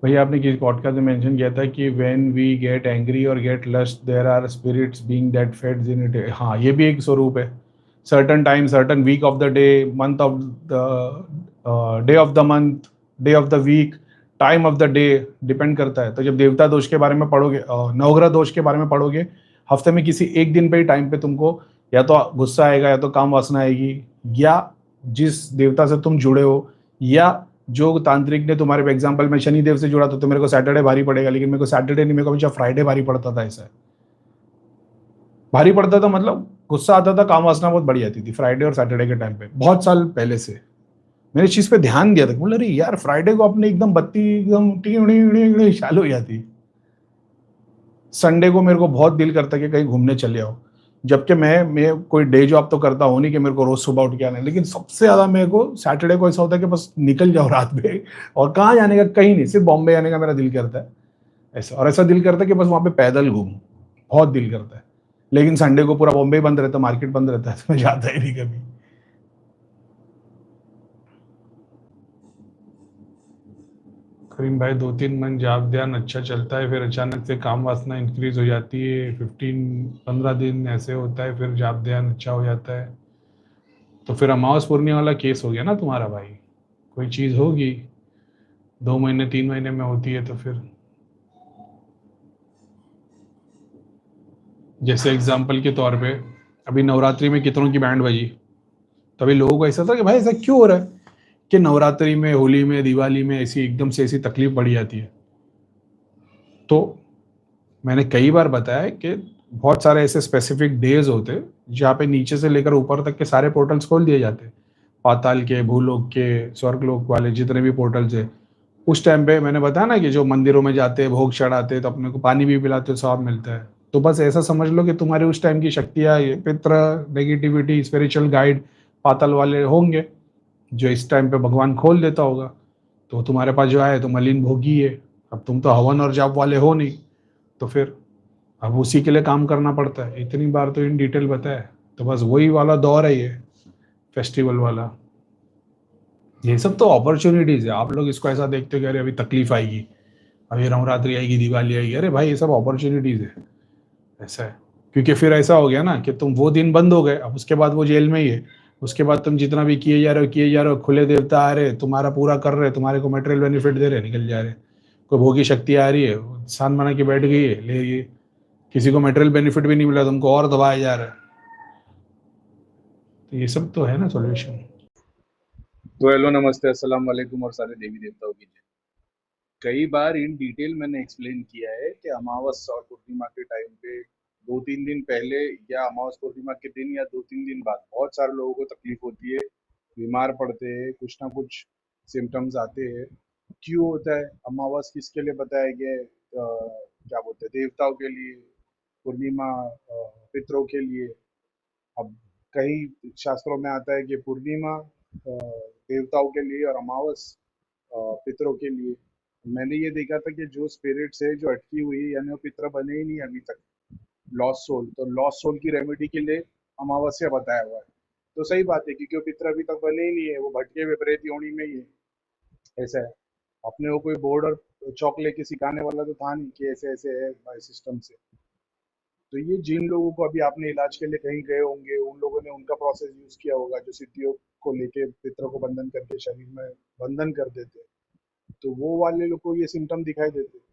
भैया आपने किसी पॉडकास्ट में मेंशन किया था कि व्हेन वी गेट एंग्री और get lust there are spirits being that feeds in it. हाँ, ये भी एक स्वरूप है। Certain time, certain week of the day, month of the day of the month, day of the week, time of the day depend करता है। तो जब देवता दोष के बारे में पढ़ोगे, नवग्रह दोष के बारे में पढ़ोगे, हफ्ते में किसी एक दिन पे ही टाइम पे तुमको या तो गुस्सा आएगा या तो काम वासना आएगी, या जिस देवता से तुम जुड़े हो, या जो तांत्रिक ने तुम्हारे एग्जाम्पल में शनिदेव से जुड़ा तो मेरे को सैटरडे भारी पड़ेगा, लेकिन मेरे को सैटरडे नहीं, मेरे को हमेशा फ्राइडे भारी पड़ता था। ऐसा भारी पड़ता था मतलब गुस्सा आता था, काम वासना बहुत बढ़ी जाती थी फ्राइडे और सैटरडे के टाइम पे, बहुत साल पहले से मैंने इस चीज पे ध्यान दिया था। बोला अरे यार, फ्राइडे को अपने एकदम बत्ती एकदम चालू हो जाती। संडे को मेरे को बहुत दिल करता कि कहीं घूमने चले आओ, जबकि मैं कोई डे जॉब तो करता हूँ नहीं कि मेरे को रोज सुबह उठ के आना है, लेकिन सबसे ज्यादा मेरे को सैटरडे को ऐसा होता है कि बस निकल जाओ रात में, और कहाँ जाने का, कहीं नहीं, सिर्फ बॉम्बे आने का मेरा दिल करता है। ऐसा, और ऐसा दिल करता है कि बस वहां पे पैदल घूमूं, बहुत दिल करता है। लेकिन संडे को पूरा बॉम्बे बंद रहता है, मार्केट बंद रहता है, तो मैं जाता ही नहीं कभी। करीम भाई, 2-3 मन जाप ध्यान अच्छा चलता है, फिर अचानक से काम वासना इंक्रीज हो जाती है, 15-15 दिन ऐसे होता है, फिर जाप ध्यान अच्छा हो जाता है। तो फिर अमावस पूर्णिमा वाला केस हो गया ना तुम्हारा भाई। कोई चीज होगी 2 महीने 3 महीने में होती है तो फिर, जैसे एग्जाम्पल के तौर पे अभी नवरात्रि में कितनों की बैंड बजी, तभी लोगों को ऐसा था कि भाई ऐसा क्यों हो रहा है कि नवरात्रि में, होली में, दिवाली में ऐसी एकदम से ऐसी तकलीफ बढ़ी जाती है। तो मैंने कई बार बताया कि बहुत सारे ऐसे स्पेसिफिक डेज होते हैं जहाँ पे नीचे से लेकर ऊपर तक के सारे पोर्टल्स खोल दिए जाते हैं, पाताल के, भूलोक के, स्वर्गलोक वाले जितने भी पोर्टल्स है। उस टाइम पे मैंने बताया ना कि जो मंदिरों में जाते हैं, भोग चढ़ाते हैं, तो अपने को पानी भी पिलाते हो, स्वाब मिलता है। तो बस ऐसा समझ लो कि तुम्हारे उस टाइम की शक्तियाँ, ये पित्र, नेगेटिविटी, स्पिरिचुअल गाइड पाताल वाले होंगे, जो इस टाइम पे भगवान खोल देता होगा। तो तुम्हारे पास जो आए तो मलिन भोगी है। अब तुम तो हवन और जाप वाले हो नहीं, तो फिर अब उसी के लिए काम करना पड़ता है। इतनी बार तो इन डिटेल बताया, तो बस वही वाला दौर है ये, फेस्टिवल वाला। ये सब तो अपॉर्चुनिटीज है। आप लोग इसको ऐसा देखते हो कि अरे अभी तकलीफ आएगी, अभी नवरात्रि आएगी, दिवाली आएगी, अरे भाई ये सब अपॉर्चुनिटीज है। ऐसा है, क्योंकि फिर ऐसा हो गया ना कि तुम वो दिन बंद हो गए, अब उसके बाद वो जेल में ही है। उसके बाद तुम जितना भी किए जा रहे हो, किए जा रहे हो, खुले देवता आ रहे, तुम्हारा पूरा कर रहे, तुम्हारे को मटेरियल बेनिफिट दे रहे, निकल जा रहे। कोई भोगी शक्ति आ रही है, इंसान बना के बैठ गई है, ले ये, किसी को मटेरियल बेनिफिट भी नहीं मिला, तुमको और दबाया जा रहा है। तो ये सब तो है ना सॉल्यूशन। तो हेलो, नमस्ते, अस्सलाम वालेकुम और सारे देवी देवताओं की जय। कई बार इन डिटेल मैंने एक्सप्लेन किया है कि अमावस और पूर्णिमा के टाइम पे 2-3 दिन पहले या अमावस पूर्णिमा के दिन या 2-3 दिन बाद बहुत सारे लोगों को तकलीफ होती है, बीमार पड़ते हैं, कुछ ना कुछ सिम्टम्स आते हैं। क्यों होता है? अमावस किसके लिए बताया गया है? क्या बोलते हैं, देवताओं के लिए। पूर्णिमा पितरों के लिए। अब कई शास्त्रों में आता है कि पूर्णिमा देवताओं के लिए और अमावस पितरों के लिए। मैंने ये देखा था कि जो स्पिरिट्स है जो अटकी हुई है, यानी वो पितर बने ही नहीं अभी तक, लॉस्ट सोल, तो लॉस्ट सोल की रेमेडी के लिए अमावस्या बताया हुआ है। तो सही बात है, क्योंकि वो पितर अभी तक बने ही नहीं है, वो भटके हुए प्रेत योनि में ही है। ऐसा है। अपने को कोई बोर्ड और चौक लेके सिखाने वाला तो था नहीं कि ऐसे ऐसे है भाई सिस्टम से। तो ये जिन लोगों को अभी आपने इलाज के लिए कहीं गए होंगे, उन लोगों ने उनका प्रोसेस यूज किया होगा, जो सिद्धियों को लेके पितरों को बंधन करके शरीर में बंधन कर देते हैं, तो वो वाले लोग को ये सिम्टम दिखाई देते हैं।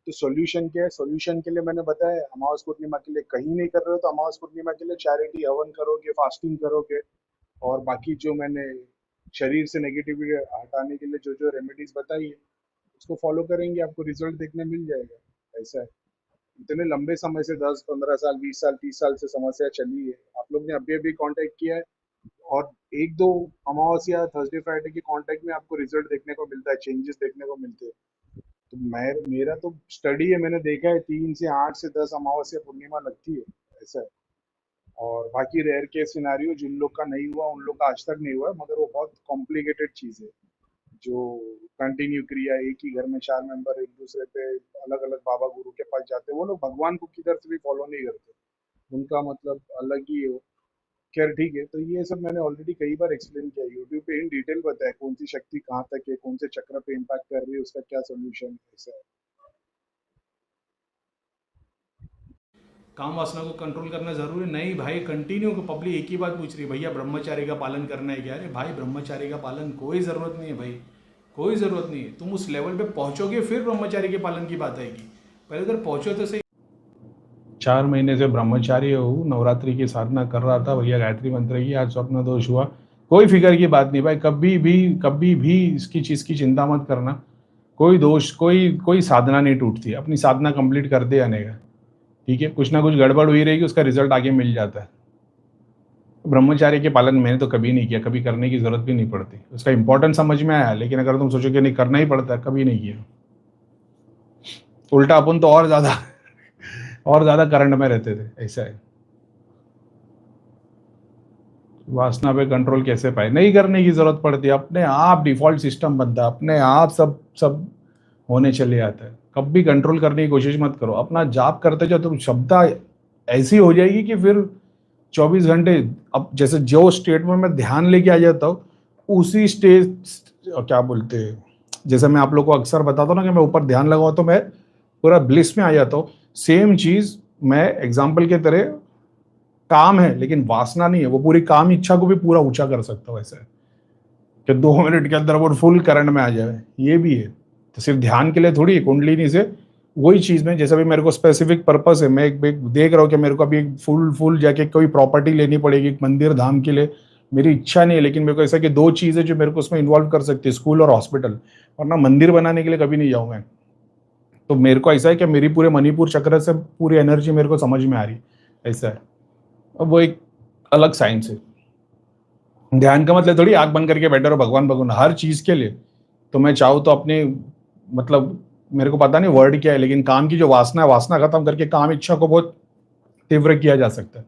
तो सॉल्यूशन क्या है? सॉल्यूशन के लिए मैंने बताया, अमावस पूर्णिमा के लिए कहीं नहीं कर रहे हो तो अमावस पूर्णिमा के लिए चैरिटी हवन करोगे, फास्टिंग करोगे, और बाकी जो मैंने शरीर से नेगेटिविटी हटाने के लिए जो जो रेमेडीज बताई है उसको फॉलो करेंगे, आपको रिजल्ट देखने मिल जाएगा। ऐसा है। इतने लंबे समय से 10-15 साल, 20 साल, 30 साल से समस्या चली है, आप लोग ने अभी अभी कांटेक्ट किया है, और एक दो अमावस्या, थर्सडे, फ्राइडे के कांटेक्ट में आपको रिजल्ट देखने को मिलता है, चेंजेस देखने को मिलते हैं। तो मैं, मेरा तो स्टडी है, मैंने देखा है 3 से 8 से 10 अमावस्या पूर्णिमा लगती है। ऐसा है। और बाकी रेयर केस सिनारियो जिन लोग का नहीं हुआ, उन लोग का आज तक नहीं हुआ है, मगर वो बहुत कॉम्प्लिकेटेड चीज है। जो कंटिन्यू क्रिया, एक ही घर में 4 मेंबर एक दूसरे पे अलग अलग बाबा गुरु के पास जाते हैं, वो लोग भगवान को किधर से भी फॉलो नहीं करते, उनका मतलब अलग ही है। खैर ठीक है, तो ये सब मैंने ऑलरेडी कई बार एक्सप्लेन किया, यूट्यूब पे इन डिटेल बताया कौन सी शक्ति कहाँ तक है, कौन से चक्र पे इम्पैक्ट कर रही है, उसका क्या सोल्यूशन ऐसा है। काम वासना को कंट्रोल करना जरूरी नहीं भाई। कंटिन्यू पब्लिक एक ही बात पूछ रही है, भैया ब्रह्मचारी का पालन करना है क्या? अरे भाई ब्रह्मचारी का पालन कोई ज़रूरत नहीं है भाई, कोई ज़रूरत नहीं है। तुम उस लेवल पे पहुंचोगे फिर ब्रह्मचारी के पालन की बात आएगी, पहले उधर पहुंचो तो सही। 4 महीने से ब्रह्मचारी हूँ, नवरात्रि की साधना कर रहा था भैया, गायत्री मंत्र की, आज स्वप्न दोष हुआ। कोई फिक्र की बात नहीं भाई, कभी भी इसकी चीज़ की चिंता मत करना। कोई दोष, कोई साधना नहीं टूटती, अपनी साधना कंप्लीट कर दे आने का, ठीक है। कुछ ना कुछ गड़बड़ हुई रहेगी, उसका रिजल्ट आगे मिल जाता है। ब्रह्मचारी के पालन मैंने तो कभी नहीं किया, कभी करने की जरूरत भी नहीं पड़ती, उसका इंपॉर्टेंस समझ में आया, लेकिन अगर तुम सोचो कि नहीं करना ही पड़ता है, कभी नहीं किया। उल्टा अपन तो और ज्यादा करंट में रहते थे, ऐसा है। वासना पे कंट्रोल कैसे पाए? नहीं करने की जरूरत पड़ती, अपने आप डिफॉल्ट सिस्टम बनता है, अपने आप सब सब होने चले आता है। कभी कंट्रोल करने की कोशिश मत करो, अपना जाप करते जाओ, तुम क्षमता ऐसी हो जाएगी कि फिर 24 घंटे, अब जैसे जो स्टेट में मैं ध्यान लेके आ जाता हूँ, उसी स्टेज, क्या बोलते हैं, जैसे मैं आप लोग को अक्सर बताता हूँ ना कि मैं ऊपर ध्यान लगाऊँ तो मैं पूरा ब्लिस में आ जाता हूँ। सेम चीज मैं एग्जाम्पल के तरह, काम है लेकिन वासना नहीं है, वो पूरी काम इच्छा को भी पूरा ऊंचा कर सकता हूँ, ऐसा है कि 2 मिनट के अंदर वो फुल करंट में आ जाए, ये भी है। तो सिर्फ ध्यान के लिए थोड़ी, कुंडलिनी से वही चीज में, जैसे भी मेरे को स्पेसिफिक पर्पस है, मैं एक देख रहा हूँ कि मेरे को अभी फुल जाके कोई प्रॉपर्टी लेनी पड़ेगी एक मंदिर धाम के लिए, मेरी इच्छा नहीं है, लेकिन मेरे को ऐसा कि 2 चीजें जो मेरे को उसमें इन्वॉल्व कर सकती है, स्कूल और हॉस्पिटल, वरना मंदिर बनाने के लिए कभी नहीं जाऊँ मैं। तो मेरे को ऐसा है कि मेरी पूरे मणिपुर चक्र से पूरी एनर्जी मेरे को समझ में आ रही, ऐसा है। अब वो एक अलग साइंस है। ध्यान का मतलब थोड़ी आंख बंद करके बैठे रहो भगवान भगवान हर चीज के लिए। तो मैं चाहूँ तो अपने, मतलब मेरे को पता नहीं वर्ड क्या है, लेकिन काम की जो वासना है, वासना खत्म करके काम इच्छा को बहुत तीव्र किया जा सकता है।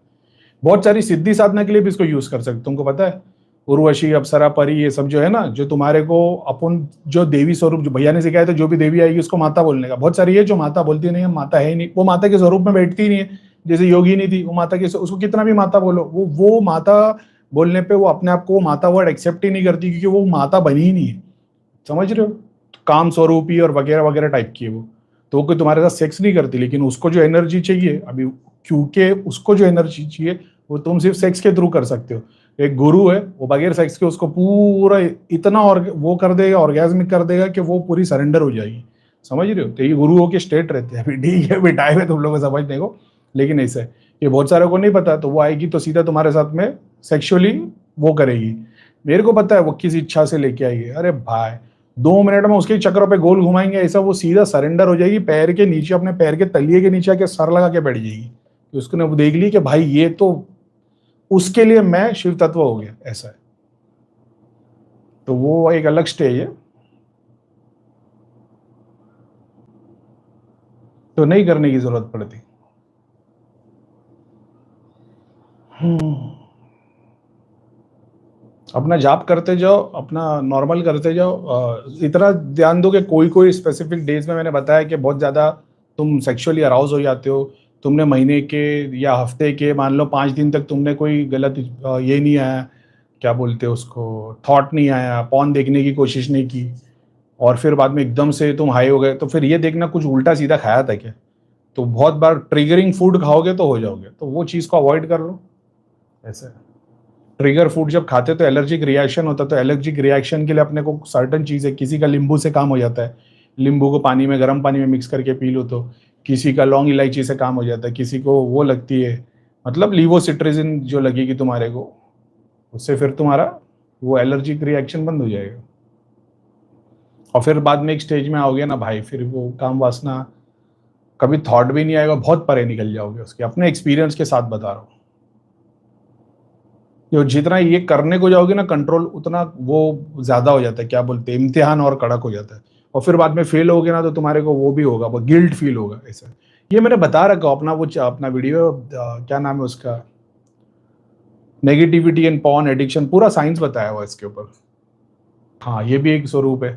बहुत सारी सिद्धि साधना के लिए भी इसको यूज कर सकते, तुमको पता है। उर्वशी, अप्सरा, परी, ये सब जो है ना, जो तुम्हारे को अपन जो देवी स्वरूप, जो भैया ने सिखाया था, जो भी देवी आएगी उसको माता बोलने का। बहुत सारी है जो माता बोलती नहीं है, माता है ही नहीं, वो माता के स्वरूप में बैठती ही नहीं है। जैसे योगी नहीं थी वो माता के, उसको कितना भी माता बोलो, वो माता बोलने पे वो अपने आप को वो माता वर्ड एक्सेप्ट ही नहीं करती, क्योंकि वो माता बनी ही नहीं है, समझ रहे हो। काम स्वरूपी और वगैरह वगैरह टाइप की है वो। तो वो कोई तुम्हारे साथ सेक्स नहीं करती, लेकिन उसको जो एनर्जी चाहिए अभी, क्योंकि उसको जो एनर्जी चाहिए वो तुम सिर्फ सेक्स के थ्रू कर सकते हो। एक गुरु है, वो बगैर सेक्स के उसको पूरा इतना और वो कर देगा, ऑर्गेज्मिक कर देगा कि वो पूरी सरेंडर हो जाएगी, समझ रहे हो। तो ये गुरुओं के स्टेट रहते हैं। अभी ठीक है, बिठाए हुए तुम लोगों को समझने को, लेकिन ऐसा है, ये बहुत सारे को नहीं पता। तो वो आएगी तो सीधा तुम्हारे साथ में सेक्सुअली वो करेगी, मेरे को पता है वो किस इच्छा से लेके आएगी। अरे भाई 2 मिनट में उसके चक्रों पे गोल घुमाएंगे, ऐसा वो सीधा सरेंडर हो जाएगी, पैर के नीचे, अपने पैर के तलिए के नीचे आके सर लगा के बैठ जाएगी। तो उसने वो देख ली कि भाई ये तो उसके लिए मैं शिव तत्व हो गया, ऐसा है। तो वो एक अलग स्टेज है, तो नहीं करने की जरूरत पड़ती। अपना जाप करते जाओ, अपना नॉर्मल करते जाओ। इतना ध्यान दो कि कोई स्पेसिफिक डेज में, मैंने बताया कि बहुत ज़्यादा तुम सेक्सुअली अराउज हो जाते हो, तुमने महीने के या हफ्ते के मान लो 5 दिन तक तुमने कोई गलत ये नहीं आया, क्या बोलते हैं उसको, थॉट नहीं आया, पॉन देखने की कोशिश नहीं की, और फिर बाद में एकदम से तुम हाई हो गए, तो फिर ये देखना कुछ उल्टा सीधा खाया था क्या। तो बहुत बार ट्रिगरिंग फूड खाओगे तो हो जाओगे, तो वो चीज़ को अवॉइड कर लो, ऐसा है। ट्रिगर फूड जब खाते तो एलर्जिक रिएक्शन होता है, तो एलर्जिक रिएक्शन के लिए अपने को सर्टन चीज़ है, किसी का नींबू से काम हो जाता है, नींबू को पानी में, गर्म पानी में मिक्स करके पी लो, तो किसी का लौंग इलायची से काम हो जाता है, किसी को वो लगती है, मतलब लीवोसिट्रिजिन जो लगेगी तुम्हारे को, उससे फिर तुम्हारा वो एलर्जिक रिएक्शन बंद हो जाएगा। और फिर बाद में एक स्टेज में आओगे ना भाई, फिर वो काम वासना कभी थॉट भी नहीं आएगा, बहुत परे निकल जाओगे उसके, अपने एक्सपीरियंस के साथ बता रहा हूँ। जो जितना ये करने को जाओगे ना कंट्रोल, उतना वो ज्यादा हो जाता है, क्या बोलते हैं, इम्तिहान और कड़क हो जाता है। और फिर बाद में फेल होगे ना, तो तुम्हारे को वो भी होगा, वो गिल्ट फील होगा, ऐसा। ये मैंने बता रखा अपना वो अपना वीडियो, क्या नाम है उसका, नेगेटिविटी एंड पॉर्न एडिक्शन, पूरा साइंस बताया हुआ इसके ऊपर। हाँ, ये भी एक स्वरूप है।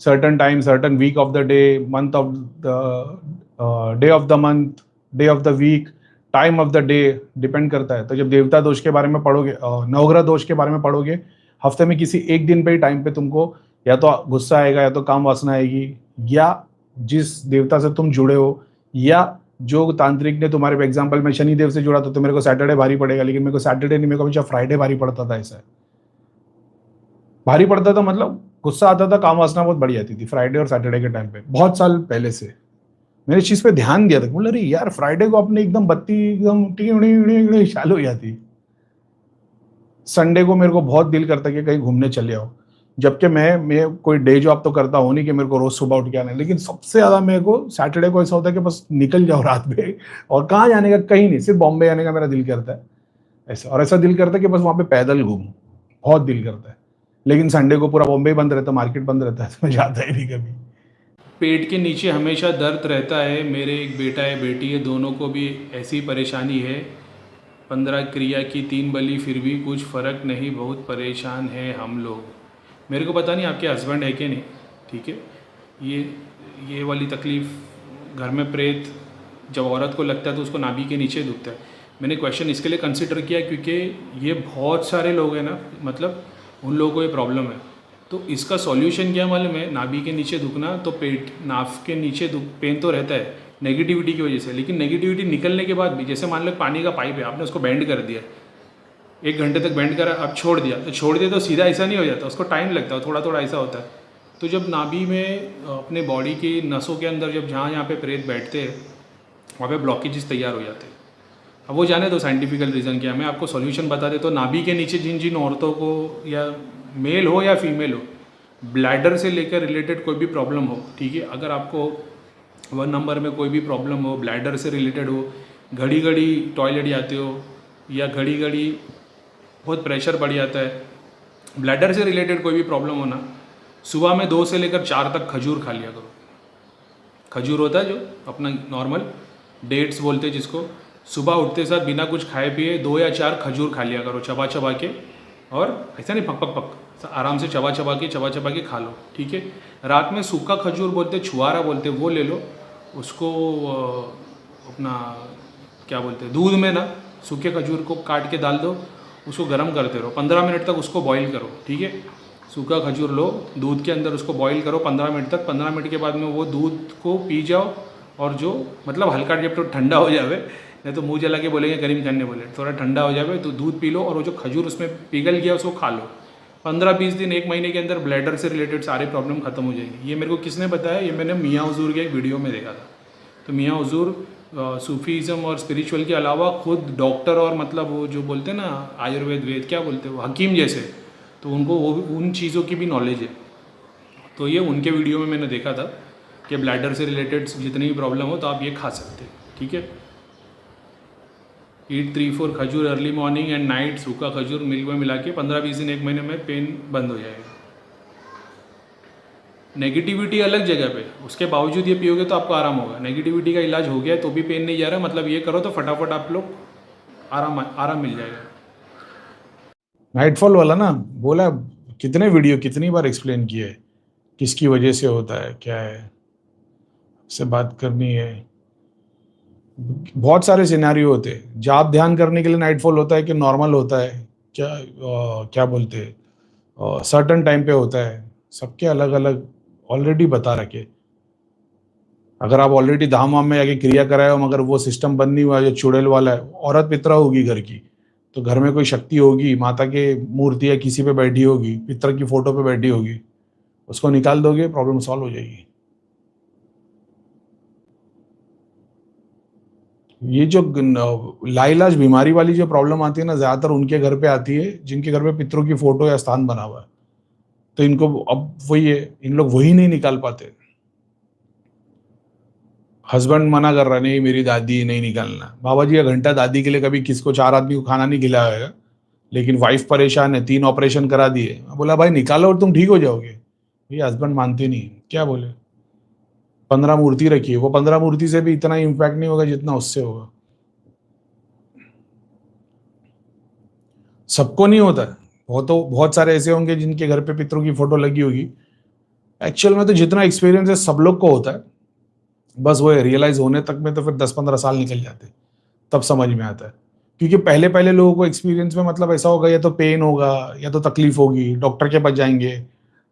Certain time, certain week of the day, month of the day of the month, day of the week, time of the day depend करता है। तो जब देवता दोष के बारे में पढ़ोगे, नवग्रह दोष के बारे में पढ़ोगे, हफ्ते में किसी एक दिन पे ही टाइम पे तुमको या तो गुस्सा आएगा या तो काम वासना आएगी, या जिस देवता से तुम जुड़े हो, या जो तांत्रिक ने तुम्हारे एग्जाम्पल में शनि देव से जुड़ा तो मेरे को सैटरडे भारी पड़ेगा, लेकिन मेरे को सैटरडे नहीं, मेरे को हमेशा फ्राइडे भारी पड़ता था। ऐसा भारी पड़ता था मतलब गुस्सा आता था, काम वासना बहुत बढ़ी जाती थी फ्राइडे और सैटरडे के टाइम पे, बहुत साल पहले से मैंने इस चीज पे ध्यान दिया था। बोला अरे यार फ्राइडे को अपने एकदम बत्ती एकदम चालू हो जाती। संडे को मेरे को बहुत दिल करता कि कहीं घूमने चले आओ, जबकि मैं कोई डे जॉब तो करता हूँ नहीं कि मेरे को रोज सुबह उठ के आना है, लेकिन सबसे ज्यादा मेरे को सैटरडे को ऐसा होता है कि बस निकल जाओ रात में, और कहाँ जाने का, कहीं नहीं, सिर्फ बॉम्बे आने का मेरा दिल करता है ऐसा। और ऐसा दिल करता है कि बस वहां पे पैदल घूमूं, बहुत दिल करता है। लेकिन संडे को पूरा बॉम्बे बंद रहता है, मार्केट बंद रहता है, तो मैं जाता ही नहीं कभी। पेट के नीचे हमेशा दर्द रहता है। मेरे एक बेटा है बेटी है, दोनों को भी ऐसी परेशानी है। 15 क्रिया की 3 बलि फिर भी कुछ फ़र्क नहीं, बहुत परेशान है हम लोग। मेरे को पता नहीं आपके हस्बैंड है कि नहीं, ठीक है। ये वाली तकलीफ़ घर में प्रेत जब औरत को लगता है तो उसको नाभि के नीचे दुखता है। मैंने क्वेश्चन इसके लिए कंसिडर किया क्योंकि ये बहुत सारे लोग हैं ना, मतलब उन लोगों को ये प्रॉब्लम है। तो इसका सॉल्यूशन क्या मालूम है? नाभि के नीचे दुखना, तो पेट नाभ के नीचे पेन तो रहता है नेगेटिविटी की वजह से, लेकिन नेगेटिविटी निकलने के बाद भी, जैसे मान लो पानी का पाइप है, आपने उसको बेंड कर दिया, 1 घंटे तक बेंड करा, अब छोड़ दिया तो सीधा ऐसा नहीं हो जाता, उसको टाइम लगता है, थोड़ा थोड़ा ऐसा होता है। तो जब नाभि में अपने बॉडी की नसों के अंदर जब जहाँ पे प्रेत बैठते हैं वहाँ पे ब्लॉकेजेस तैयार हो जाते हैं। अब वो जाने दो साइंटिफिकल रीज़न क्या, मैं आपको सॉल्यूशन बता देता हूँ। नाभि के नीचे जिन जिन औरतों को, या मेल हो या फीमेल हो, ब्लैडर से लेकर रिलेटेड कोई भी प्रॉब्लम हो, ठीक है, अगर आपको 1 नंबर में कोई भी प्रॉब्लम हो, ब्लैडर से रिलेटेड हो, घड़ी घड़ी टॉयलेट जाते हो, या घड़ी घड़ी बहुत प्रेशर बढ़ जाता है, ब्लैडर से रिलेटेड कोई भी प्रॉब्लम हो ना, सुबह में 2 से लेकर 4 तक खजूर खा लिया करो। खजूर होता है जो अपना नॉर्मल डेट्स बोलते हैं जिसको, सुबह उठते साथ बिना कुछ खाए पिए 2 या 4 खजूर खा लिया करो, चबा चबा के, और ऐसा नहीं पक पक पक, आराम से चबा चबा के खा लो, ठीक है। रात में सूखा खजूर बोलते, छुआरा बोलते, वो ले लो, उसको अपना क्या बोलते हैं, दूध में ना सूखे खजूर को काट के डाल दो, उसको गर्म करते रहो, 15 मिनट तक उसको बॉईल करो, ठीक है। सूखा खजूर लो, दूध के अंदर उसको बॉईल करो 15 मिनट तक। 15 मिनट के बाद में वो दूध को पी जाओ, और जो मतलब हल्का जब तो ठंडा हो जावे, नहीं तो मुंह जला के बोलेंगे करीम खान ने बोले, थोड़ा ठंडा हो जावे तो दूध पी लो, और वो जो खजूर उसमें पिघल गया उसको खा लो। 15-20 दिन, 1 महीने के अंदर ब्लैडर से रिलेटेड सारे प्रॉब्लम खत्म हो जाएंगे। ये मेरे को किसने बताया? ये मैंने मियाँ हुजूर के एक वीडियो में देखा था। तो मियाँ हुजूर सूफीज़म और स्पिरिचुअल के अलावा खुद डॉक्टर, और मतलब वो जो बोलते हैं ना आयुर्वेद वेद क्या बोलते हैं वो, हकीम जैसे, तो उनको वो उन चीज़ों की भी नॉलेज है। तो ये उनके वीडियो में मैंने देखा था कि ब्लैडर से रिलेटेड जितनी भी प्रॉब्लम हो तो आप ये खा सकते हैं, ठीक है। ईट 3-4 खजूर अर्ली मॉर्निंग एंड नाइट, सूखा खजूर मिल्क में मिला के 15-20 दिन, 1 महीने में पेन बंद हो जाएगा। नेगेटिविटी अलग जगह पे, उसके बावजूद ये पियोगे तो आपको आराम होगा। नेगेटिविटी का इलाज हो गया तो भी पेन नहीं जा रहा, मतलब ये करो तो फटाफट आप लोग आराम मिल जाएगा। नाइटफॉल वाला ना बोला, कितने वीडियो कितनी बार एक्सप्लेन किया है किसकी वजह से होता है, क्या है, से बात करनी है। बहुत सारे सिनेरियो होते हैं। जाप ध्यान करने के लिए नाइटफॉल होता है कि नॉर्मल होता है, क्या बोलते हैं, सर्टन टाइम पे होता है, सबके अलग अलग ऑलरेडी बता रखे। अगर आप ऑलरेडी धाम वाम में जाके क्रिया कराए हो मगर वो सिस्टम बंद नहीं हुआ, जो चुड़ैल वाला है, औरत पितरा होगी घर की, तो घर में कोई शक्ति होगी, माता के मूर्ति या किसी पे बैठी होगी, पितर की फोटो पे बैठी होगी, उसको निकाल दोगे, प्रॉब्लम सॉल्व हो जाएगी। ये जो लाइलाज बीमारी वाली जो प्रॉब्लम आती है ना, ज्यादातर उनके घर पे आती है जिनके घर पे पितरों की फोटो या स्थान बना हुआ है। तो इनको अब वही है, इन लोग वही नहीं निकाल पाते। हस्बैंड मना कर रहा, नहीं मेरी दादी नहीं निकालना। बाबा जी का घंटा दादी के लिए कभी किसको 4 आदमी को खाना नहीं खिलाया, लेकिन वाइफ परेशान है, 3 ऑपरेशन करा दिए, बोला भाई निकालो और तुम ठीक हो जाओगे। ये हस्बैंड मानते नहीं, क्या बोले। 15 मूर्ति रखी है, वो 15 मूर्ति से भी इतना इम्पैक्ट नहीं होगा जितना उससे होगा। सबको नहीं होता, बहुत सारे ऐसे होंगे जिनके घर पे पितरों की फोटो लगी होगी। एक्चुअल में तो जितना एक्सपीरियंस है सब लोग को होता है, बस वो रियलाइज होने तक में तो फिर 10-15 साल निकल जाते। तब समझ में आता है। क्योंकि पहले पहले लोगों को एक्सपीरियंस में मतलब ऐसा होगा, या तो पेन होगा या तो तकलीफ होगी, डॉक्टर के पास जाएंगे,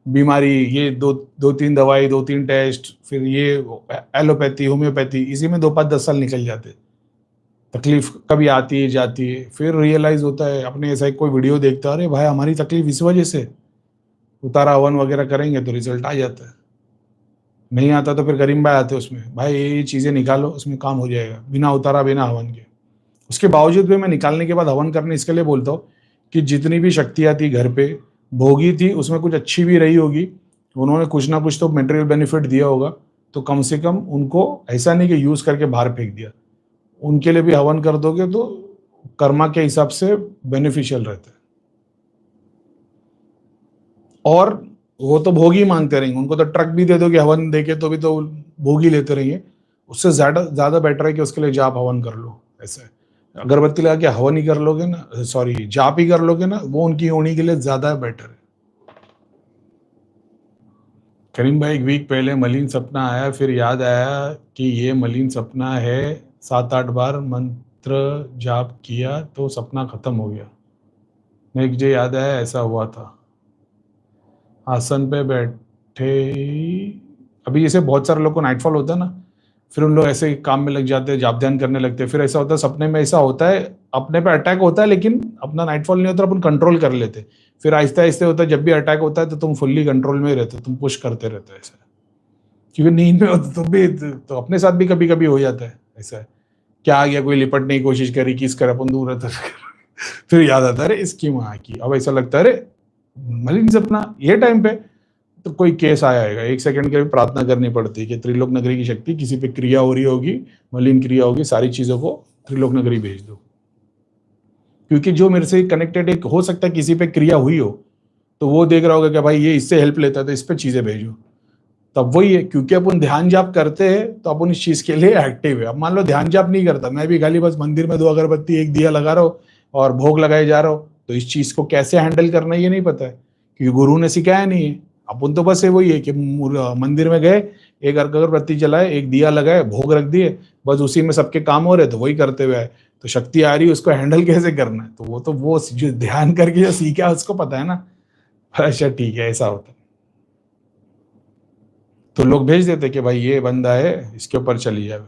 बीमारी, ये दो तीन दवाई, 2-3 टेस्ट, फिर ये एलोपैथी, होम्योपैथी, इसी में 5-10 साल निकल जाते। तकलीफ कभी आती है जाती है, फिर रियलाइज होता है, अपने ऐसा कोई वीडियो देखता है, अरे भाई हमारी तकलीफ इस वजह से, उतारा हवन वगैरह करेंगे तो रिजल्ट आ जाता है। नहीं आता तो फिर करीम भाई आते हैं उसमें, भाई ये चीज़ें निकालो, उसमें काम हो जाएगा, बिना उतारा बिना हवन के। उसके बावजूद भी मैं निकालने के बाद हवन करने इसके लिए बोलता हूँ कि जितनी भी शक्तियाँ थी घर पे भोगी थी, उसमें कुछ अच्छी भी रही होगी, उन्होंने कुछ ना कुछ तो मटेरियल बेनिफिट दिया होगा, तो कम से कम उनको ऐसा नहीं कि यूज़ करके बाहर फेंक दिया, उनके लिए भी हवन कर दोगे तो कर्मा के हिसाब से बेनिफिशियल रहता है। और वो तो भोगी मांगते रहेंगे, उनको तो ट्रक भी दे दोगे हवन देके तो भी तो भोगी लेते रहेंगे। उससे ज़्यादा बेटर है कि उसके लिए जाप हवन कर लो। ऐसा है, अगरबत्ती लगा के हवन ही कर लोगे ना, सॉरी जाप ही कर लोगे ना, वो उनकी होनी के लिए ज़्यादा बेटर है। करीम भाई, 1 वीक पहले मलिन सपना आया, फिर याद आया कि ये मलिन सपना है, 7-8 बार मंत्र जाप किया तो सपना खत्म हो गया। नेक्स्ट डे याद आया ऐसा हुआ था, आसन पे बैठे ही। अभी जैसे बहुत सारे लोग को नाइटफॉल होता है ना, फिर उन लोग ऐसे काम में लग जाते हैं, जाप ध्यान करने लगते हैं, फिर ऐसा होता है सपने में ऐसा होता है, अपने पे अटैक होता है लेकिन अपना नाइटफॉल नहीं होता, अपन कंट्रोल कर लेते, फिर आहिस्ते आहिस्ते होता है, जब भी अटैक होता है तो तुम फुल्ली कंट्रोल में ही रहते, तुम पुश करते रहते हो ऐसा। क्योंकि नींद में होते तुम भी, तो अपने साथ भी कभी कभी हो जाता है ऐसा है, क्या आ गया, कोई लिपटने की कोशिश करी, किस कर, अपन दूर रहता फिर याद आता है अरे इसकी माँ की, अब ऐसा लगता है अरे मलिन सपना, ये टाइम पे तो कोई केस आया है, 1 सेकंड के लिए प्रार्थना करनी पड़ती है कि त्रिलोक नगरी की शक्ति, किसी पे क्रिया हो रही होगी, मलिन क्रिया होगी, सारी चीजों को त्रिलोक नगरी भेज दो। क्योंकि जो मेरे से कनेक्टेड एक हो सकता है किसी पे क्रिया हुई हो, तो वो देख रहा होगा कि भाई ये इससे हेल्प लेता है तो इस पे चीजें भेजो। तब वही है, क्योंकि अपन ध्यान जाप करते हैं तो अपन इस चीज के लिए एक्टिव है। अब मान लो ध्यान जाप नहीं करता, मैं भी खाली बस मंदिर में 2 अगरबत्ती 1 दिया लगा रहा हूँ और भोग लगाए जा रहा हूँ, तो इस चीज को कैसे हैंडल करना ये नहीं पता है, क्योंकि गुरु ने सिखाया नहीं है। अपन तो बस वही है कि मंदिर में गए, 1 अगरबत्ती जलाए, 1 दिया लगाए, भोग रख दिए, बस उसी में सबके काम हो रहे, तो वही करते हुए आए। तो शक्ति आ रही है, उसको हैंडल कैसे करना है, तो वो जो ध्यान करके जो सीखा उसको पता है ना। अच्छा ठीक है, ऐसा होता है। तो लोग भेज देते कि भाई ये बंदा है, इसके ऊपर चली जाए,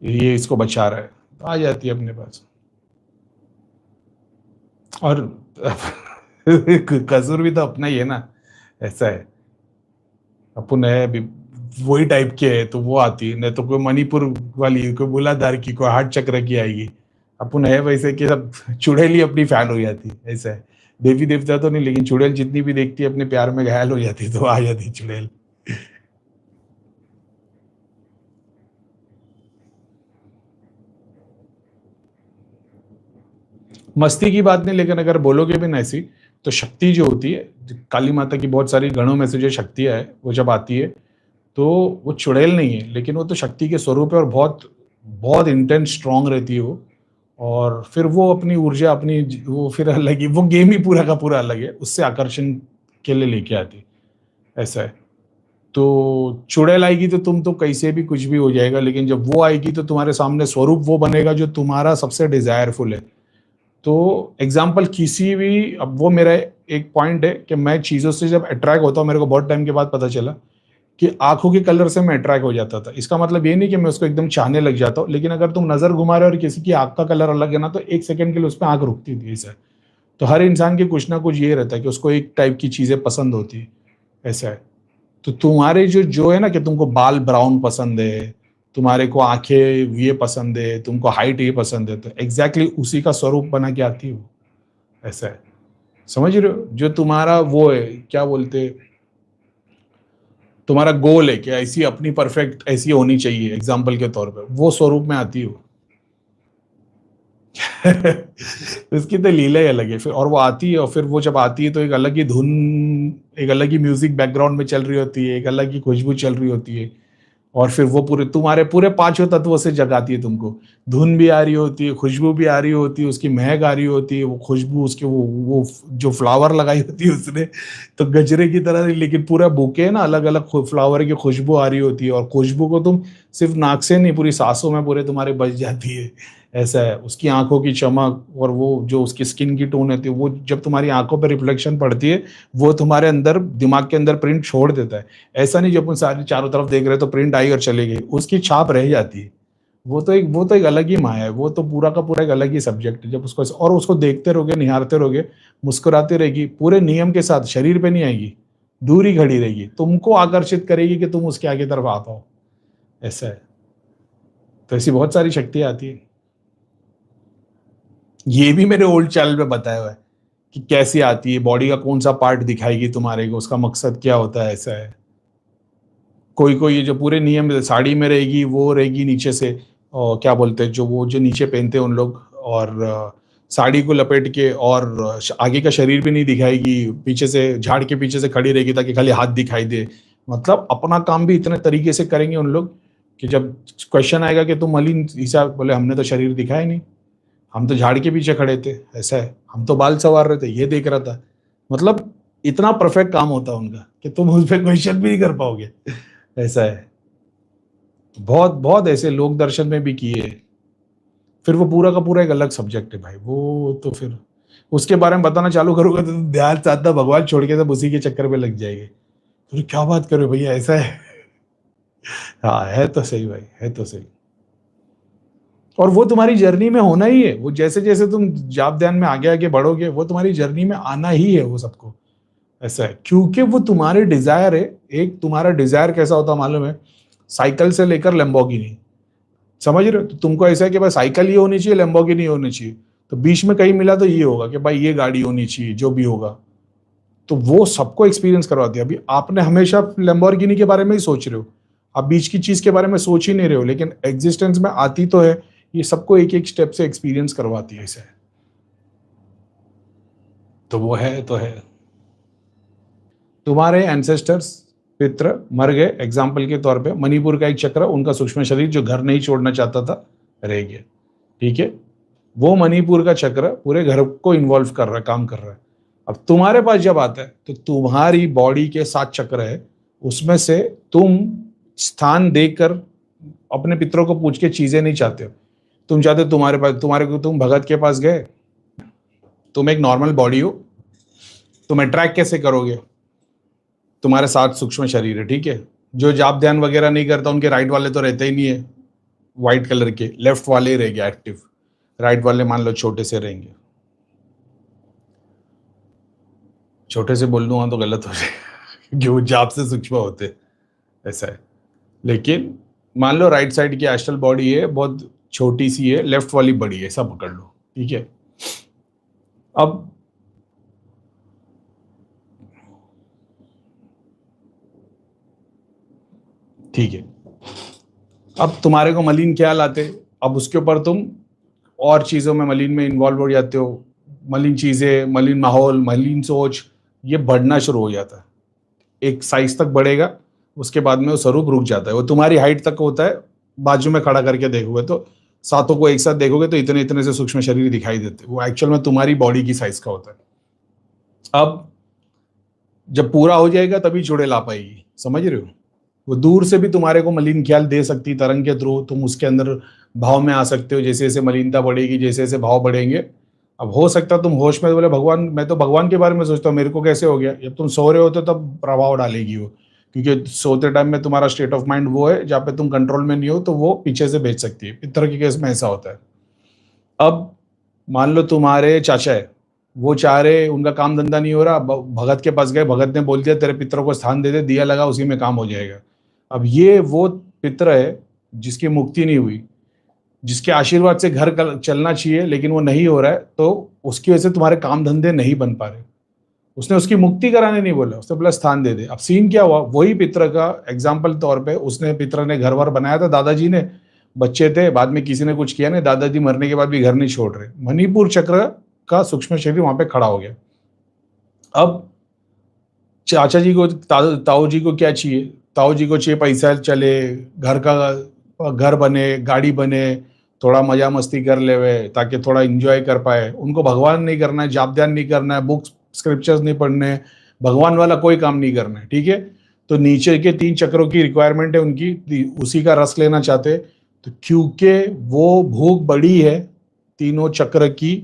ये इसको बचा रहा है, तो आ जाती है अपने पास। और कसूर भी तो अपना ही है ना, ऐसा है। अपन है वही टाइप के है तो वो आती है, नहीं तो कोई मणिपुर वाली, कोई मूलाधार की, कोई हार्ट चक्र की आएगी। अपन है वैसे कि सब चुड़ैल ही अपनी फैन हो जाती है, ऐसा है। देवी देवता तो नहीं, लेकिन चुड़ैल जितनी भी देखती है अपने प्यार में घायल हो जाती है, तो आ जाती चुड़ैल। मस्ती की बात नहीं, लेकिन अगर बोलोगे भी ना ऐसी, तो शक्ति जो होती है, काली माता की बहुत सारी गणों में से जो शक्तियाँ है, वो जब आती है तो वो चुड़ैल नहीं है, लेकिन वो तो शक्ति के स्वरूप है, और बहुत बहुत इंटेंस स्ट्रांग रहती है वो। और फिर वो अपनी ऊर्जा अपनी वो फिर अलग ही, वो गेम ही पूरा का पूरा अलग है, उससे आकर्षण के लिए लेके आती है, ऐसा है। तो चुड़ैल आएगी तो तुम तो कैसे भी कुछ भी हो जाएगा, लेकिन जब वो आएगी तो तुम्हारे सामने स्वरूप वो बनेगा जो तुम्हारा सबसे डिजायरफुल है। तो एग्जाम्पल किसी भी, अब वो मेरा एक पॉइंट है कि मैं चीज़ों से जब अट्रैक्ट होता हूँ, मेरे को बहुत टाइम के बाद पता चला कि आंखों के कलर से मैं अट्रैक्ट हो जाता था। इसका मतलब ये नहीं कि मैं उसको एकदम चाहने लग जाता हूँ, लेकिन अगर तुम नजर घुमा रहे हो और किसी की आंख का कलर अलग है ना, तो 1 सेकंड के लिए उस पर आंख रुकती थी, ऐसा है। तो हर इंसान के कुछ ना कुछ ये रहता है कि उसको एक टाइप की चीजें पसंद होती है, ऐसा है। तो तुम्हारे जो है ना, कि तुमको बाल ब्राउन पसंद है, तुम्हारे को आंखें ये पसंद है, तुमको हाइट ये पसंद है, तो एग्जैक्टली उसी का स्वरूप बना के आती है वो, ऐसा है। समझ रहे हो, जो तुम्हारा वो है, क्या बोलते, तुम्हारा गोल है कि ऐसी अपनी परफेक्ट ऐसी होनी चाहिए, एग्जाम्पल के तौर पे, वो स्वरूप में आती हो। उसकी तो लीला ही अलग है फिर, और वो आती है, और फिर वो जब आती है तो एक अलग ही धुन, एक अलग ही म्यूजिक बैकग्राउंड में चल रही होती है, एक अलग ही खुशबू चल रही होती है, और फिर वो पूरे तुम्हारे पूरे 5 तत्वों से जगाती है तुमको। धुन भी आ रही होती है, खुशबू भी आ रही होती है, उसकी महक आ रही होती है, वो खुशबू, उसके वो जो फ्लावर लगाई होती है उसने, तो गजरे की तरह, लेकिन पूरा बुके ना अलग अलग फ्लावर की खुशबू आ रही होती है, और खुशबू को तुम सिर्फ नाक से नहीं, पूरी सांसों में पूरे तुम्हारे बच जाती है, ऐसा है। उसकी आंखों की चमक और वो जो उसकी स्किन की टोन होती है, वो जब तुम्हारी आंखों पर रिफ्लेक्शन पड़ती है, वो तुम्हारे अंदर दिमाग के अंदर प्रिंट छोड़ देता है। ऐसा नहीं जब अपन सारी चारों तरफ देख रहे तो प्रिंट आई और चली गई, उसकी छाप रह जाती है। वो तो एक अलग ही माया है, वो तो पूरा का पूरा एक अलग ही सब्जेक्ट है। जब उसको देखते रहोगे, निहारते रहोगे, मुस्कुराते रहेगी, पूरे नियम के साथ, शरीर पे नहीं आएगी, दूर ही खड़ी रहेगी, तुमको आकर्षित करेगी कि तुम उसके आगे तरफ आ पाओ, ऐसा है। तो ऐसी बहुत सारी शक्तियां आती है। ये भी मेरे ओल्ड चैनल पे बताया हुआ है कि कैसी आती है, बॉडी का कौन सा पार्ट दिखाएगी तुम्हारे को, उसका मकसद क्या होता है, ऐसा है। कोई कोई ये जो पूरे नियम, साड़ी में रहेगी, वो रहेगी नीचे से, और क्या बोलते हैं जो वो जो नीचे पहनते हैं उन लोग, और साड़ी को लपेट के, और आगे का शरीर भी नहीं दिखाएगी, पीछे से झाड़ के पीछे से खड़ी रहेगी ताकि खाली हाथ दिखाई दे। मतलब अपना काम भी इतने तरीके से करेंगे उन लोग कि जब क्वेश्चन आएगा कि तुम मलिन हिसाब, बोले हमने तो शरीर दिखाया नहीं, हम तो झाड़ के पीछे खड़े थे, ऐसा है, हम तो बाल संवार रहे थे, ये देख रहा था। मतलब इतना परफेक्ट काम होता है उनका कि तुम उस पर क्वेश्चन भी नहीं कर पाओगे, ऐसा है। बहुत बहुत ऐसे लोक दर्शन में भी किए। फिर वो पूरा का पूरा एक अलग सब्जेक्ट है भाई, वो तो फिर उसके बारे में बताना चालू करोगे तो ध्यान साधना भगवान छोड़ के सब उसी के चक्कर में लग जाएंगे। तो क्या बात करो भैया, ऐसा है। हाँ, है तो सही भाई, है तो सही। और वो तुम्हारी जर्नी में होना ही है, वो जैसे जैसे तुम जाप ध्यान में आगे आगे बढ़ोगे, वो तुम्हारी जर्नी में आना ही है वो सबको, ऐसा है। क्योंकि वो तुम्हारे डिजायर है। एक तुम्हारा डिजायर कैसा होता मालूम है, साइकिल से लेकर लैम्बोर्गिनी, समझ रहे हो? तो तुमको ऐसा है कि भाई साइकिल ये होनी चाहिए, लैम्बोर्गिनी होनी चाहिए, तो बीच में कहीं मिला तो ये होगा कि भाई ये गाड़ी होनी चाहिए, जो भी होगा। तो वो सबको एक्सपीरियंस करवाती है। अभी आपने हमेशा लैम्बोर्गिनी के बारे में ही सोच रहे हो, आप बीच की चीज के बारे में सोच ही नहीं रहे हो, लेकिन एग्जिस्टेंस में आती तो है। ये सबको एक एक स्टेप से एक्सपीरियंस करवाती है इसे। तो वो है तो है। तुम्हारे एंसेस्टर्स, पितृ मर गए, एग्जाम्पल के तौर पे मणिपुर का एक चक्र, उनका सूक्ष्म शरीर जो घर नहीं छोड़ना चाहता था रह गया, ठीक है। वो मणिपुर का चक्र पूरे घर को इन्वॉल्व कर रहा है, काम कर रहा है। अब तुम्हारे पास जब आता है तो तुम्हारी बॉडी के 7 चक्र है, उसमें से तुम स्थान देकर अपने पितरों को पूछ के चीजें नहीं चाहते हो। तुम चाहते हो तुम्हारे पास, तुम्हारे को तुम भगत के पास गए, तुम एक नॉर्मल बॉडी हो, तुम अट्रैक्ट कैसे करोगे? तुम्हारे 7 सूक्ष्म शरीर है, ठीक है। जो जाप ध्यान वगैरह नहीं करता उनके राइट वाले तो रहते ही नहीं है व्हाइट कलर के, लेफ्ट वाले ही रहेंगे एक्टिव, राइट वाले मान लो छोटे से रहेंगे। छोटे से बोल दूंगा तो गलत हो जाएगा क्योंकि वो जाप से सूक्ष्म होते, ऐसा है। लेकिन मान लो राइट साइड की एस्ट्रल बॉडी है, बहुत छोटी सी है, लेफ्ट वाली बड़ी है, ऐसा पकड़ लो, ठीक है। अब ठीक है, अब तुम्हारे को मलिन ख्याल आते, अब उसके ऊपर तुम और चीजों में मलिन में इन्वॉल्व हो जाते हो। मलिन चीजें, मलिन माहौल, मलिन सोच, ये बढ़ना शुरू हो जाता है। एक साइज तक बढ़ेगा, उसके बाद में वो स्वरूप रुक जाता है। वो तुम्हारी हाइट तक होता है, बाजू में खड़ा करके देखोगे तो सातों को एक साथ देखोगे तो इतने इतने से सूक्ष्म शरीर दिखाई देते, वो एक्चुअल में तुम्हारी बॉडी की साइज का होता है। अब जब पूरा हो जाएगा तभी चुड़ैल ला पाएगी, समझ रहे हो? वो दूर से भी तुम्हारे को मलिन ख्याल दे सकती तरंग के थ्रू, तुम उसके अंदर भाव में आ सकते हो। जैसे जैसे मलिनता बढ़ेगी, जैसे जैसे भाव बढ़ेंगे, अब हो सकता तुम होश में बोले भगवान, मैं तो भगवान के बारे में सोचता हूँ, मेरे को कैसे हो गया? जब तुम सो रहे होते तब प्रभाव डालेगी वो, क्योंकि सोते टाइम में तुम्हारा स्टेट ऑफ माइंड वो है जहाँ पे तुम कंट्रोल में नहीं हो, तो वो पीछे से भेज सकती है। पितर के केस में ऐसा होता है। अब मान लो तुम्हारे चाचा है, वो चाह रहे, उनका काम धंधा नहीं हो रहा, भगत के पास गए, भगत ने बोल दिया तेरे पितरों को स्थान दे दे, दिया लगा, उसी में काम हो जाएगा। अब ये वो पितर है जिसकी मुक्ति नहीं हुई, जिसके आशीर्वाद से घर चलना चाहिए, लेकिन वो नहीं हो रहा है, तो उसकी वजह से तुम्हारे काम धंधे नहीं बन पा रहे। उसने उसकी मुक्ति कराने नहीं बोला, उसने बोला स्थान दे दे। अब सीन क्या हुआ, वही पितर का एग्जाम्पल तौर पे उसने, पितर ने घर वर बनाया था, दादाजी ने, बच्चे थे, बाद में किसी ने कुछ किया नहीं, दादाजी मरने के बाद भी घर नहीं छोड़ रहे, मणिपुर चक्र का सूक्ष्म शरीर वहां पे खड़ा हो गया। अब चाचा जी को, ताऊ जी को क्या चाहिए? ताऊ जी को चाहिए पैसा चले, घर बने, गाड़ी बने, थोड़ा मजा मस्ती कर लेवे ताकि थोड़ा एंजॉय कर पाए। उनको भगवान नहीं करना है, जाप ध्यान नहीं करना है, बुक्स स्क्रिप्चर्स नहीं पढ़ने, भगवान वाला कोई काम नहीं करना है, ठीक है। तो नीचे के 3 चक्रों की रिक्वायरमेंट है उनकी, उसी का रस लेना चाहते हैं। तो क्योंकि वो भूख बड़ी है तीनों चक्र की,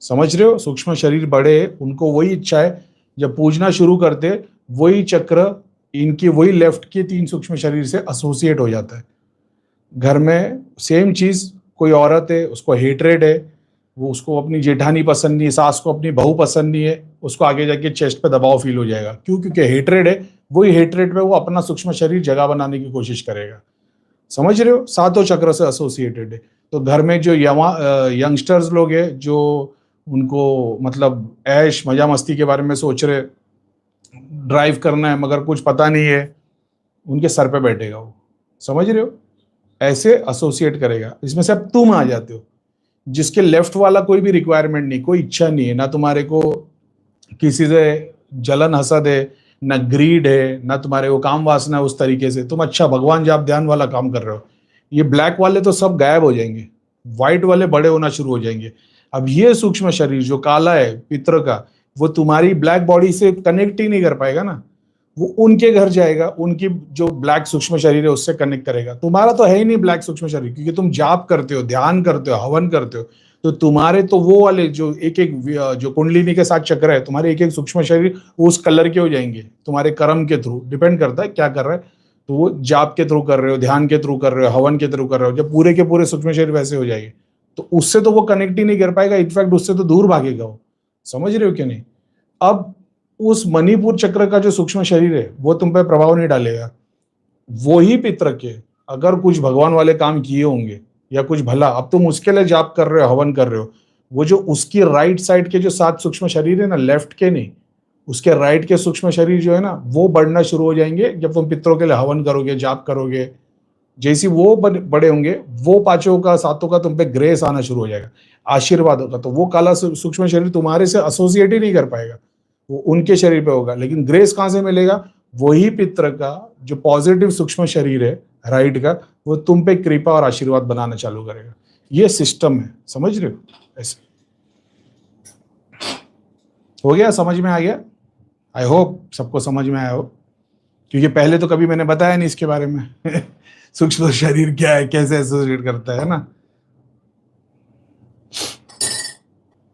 समझ रहे हो, सूक्ष्म शरीर बड़े है, उनको वही इच्छा है, जब पूजना शुरू करते वही चक्र इनकी वही लेफ्ट के 3 सूक्ष्म शरीर से एसोसिएट हो जाता है। घर में सेम चीज, कोई औरत है उसको हेट्रेड है, वो उसको अपनी जेठानी पसंद नहीं है, सास को अपनी बहू पसंद नहीं है, उसको आगे जाके चेस्ट पे दबाव फील हो जाएगा। क्यों? क्योंकि हेट्रेड है, वही हेट्रेड में वो अपना सूक्ष्म शरीर जगह बनाने की कोशिश करेगा। समझ रहे हो, सातों चक्र से एसोसिएटेड है। तो घर में जो यंगस्टर्स लोग हैं जो उनको मतलब ऐश मजा मस्ती के बारे में सोच रहे, ड्राइव करना है मगर कुछ पता नहीं है, उनके सर पे बैठेगा वो। समझ रहे हो, ऐसे एसोसिएट करेगा। इसमें से अब तुम आ जाते हो जिसके लेफ्ट वाला कोई भी रिक्वायरमेंट नहीं, कोई इच्छा नहीं है, ना तुम्हारे को किसी से जलन हसद है, ना ग्रीड है, ना तुम्हारे को काम वासना है उस तरीके से। तुम अच्छा भगवान जाप ध्यान वाला काम कर रहे हो। ये ब्लैक वाले तो सब गायब हो जाएंगे, व्हाइट वाले बड़े होना शुरू हो जाएंगे। अब ये सूक्ष्म शरीर जो काला है पितर का, वो तुम्हारी ब्लैक बॉडी से कनेक्ट ही नहीं कर पाएगा ना, वो उनके घर जाएगा, उनकी जो ब्लैक सूक्ष्म शरीर है उससे कनेक्ट करेगा। तुम्हारा तो है ही नहीं ब्लैक सूक्ष्म शरीर, क्योंकि तुम जाप करते हो, ध्यान करते हो, हवन करते हो। तो तुम्हारे तो वो वाले जो एक एक जो कुंडलिनी के साथ चक्र है, तुम्हारे एक एक सूक्ष्म शरीर उस कलर के हो जाएंगे तुम्हारे कर्म के थ्रू। डिपेंड करता है क्या कर रहा है, तो वो जाप के थ्रू कर रहे हो, ध्यान के थ्रू कर रहे हो, हवन के थ्रू कर रहे हो, जब पूरे के पूरे सूक्ष्म शरीर वैसे हो जाएंगे तो उससे तो वो कनेक्ट ही नहीं कर पाएगा, इनफैक्ट उससे तो दूर भागेगा वो। समझ रहे हो कि नहीं? अब उस मणिपुर चक्र का जो सूक्ष्म शरीर है वो तुम पे प्रभाव नहीं डालेगा। वो ही पितर के अगर कुछ भगवान वाले काम किए होंगे या कुछ भला, अब तुम उसके लिए जाप कर रहे हो, हवन कर रहे हो, वो जो उसकी राइट साइड के जो 7 सूक्ष्म शरीर है ना, लेफ्ट के नहीं, उसके राइट के सूक्ष्म शरीर जो है ना, वो बढ़ना शुरू हो जाएंगे जब तुम पितरों के लिए हवन करोगे, जाप करोगे। जैसी वो बड़े होंगे, वो 5 का 7 का तुम पे ग्रेस आना शुरू हो जाएगा, आशीर्वाद होगा। तो वो काला सूक्ष्म शरीर तुम्हारे से एसोसिएट ही नहीं कर पाएगा, वो उनके शरीर पे होगा। लेकिन ग्रेस कहां से मिलेगा? वही पितर का जो पॉजिटिव सूक्ष्म शरीर है राइट का, वो तुम पे कृपा और आशीर्वाद बनाना चालू करेगा। ये सिस्टम है, समझ रहे हो? ऐसे हो गया, समझ में आ गया? आई होप सबको समझ में आया हो, क्योंकि पहले तो कभी मैंने बताया नहीं इसके बारे में सूक्ष्म शरीर क्या है, कैसे एसोसिएट करता है ना।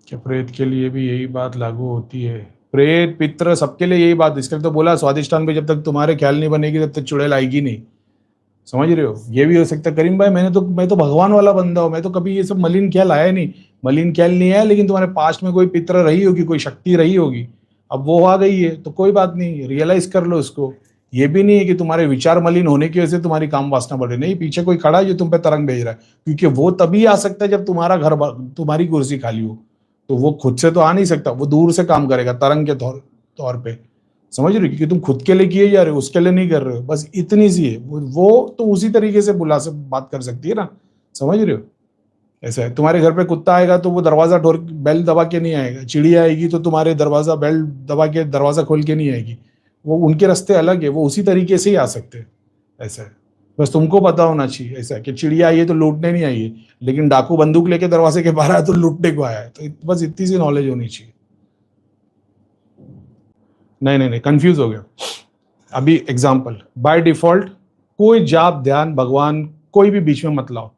क्या प्रेत के लिए भी यही बात लागू होती है? प्रेत पित्र सबके लिए यही बात, इसके लिए तो बोला स्वादिष्टान पे जब तक तुम्हारे ख्याल नहीं बनेगी तब तक चुड़ैल आएगी नहीं। समझ रहे हो? ये भी हो सकता है। करीम भाई मैं तो भगवान वाला बंदा हूँ, मैं तो कभी ये सब मलिन ख्याल आया नहीं। मलिन ख्याल नहीं आया, लेकिन तुम्हारे पास्ट में कोई पित्र रही होगी, कोई शक्ति रही होगी, अब वो आ गई है तो कोई बात नहीं, रियलाइज कर लो इसको। ये भी नहीं है कि तुम्हारे विचार मलिन होने की वजह से तुम्हारी काम वासना बढ़े, नहीं, पीछे कोई खड़ा है जो तुम पे तरंग भेज रहा है, क्योंकि वो तभी आ सकता है जब तुम्हारा घर, तुम्हारी कुर्सी खाली हो। तो वो खुद से तो आ नहीं सकता, वो दूर से काम करेगा तरंग के तौर पे। समझ रहे हो? क्योंकि तुम खुद के लिए किए जा रहे हो, उसके लिए नहीं कर रहे हो, बस इतनी सी है। वो तो उसी तरीके से बुला से बात कर सकती है ना। समझ रहे हो? ऐसा है, तुम्हारे घर पे कुत्ता आएगा तो वो दरवाजा बेल दबा के नहीं आएगा, चिड़िया आएगी तो तुम्हारे दरवाजा बेल दबा के दरवाजा खोल के नहीं आएगी। वो उनके रास्ते अलग है, वो उसी तरीके से ही आ सकते हैं। ऐसा है, बस तुमको पता होना चाहिए। ऐसा है कि चिड़िया आई है तो लूटने नहीं आई है, लेकिन डाकू बंदूक लेके दरवाजे के बाहर आया तो लूटने को आया है। तो बस इतनी सी नॉलेज होनी चाहिए। नहीं, कंफ्यूज हो गया। अभी एग्जाम्पल, बाय डिफॉल्ट कोई जाप ध्यान भगवान कोई भी बीच में मत लाओ।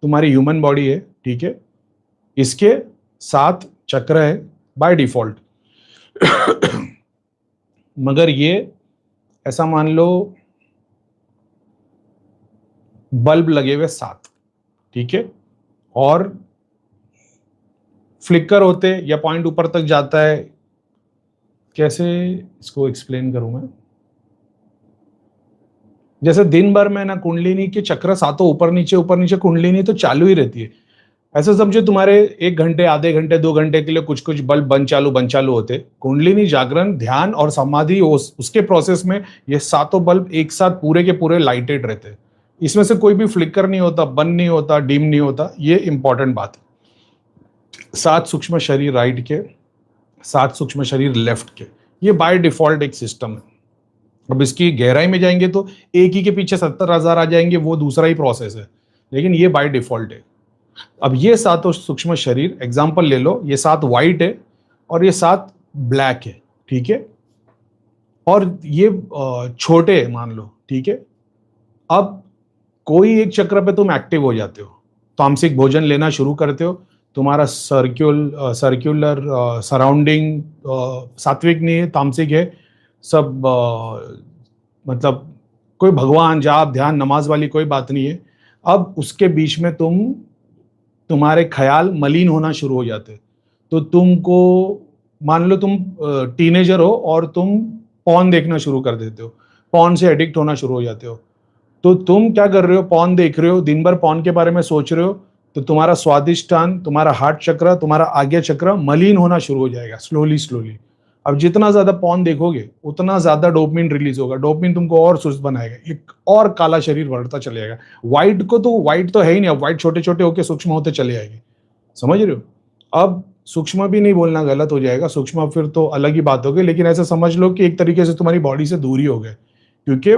तुम्हारी ह्यूमन बॉडी है, ठीक है, इसके 7 चक्र है बाय डिफॉल्ट मगर ये ऐसा मान लो बल्ब लगे हुए 7, ठीक है, और फ्लिकर होते या पॉइंट ऊपर तक जाता है। कैसे इसको एक्सप्लेन करूं मैं? जैसे दिन भर में ना कुंडलिनी के चक्र 7 ऊपर नीचे कुंडलिनी तो चालू ही रहती है। ऐसा समझो तुम्हारे 1 घंटे, आधे घंटे, 2 घंटे के लिए कुछ बल्ब बंद चालू होते। कुंडलिनी जागरण, ध्यान और समाधि उसके प्रोसेस में ये 7 बल्ब एक साथ पूरे के पूरे लाइटेड रहते। इसमें से कोई भी फ्लिकर नहीं होता, बंद नहीं होता, डिम नहीं होता। ये इंपॉर्टेंट बात है। 7 सूक्ष्म शरीर राइट के, 7 सूक्ष्म शरीर लेफ्ट के, ये बाय डिफॉल्ट एक सिस्टम है। अब इसकी गहराई में जाएंगे तो एक ही के पीछे 70,000 आ जाएंगे, वो दूसरा ही प्रोसेस है, लेकिन ये बाय डिफॉल्ट है। अब ये 7 सूक्ष्म शरीर एग्जांपल ले लो, ये 7 व्हाइट है और ये 7 ब्लैक है, ठीक है। और ये छोटे मान लो, ठीक है। अब कोई एक चक्र पे तुम एक्टिव हो जाते हो, तामसिक भोजन लेना शुरू करते हो, तुम्हारा सर्क्यूलर सराउंडिंग सात्विक नहीं है, तामसिक है सब। मतलब कोई भगवान जाप ध्यान नमाज वाली कोई बात नहीं है। अब उसके बीच में तुम्हारे ख्याल मलिन होना शुरू हो जाते, तो तुमको मान लो तुम टीनेजर हो और तुम पॉर्न देखना शुरू कर देते हो, पॉर्न से एडिक्ट होना शुरू हो जाते हो। तो तुम क्या कर रहे हो, पॉर्न देख रहे हो, दिन भर पॉर्न के बारे में सोच रहे हो, तो तुम्हारा स्वादिष्टान, तुम्हारा हार्ट चक्र, तुम्हारा आज्ञा चक्र मलिन होना शुरू हो जाएगा स्लोली स्लोली। अब जितना ज्यादा पॉर्न देखोगे उतना ज्यादा डोपामिन रिलीज होगा, डोपामिन तुमको और सुस्त बनाएगा, एक और काला शरीर बढ़ता चले जाएगा। व्हाइट तो है ही नहीं, अब व्हाइट छोटे छोटे होके सूक्ष्म होते चले जाएंगे, समझ रहे हो। अब सूक्ष्म भी नहीं बोलना, गलत हो जाएगा, सूक्ष्म फिर तो अलग ही बात होगी, लेकिन ऐसा समझ लो कि एक तरीके से तुम्हारी बॉडी से दूर ही हो गए, क्योंकि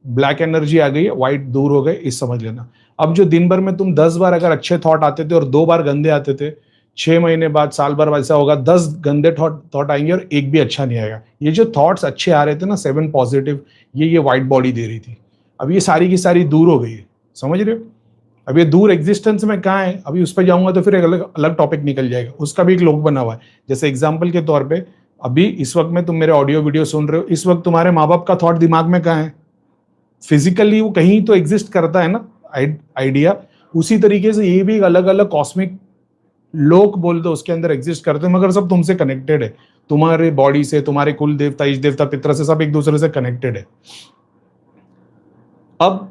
ब्लैक एनर्जी आ गई है, व्हाइट दूर हो गए, इस समझ लेना। अब जो दिन भर में तुम 10 बार अगर अच्छे थॉट आते थे और 2 बार गंदे आते थे, 6 महीने बाद साल भर ऐसा होगा 10 गंदे थॉट आएंगे और एक भी अच्छा नहीं आएगा। ये जो थॉट्स अच्छे आ रहे थे ना 7 पॉजिटिव, ये व्हाइट बॉडी दे रही थी, अब ये सारी की सारी दूर हो गई है, समझ रहे हो। अब ये दूर एग्जिस्टेंस में कहाँ है, अभी उस पर जाऊंगा तो फिर एक अलग टॉपिक निकल जाएगा, उसका भी एक लोग बना हुआ है। जैसे एग्जाम्पल के तौर पर अभी इस वक्त में तुम मेरे ऑडियो वीडियो सुन रहे हो, इस वक्त तुम्हारे माँ बाप का थॉट दिमाग में कहाँ है, फिजिकली वो कहीं तो एग्जिस्ट करता है ना आइडिया। उसी तरीके से ये भी अलग अलग कॉस्मिक लोक बोल दो उसके अंदर एग्जिस्ट करते हैं, मगर सब तुमसे कनेक्टेड है, तुम्हारे बॉडी से, तुम्हारे कुल देवता इष्ट देवता पितर से, सब एक दूसरे से कनेक्टेड है। अब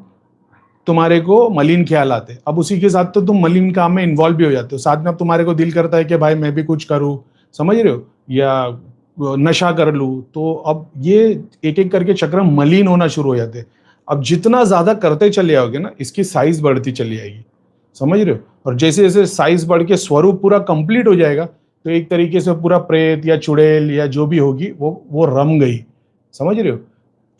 तुम्हारे को मलिन ख्याल आते, अब उसी के साथ तो तुम मलिन काम में इन्वॉल्व भी हो जाते हो, साथ में अब तुम्हारे को दिल करता है कि भाई मैं भी कुछ करूं, समझ रहे हो, या नशा कर लूं। तो अब ये एक एक करके चक्र मलिन होना शुरू हो जाते। अब जितना ज्यादा करते चले जाओगे ना, इसकी साइज बढ़ती चली जाएगी, समझ रहे हो। और जैसे जैसे साइज बढ़ के स्वरूप पूरा कंप्लीट हो जाएगा, तो एक तरीके से पूरा प्रेत या चुड़ैल या जो भी होगी वो रम गई, समझ रहे हो।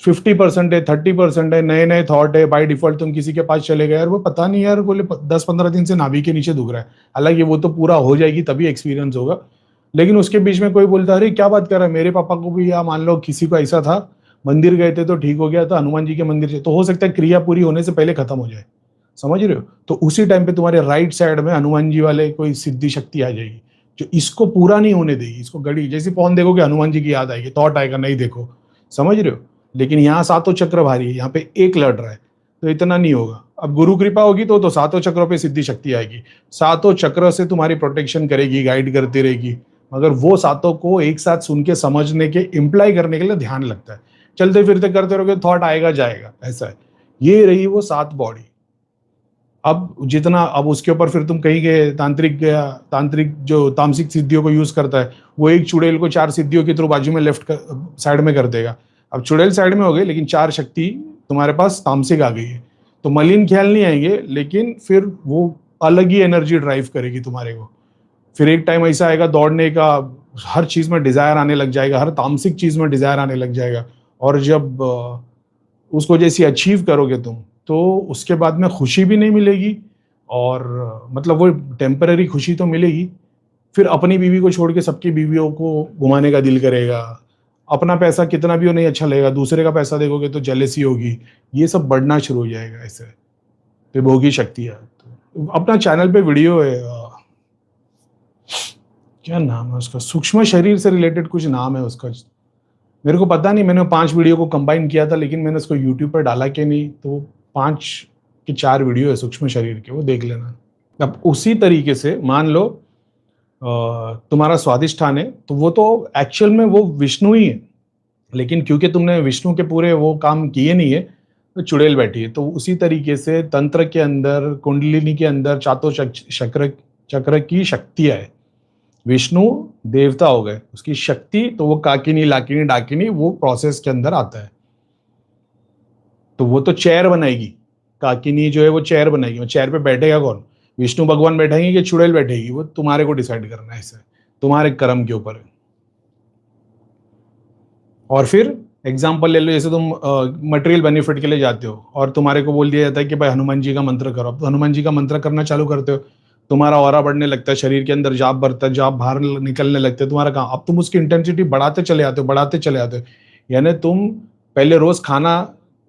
50% है, 30% है, नए नए थॉट है, बाय डिफॉल्ट तुम किसी के पास चले गए यार, वो पता नहीं यार, बोले 10-15 दिन से नाभि के नीचे दुख रहा है, हालांकि वो तो पूरा हो जाएगी तभी एक्सपीरियंस होगा। लेकिन उसके बीच में कोई बोलता है अरे क्या बात कर रहा है, मेरे पापा को भी, या मान लो किसी को ऐसा था, मंदिर गए थे तो ठीक हो गया था, हनुमान जी के मंदिर से, तो हो सकता है क्रिया पूरी होने से पहले खत्म हो जाए, समझ रहे हो। तो उसी टाइम पे तुम्हारे राइट साइड में हनुमान जी वाले कोई सिद्धि शक्ति आ जाएगी जो इसको पूरा नहीं होने देगी, इसको गड़ी, जैसे पौन देखोगे हनुमान जी की याद आएगी, थॉट आएगा, नहीं देखो, समझ रहे हो। लेकिन यहाँ सातों चक्र भारी है, यहाँ पे एक लड़ रहा है, तो इतना नहीं होगा। अब गुरु कृपा होगी तो सातों चक्रों पे सिद्धि शक्ति आएगी, सातों चक्र से तुम्हारी प्रोटेक्शन करेगी, गाइड करती रहेगी, मगर वो सातों को एक साथ सुन के समझने के, इम्प्लाई करने के लिए ध्यान लगता है। चलते फिरते करते रहोगे थॉट आएगा जाएगा, ऐसा है। ये रही वो 7 बॉडी। अब जितना, अब उसके ऊपर फिर तुम कहीं गए, तांत्रिक जो तामसिक सिद्धियों को यूज करता है, वो एक चुड़ैल को 4 सिद्धियों के थ्रू बाजू में लेफ्ट साइड में कर देगा। अब चुड़ैल साइड में हो गई, लेकिन 4 शक्ति तुम्हारे पास तामसिक आ गई है, तो मलिन ख्याल नहीं आएंगे, लेकिन फिर वो अलग ही एनर्जी ड्राइव करेगी तुम्हारे को। फिर एक टाइम ऐसा आएगा दौड़ने का, हर चीज में डिजायर आने लग जाएगा, हर तामसिक चीज में डिजायर आने लग जाएगा। और जब उसको जैसी अचीव करोगे तुम, तो उसके बाद में खुशी भी नहीं मिलेगी, और मतलब वो टेम्पररी खुशी तो मिलेगी, फिर अपनी बीवी को छोड़ के सबकी बीवियों को घुमाने का दिल करेगा, अपना पैसा कितना भी हो नहीं अच्छा लगेगा, दूसरे का पैसा देखोगे तो जेलसी होगी, ये सब बढ़ना शुरू हो जाएगा। ऐसे विभोगी शक्ति है। तो अपना चैनल पे वीडियो है, क्या नाम है उसका, सूक्ष्म शरीर से रिलेटेड कुछ नाम है उसका, मेरे को पता नहीं, मैंने 5 वीडियो को कंबाइन किया था, लेकिन मैंने उसको यूट्यूब पर डाला कि नहीं, तो 5 के 4 वीडियो है सूक्ष्म शरीर के, वो देख लेना। अब उसी तरीके से मान लो तुम्हारा स्वादिष्ठान है, तो वो तो एक्चुअल में वो विष्णु ही है, लेकिन क्योंकि तुमने विष्णु के पूरे वो काम किए नहीं है, तो चुड़ैल बैठी है। तो उसी तरीके से तंत्र के अंदर, कुंडलिनी के अंदर चातों चक्र की शक्तियां है। विष्णु देवता हो गए, उसकी शक्ति तो वो काकिनी लाकिनी डाकिनी वो प्रोसेस के अंदर आता है। तो वो तो चेयर बनाएगी, काकिनी जो है वो चेयर बनाएगी, वो चेयर पे बैठेगा कौन, विष्णु भगवान बैठेंगे कि चुड़ैल बैठेगी, वो तुम्हारे को डिसाइड करना है, ऐसे तुम्हारे कर्म के ऊपर है। और फिर एग्जाम्पल ले लो, जैसे तुम मटेरियल बेनिफिट के लिए जाते हो और तुम्हारे को बोल दिया जाता है कि भाई हनुमान जी का मंत्र करो, अब तो हनुमान जी का मंत्र करना चालू करते हो, तुम्हारा ऑरा बढ़ने लगता है, शरीर के अंदर जाप बढ़ता है, जाप बाहर निकलने लगते हैं तुम्हारा काम, अब तुम उसकी इंटेंसिटी बढ़ाते चले आते हो, बढ़ाते चले आते हो। यानी तुम पहले रोज खाना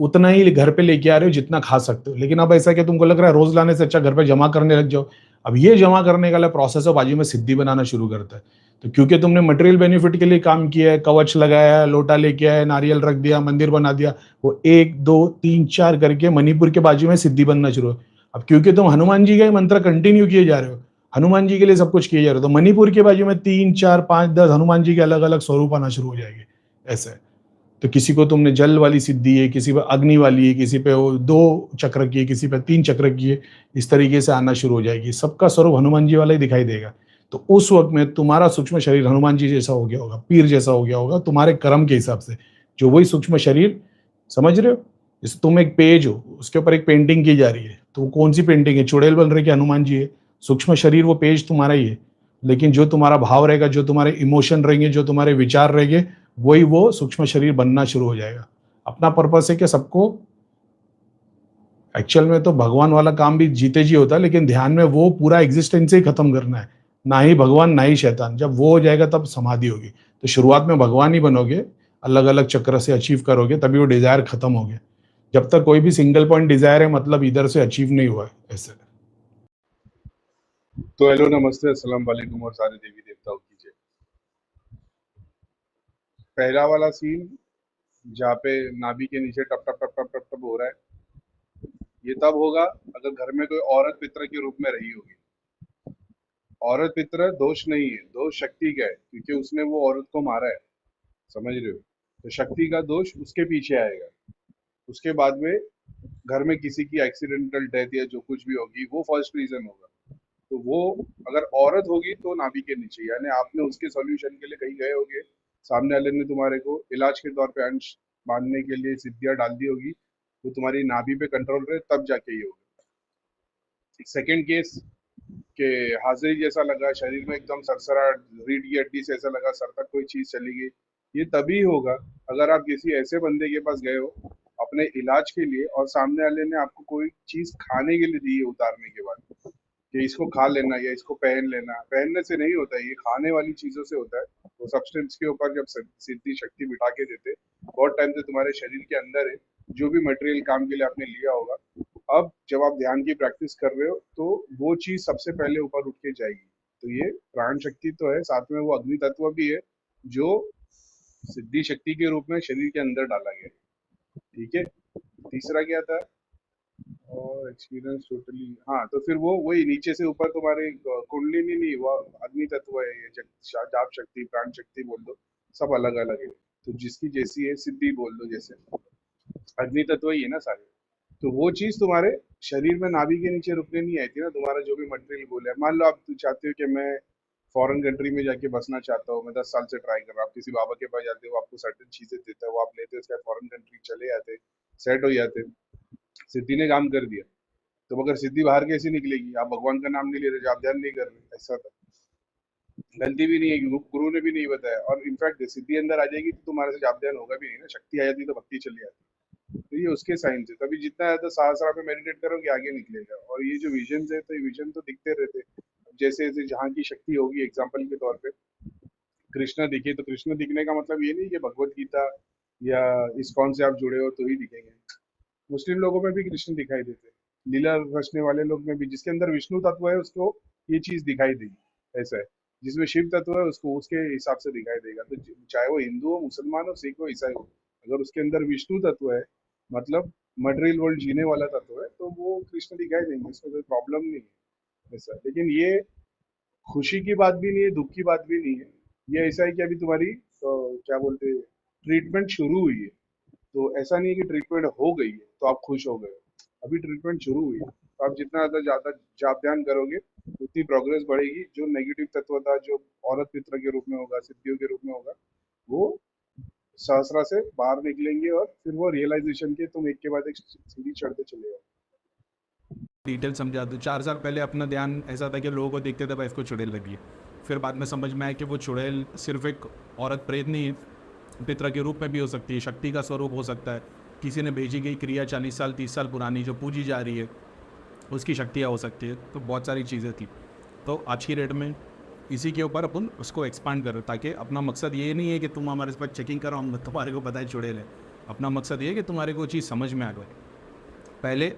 उतना ही घर पे लेके आ रहे हो जितना खा सकते हो, लेकिन अब ऐसा कि तुमको लग रहा है रोज लाने से अच्छा घर पे जमा करने लग जाओ। अब ये जमा करने का प्रोसेस है, बाजू में सिद्धि बनाना शुरू करता है। तो क्योंकि तुमने मटेरियल बेनिफिट के लिए काम किया है, कवच लगाया, लोटा लेके आया, नारियल रख दिया, मंदिर बना दिया, वो 1 2 3 4 करके मणिपुर के बाजू में सिद्धि बनना शुरू हो। अब क्योंकि तुम हनुमान जी का ही मंत्र कंटिन्यू किए जा रहे हो, हनुमान जी के लिए सब कुछ किए जा रहे हो, तो मणिपुर के बाजू में 3 4 5 10 हनुमान जी के अलग अलग स्वरूप आना शुरू हो जाएंगे। ऐसे तो किसी को तुमने जल वाली सिद्धि है, किसी पे अग्नि वाली है, किसी पे वो 2 चक्र की है, किसी पे 3 चक्र की है, इस तरीके से आना शुरू हो जाएगी। सबका स्वरूप हनुमान जी वाला ही दिखाई देगा। तो उस वक्त में तुम्हारा सूक्ष्म शरीर हनुमान जी जैसा हो गया होगा, पीर जैसा हो गया होगा तुम्हारे कर्म के हिसाब से, जो वही सूक्ष्म शरीर, समझ रहे हो? जैसे तुम एक पेज हो, उसके ऊपर एक पेंटिंग की जा रही है, तो वो कौन सी पेंटिंग है? चुड़ैल बन रही है कि हनुमान जी है? सूक्ष्म शरीर वो पेज तुम्हारा ही है, लेकिन जो तुम्हारा भाव रहेगा, जो तुम्हारे इमोशन रहेंगे, जो तुम्हारे विचार रहेंगे, वही वो सूक्ष्म शरीर बनना शुरू हो जाएगा। अपना पर्पस है कि सबको, एक्चुअल में तो भगवान वाला काम भी जीते जी होता है, लेकिन ध्यान में वो पूरा एग्जिस्टेंस ही खत्म करना है, ना ही भगवान ना ही शैतान। जब वो हो जाएगा तब समाधि होगी। तो शुरुआत में भगवान ही बनोगे, अलग अलग चक्र से अचीव करोगे, तभी वो डिजायर खत्म हो गया। जब तक कोई भी सिंगल पॉइंट डिजायर है, मतलब इधर से अचीव नहीं हुआ है। ऐसे तो हेलो नमस्ते अस्सलाम वालेकुम और सारे देवी देवताओं की जय। पहला वाला सीन जहाँ पे नाभि के नीचे टप टप टप टप टप टप हो रहा है, ये तब होगा अगर घर में कोई औरत पितर के रूप में रही होगी। औरत पितर दोष नहीं है, दोष शक्ति का है, क्योंकि उसने वो औरत को मारा है, समझ रहे हो? तो शक्ति का दोष उसके पीछे आएगा। उसके बाद में घर में किसी की एक्सीडेंटल डेथ या जो कुछ भी होगी, वो फर्स्ट रीजन होगा। तो वो अगर औरत होगी तो नाभि के नीचे, यानी आपने उसके सॉल्यूशन के लिए कहीं गए होगे, सामने वाले ने तुम्हारे को इलाज के तौर पे अंश बांधने के लिए सिद्धियां डाल दी होगी, वो तुम्हारी नाभि पे कंट्रोल रहे, तब जाके ये होगा। सेकेंड केस के हाजिरी जैसा लगा, शरीर में एकदम सरसराहट, रीढ़ की हड्डी से ऐसा लगा सर तक कोई चीज चली गई, ये तभी होगा अगर आप किसी ऐसे बंदे के पास गए हो अपने इलाज के लिए, और सामने वाले ने आपको कोई चीज खाने के लिए दी है उतारने के बाद, कि इसको खा लेना या इसको पहन लेना। पहनने से नहीं होता है, ये खाने वाली चीजों से होता है। वो सब्सटेंस के ऊपर जब सिद्धि शक्ति बिठा के देते, बहुत टाइम से तुम्हारे शरीर के अंदर है, जो भी मटेरियल काम के लिए आपने लिया होगा, अब जब आप ध्यान की प्रैक्टिस कर रहे हो तो वो चीज सबसे पहले ऊपर उठ के जाएगी। तो ये प्राण शक्ति तो है, साथ में वो अग्नि तत्व भी है, जो सिद्धि शक्ति के रूप में शरीर के अंदर डाला गया है। ठीक है, तीसरा क्या था? और एक्सपीरियंस टोटली, हाँ, तो फिर वो वही नीचे से ऊपर तुम्हारे कुंडलिनी नहीं, वो अग्नि तत्व है, ये जाप शक्ति, प्राण शक्ति बोल दो, सब अलग अलग है। तो जिसकी जैसी है सिद्धि बोल दो, जैसे अग्नि तत्व ही है ना सारे। तो वो चीज तुम्हारे शरीर में नाभि के नीचे रुकने नहीं आई थी ना, तुम्हारा जो भी मटेरियल गोल है। मान लो आप चाहते हो कि मैं फॉरेन कंट्री में जाके बसना चाहता हूँ, मैं 10 साल से ट्राई कर रहा हूँ, आप किसी बाबा के पास जाते हो, आपको सर्टेन चीजें देता है, वो आप लेते हो, उसके बाद फॉरेन कंट्री चले जाते, सेट हो जाते, सिद्धि ने काम कर दिया। तो अगर सिद्धि बाहर कैसे निकलेगी? आप भगवान का नाम नहीं ले रहे, आप ध्यान नहीं कर रहे, ऐसा था। गलती भी नहीं है, गुरु ने भी नहीं बताया, और इनफैक्ट सिद्धि अंदर आ जाएगी तो तुम्हारे से जाप ध्यान होगा भी नहीं ना, शक्ति आ जाती तो भक्ति चली जाती। तो ये उसके साइन है। तभी जितना ज्यादा सहस्रा पे मेडिटेट करोगे आगे निकलेगा। और ये जो विजन है, तो ये विजन तो दिखते रहते, जैसे जैसे जहाँ की शक्ति होगी। एग्जाम्पल के तौर पे कृष्ण दिखे, तो कृष्ण दिखने का मतलब ये नहीं कि भगवत गीता या इस्कॉन से आप जुड़े हो तो ही दिखेंगे। मुस्लिम लोगों में भी कृष्ण दिखाई देते, लीला रचने वाले लोग में भी, जिसके अंदर विष्णु तत्व है उसको ये चीज दिखाई देगी। ऐसा है, जिसमें शिव तत्व है उसको उसके हिसाब से दिखाई देगा। तो चाहे वो हिंदू हो, मुसलमान हो, सिख हो, ईसाई हो, अगर उसके अंदर विष्णु तत्व है, मतलब मटेरियल वर्ल्ड जीने वाला तत्व है, तो वो कृष्ण दिखाई देंगे, इसमें कोई प्रॉब्लम नहीं है ऐसा। लेकिन ये खुशी की बात भी नहीं है, दुख की बात भी नहीं है। ये ऐसा है कि अभी तुम्हारी क्या बोलते हैं, ट्रीटमेंट शुरू हुई है। तो ऐसा नहीं है कि ट्रीटमेंट हो गई है तो आप खुश हो गए, अभी ट्रीटमेंट शुरू हुई है। तो आप जितना ज्यादा जाप ध्यान करोगे उतनी प्रोग्रेस बढ़ेगी। जो नेगेटिव तत्व था, जो औरत पित्र के रूप में होगा, सिद्धियों के रूप में होगा, वो सहस्रा से बाहर निकलेंगे, और फिर वो रियलाइजेशन के तुम एक के बाद एक सीढ़ी चढ़ते चले जाओ। डिटेल समझा दूँ। 4 साल पहले अपना ध्यान ऐसा था कि लोगों को देखते थे भाई इसको चुड़ैल लगी है। फिर बाद में समझ में आया कि वो चुड़ैल सिर्फ एक औरत प्रेत नहीं, पितरा के रूप में भी हो सकती है, शक्ति का स्वरूप हो सकता है। किसी ने भेजी गई क्रिया 40 साल 30 साल पुरानी जो पूजी जा रही है, उसकी शक्तियाँ हो सकती है। तो बहुत सारी चीज़ें थी। तो आज की डेट में इसी के ऊपर अपन उसको एक्सपांड करो, ताकि अपना मकसद ये नहीं है कि तुम हमारे पास चेकिंग करो, हम तुम्हारे को पता है चुड़ैल है। अपना मकसद ये है कि तुम्हारे को चीज़ समझ में आ गई। पहले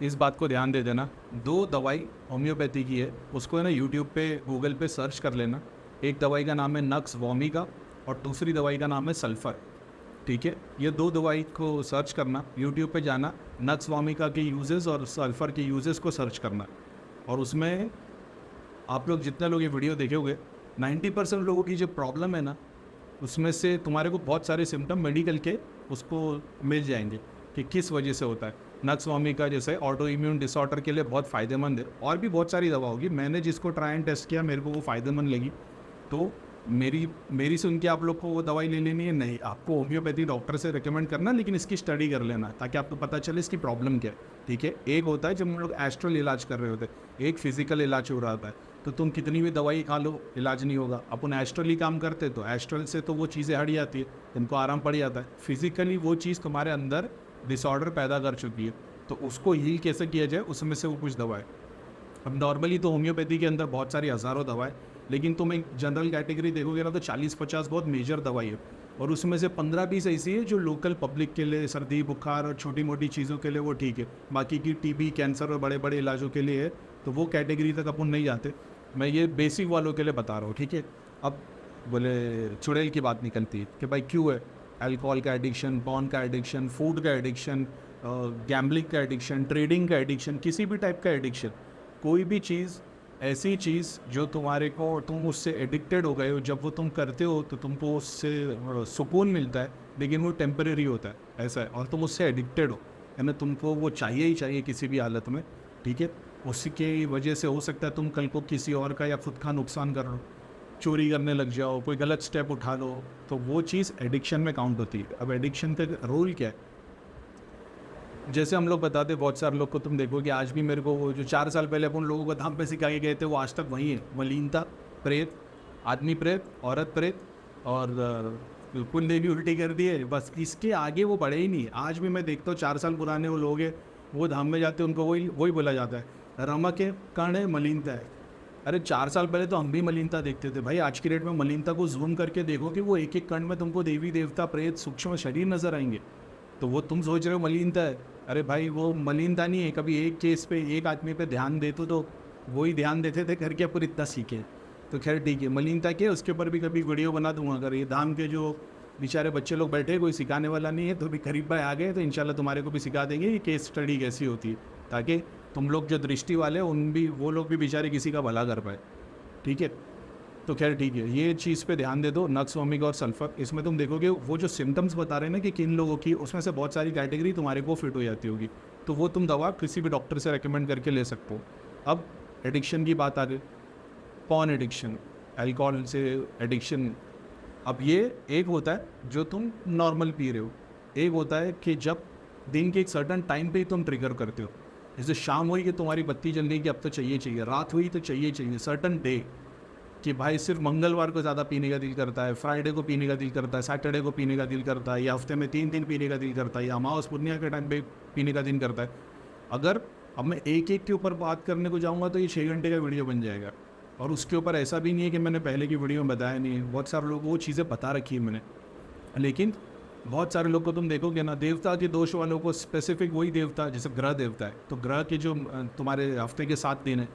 इस बात को ध्यान दे देना, 2 दवाई होम्योपैथी की है, उसको है ना यूट्यूब पे गूगल पे सर्च कर लेना। एक दवाई का नाम है नक्स वोमिका और दूसरी दवाई का नाम है सल्फ़र, ठीक है। ये 2 दवाई को सर्च करना, यूट्यूब पे जाना, नक्स वोमिका के यूजेस और सल्फ़र के यूजेस को सर्च करना, और उसमें आप लोग जितने लोग ये वीडियो देखोगे 90% लोगों की जो प्रॉब्लम है ना, उसमें से तुम्हारे को बहुत सारे सिम्टम मेडिकल के उसको मिल जाएंगे कि किस वजह से होता है। नक्स वोमिका जैसे ऑटो इम्यून डिसऑर्डर के लिए बहुत फ़ायदेमंद है, और भी बहुत सारी दवा होगी। मैंने जिसको ट्राई एंड टेस्ट किया मेरे को वो फ़ायदेमंद लगी, तो मेरी सुन के आप लोग को वो दवाई ले लेनी है नहीं, आपको होम्योपैथी डॉक्टर से रिकमेंड करना, लेकिन इसकी स्टडी कर लेना ताकि आपको पता चले इसकी प्रॉब्लम क्या है, ठीक है। एक होता है जब हम लोग एस्ट्रल इलाज कर रहे होते हैं, एक फिजिकल इलाज हो रहा होता है, तो तुम कितनी भी दवाई खा लो इलाज नहीं होगा। अपन एस्ट्रल ही काम करते तो एस्ट्रल से तो वो चीज़ें हट जाती है, तुमको आराम पड़ जाता है। फिजिकली वो चीज़ तुम्हारे अंदर डिसऑर्डर पैदा कर चुकी है, तो उसको हील कैसे किया जाए, उसमें से वो कुछ दवाएं। अब नॉर्मली तो होम्योपैथी के अंदर बहुत सारी हज़ारों दवाएं, लेकिन तुम एक जनरल कैटेगरी देखोगे ना तो 40-50 बहुत मेजर दवाई है, और उसमें से 15-20 ऐसी है जो लोकल पब्लिक के लिए, सर्दी बुखार और छोटी मोटी चीज़ों के लिए वो ठीक है। बाकी की टीबी, कैंसर और बड़े बड़े इलाजों के लिए है, तो वो कैटेगरी तक अपन नहीं जाते। मैं ये बेसिक वालों के लिए बता रहा हूँ, ठीक है। अब बोले चुड़ैल की बात निकलती है कि भाई क्यों है, अल्कोहल का एडिक्शन, पॉर्न का एडिक्शन, फूड का एडिक्शन, गैम्बलिंग का एडिक्शन, ट्रेडिंग का एडिक्शन, किसी भी टाइप का एडिक्शन, कोई भी चीज़, ऐसी चीज़ जो तुम्हारे को, तुम उससे एडिक्टेड हो गए हो, जब वो तुम करते हो तो तुमको उससे सुकून मिलता है, लेकिन वो टेम्परेरी होता है, ऐसा है, और तुम उससे एडिक्टेड हो, है ना, तुमको वो चाहिए ही चाहिए किसी भी हालत में, ठीक है। उसी की वजह से हो सकता है तुम कल को किसी और का या खुद का नुकसान कर लो, चोरी करने लग जाओ, कोई गलत स्टेप उठा लो, तो वो चीज़ एडिक्शन में काउंट होती है। अब एडिक्शन का रोल क्या है, जैसे हम लोग बताते, बहुत सारे लोग को तुम देखो कि आज भी मेरे को वो जो 4 साल पहले अपन लोगों को धाम पे सिखाए गए थे वो आज तक वही है। मलिनता, प्रेत, आदमी प्रेत, औरत प्रेत, और कुंडली उल्टी कर दी है, बस इसके आगे वो बढ़े ही नहीं। आज भी मैं देखता हूँ 4 साल पुराने वो लोग हैं, वो धाम में जाते हैं, उनको वही बोला जाता है, रमक है, कर्ण है, मलिनता है। अरे 4 साल पहले तो हम भी मलिनता देखते थे भाई, आज की डेट में मलिनता को जूम करके देखो कि वो एक एक कर्ण में तुमको देवी देवता, प्रेत, सूक्ष्म शरीर नजर आएंगे, तो वो तुम सोच रहे हो मलिनता है। अरे भाई वो मलिनता नहीं है, कभी एक केस पे, एक आदमी पे ध्यान देते तो वही ध्यान देते थे करके अपन इतना सीखे। तो खैर ठीक है, मलिनता के उसके ऊपर भी कभी वीडियो बना दूंगा। अगर ये धाम के जो बेचारे बच्चे लोग बैठे, कोई सिखाने वाला नहीं है, तो भी करीब भाई आ गए तो इंशाल्लाह तुम्हारे को भी सिखा देंगे ये केस स्टडी कैसी होती है, ताकि तुम लोग जो दृष्टि वाले वो लोग भी बेचारे किसी का भला कर पाए, ठीक है। तो खैर ठीक है, ये चीज़ पे ध्यान दे दो, नक्स वोमिका और सल्फर। इसमें तुम देखोगे वो जो सिम्टम्स बता रहे हैं ना कि किन लोगों की, उसमें से बहुत सारी कैटेगरी तुम्हारे को फिट हो जाती होगी, तो वो तुम दवा किसी भी डॉक्टर से रेकमेंड करके ले सकते हो। अब एडिक्शन की बात आ गई, पॉर्न एडिक्शन, अल्कोहल से एडिक्शन। अब ये एक होता है जो तुम नॉर्मल पी रहे हो, एक होता है कि जब दिन के एक सर्टन टाइम पे ही तुम ट्रिगर करते हो, जैसे शाम हुई कि तुम्हारी बत्ती जल गई कि अब तो चाहिए, रात हुई तो चाहिए, सर्टन डे कि भाई सिर्फ मंगलवार को ज़्यादा पीने का दिल करता है, फ्राइडे को पीने का दिल करता है, सैटरडे को पीने का दिल करता है, या हफ्ते में 3 दिन पीने का दिल करता है, या अमावस पूर्णिमा के टाइम पे पीने का दिल करता है। अगर अब मैं एक के ऊपर बात करने को जाऊँगा तो ये 6 घंटे का वीडियो बन जाएगा, और उसके ऊपर ऐसा भी नहीं है कि मैंने पहले की वीडियो में बताया नहीं है, बहुत सारे लोगों को वो चीज़ें बता रखी है मैंने। लेकिन बहुत सारे लोग को तुम देखोगे ना, देवता के दोष वालों को स्पेसिफिक वही देवता, जैसे ग्रह देवता है, तो ग्रह के जो तुम्हारे हफ्ते के 7 दिन है,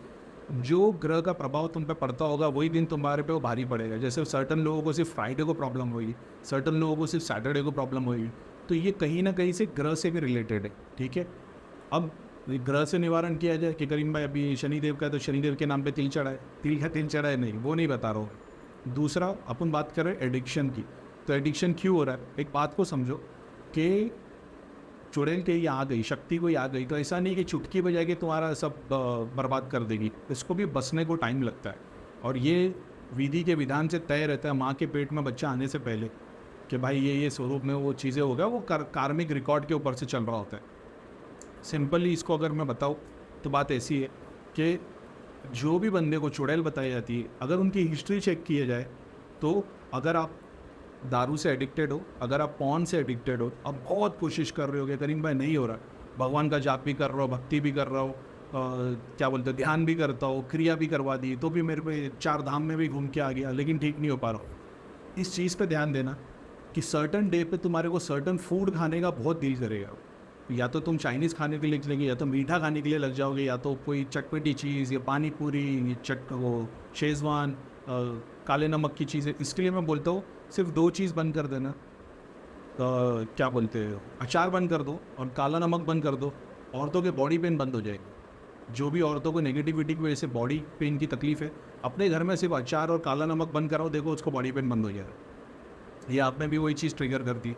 जो ग्रह का प्रभाव तुम पे पड़ता होगा वही दिन तुम्हारे पे वो भारी पड़ेगा। जैसे सर्टन लोगों को सिर्फ फ्राइडे को प्रॉब्लम होगी, सर्टन लोगों को सिर्फ सैटरडे को प्रॉब्लम होगी, तो ये कहीं ना कहीं से ग्रह से भी रिलेटेड है, ठीक है। अब ग्रह से निवारण किया जाए कि करीम भाई अभी शनिदेव का है तो शनिदेव के नाम पे तिल चढ़ाए, तिल का तिल चढ़ाए, नहीं वो नहीं बता रहा हूँ। दूसरा अपन बात कर रहे हैं एडिक्शन की, तो एडिक्शन क्यों हो रहा है, एक बात को समझो कि चुड़ैल के ये आ गई, शक्ति कोई आ गई, तो ऐसा नहीं कि चुटकी बजा के तुम्हारा सब बर्बाद कर देगी, इसको भी बसने को टाइम लगता है, और ये विधि के विधान से तय रहता है माँ के पेट में बच्चा आने से पहले कि भाई ये स्वरूप में वो चीज़ें होगा, वो कार्मिक रिकॉर्ड के ऊपर से चल रहा होता है। सिंपली इसको अगर मैं बताऊँ तो बात ऐसी है कि जो भी बंदे को चुड़ैल बताई जाती है, अगर उनकी हिस्ट्री चेक किया जाए तो अगर आप दारू से एडिक्टेड हो, अगर आप पॉर्न से एडिक्टेड हो, अब बहुत कोशिश कर रहे हो कि करीम भाई नहीं हो रहा, भगवान का जाप भी कर रहा हो, भक्ति भी कर रहा हो, क्या बोलते हैं, ध्यान भी करता हूँ, क्रिया भी करवा दी, तो भी मेरे पे 4 धाम में भी घूम के आ गया, लेकिन ठीक नहीं हो पा रहा हूँ। इस चीज़ पे ध्यान देना कि सर्टन डे पे तुम्हारे को सर्टन फूड खाने का बहुत दिल करेगा। या तो तुम चाइनीज़ खाने के लिए चलेंगे, या तो मीठा खाने के लिए लग जाओगे, या तो कोई चटपटी चीज़, या पानी पूरी, वो शेज़वान, काले नमक की चीज़ें। इसके लिए मैं बोलता हूँ सिर्फ 2 चीज़ बंद कर देना। क्या बोलते हो, अचार बंद कर दो और काला नमक बंद कर दो, औरतों के बॉडी पेन बंद हो जाएगी। जो भी औरतों को नेगेटिविटी की वजह से बॉडी पेन की तकलीफ है, अपने घर में सिर्फ अचार और काला नमक बंद कराओ, देखो उसको बॉडी पेन बंद हो जाएगा। ये आप में भी वही चीज़ ट्रिगर करती है।